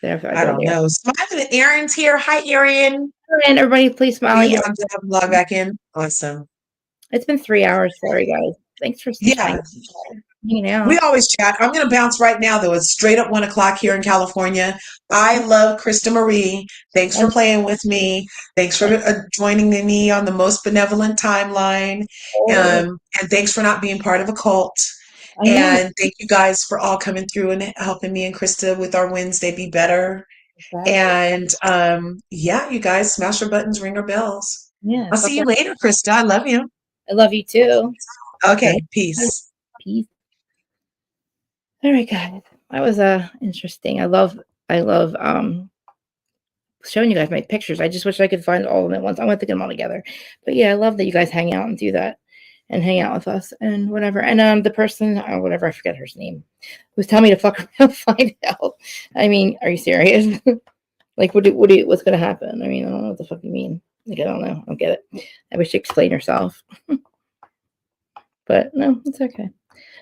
don't know. Smiling, Aaron's here. Hi, Aaron. And everybody, please smile. I'm gonna log back in. Awesome. It's been 3 hours. Sorry, guys. Thanks for hanging out. We always chat. I'm gonna bounce right now, though. It's straight up 1:00 here in California. I love Krista Marie. Thanks for playing with me. Thanks for joining me on the most benevolent timeline. And thanks for not being part of a cult. I know. And thank you guys for all coming through and helping me and Krista with our Wednesday Be Better. Exactly. And yeah, you guys smash our buttons, ring our bells. Yeah. I'll see you later, Krista. I love you. I love you too. Okay, peace. Peace. All right, guys. That was interesting. I love showing you guys my pictures. I just wish I could find all of them at once. I want to get them all together. But yeah, I love that you guys hang out and do that and hang out with us and whatever. And the person, whatever, I forget her name, was telling me to fuck around and find out. I mean, are you serious? Like, what's gonna happen? I mean, I don't know what the fuck you mean. Like, I don't know. I don't get it. I wish she'd explain herself. But no, it's okay.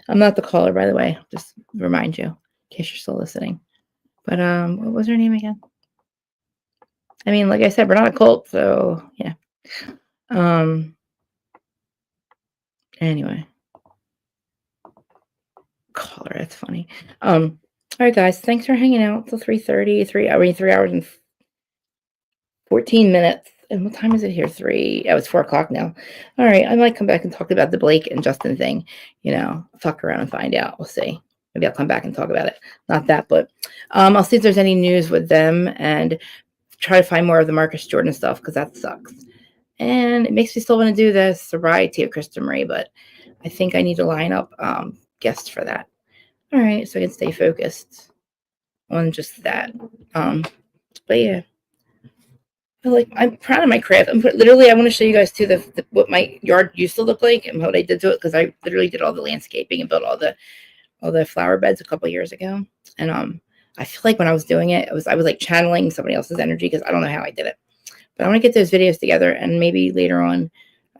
I'm not the caller, by the way. Just remind you, in case you're still listening. But what was her name again? I mean, like I said, we're not a cult, so yeah. Anyway. Caller, that's funny. All right, guys, thanks for hanging out till 3:30. 3 hours and 14 minutes. And what time is it here? 3. Oh, it's 4 o'clock now. All right, I might come back and talk about the Blake and Justin thing. You know, fuck around and find out. We'll see. Maybe I'll come back and talk about it. Not that, but I'll see if there's any news with them and try to find more of the Marcus Jordan stuff because that sucks. And it makes me still want to do the sobriety of Krista Marie, but I think I need to line up guests for that. All right, so I can stay focused on just that. But yeah. I'm proud of my craft. Literally, I want to show you guys too what my yard used to look like and what I did to it because I literally did all the landscaping and built all the flower beds a couple years ago. And I feel like when I was doing it, I was like channeling somebody else's energy because I don't know how I did it. But I want to get those videos together and maybe later on,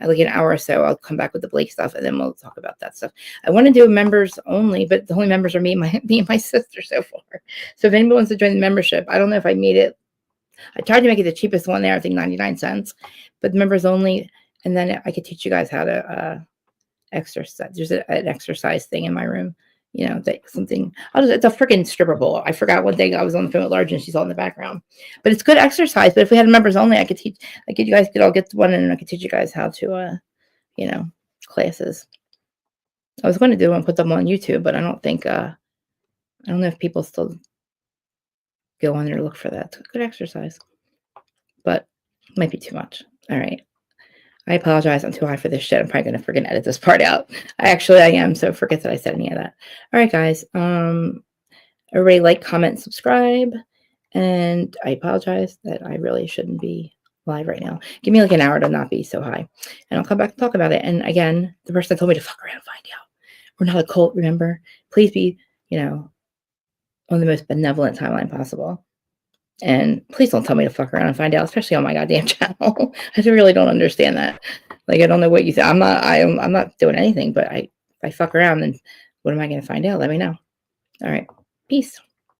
like an hour or so, I'll come back with the Blake stuff and then we'll talk about that stuff. I want to do members only, but the only members are me and my sister so far. So if anybody wants to join the membership, I don't know if I made it. I tried to make it the cheapest one there, I think 99 cents, but members only. And then I could teach you guys how to exercise. There's an exercise thing in my room, you know, it's a freaking stripper pole. I forgot one day I was on the phone with Large and she's all in the background, but it's good exercise. But if we had members only, I could teach, you guys could all get one and I could teach you guys how to, you know, classes. I was going to do one, put them on YouTube, but I don't think, I don't know if people still go on there to look for that. Good exercise, but it might be too much. All right. I apologize. I'm too high for this shit. I'm probably going to freaking edit this part out. I am. So forget that I said any of that. All right, guys. Everybody like, comment, subscribe. And I apologize that I really shouldn't be live right now. Give me like an hour to not be so high. And I'll come back and talk about it. And again, the person that told me to fuck around and find out. We're not a cult, remember? Please be, you know, on the most benevolent timeline possible. And please don't tell me to fuck around and find out, especially on my goddamn channel. I really don't understand that. Like, I don't know what you think. I'm not doing anything, but if I fuck around, then what am I going to find out? Let me know. All right. Peace.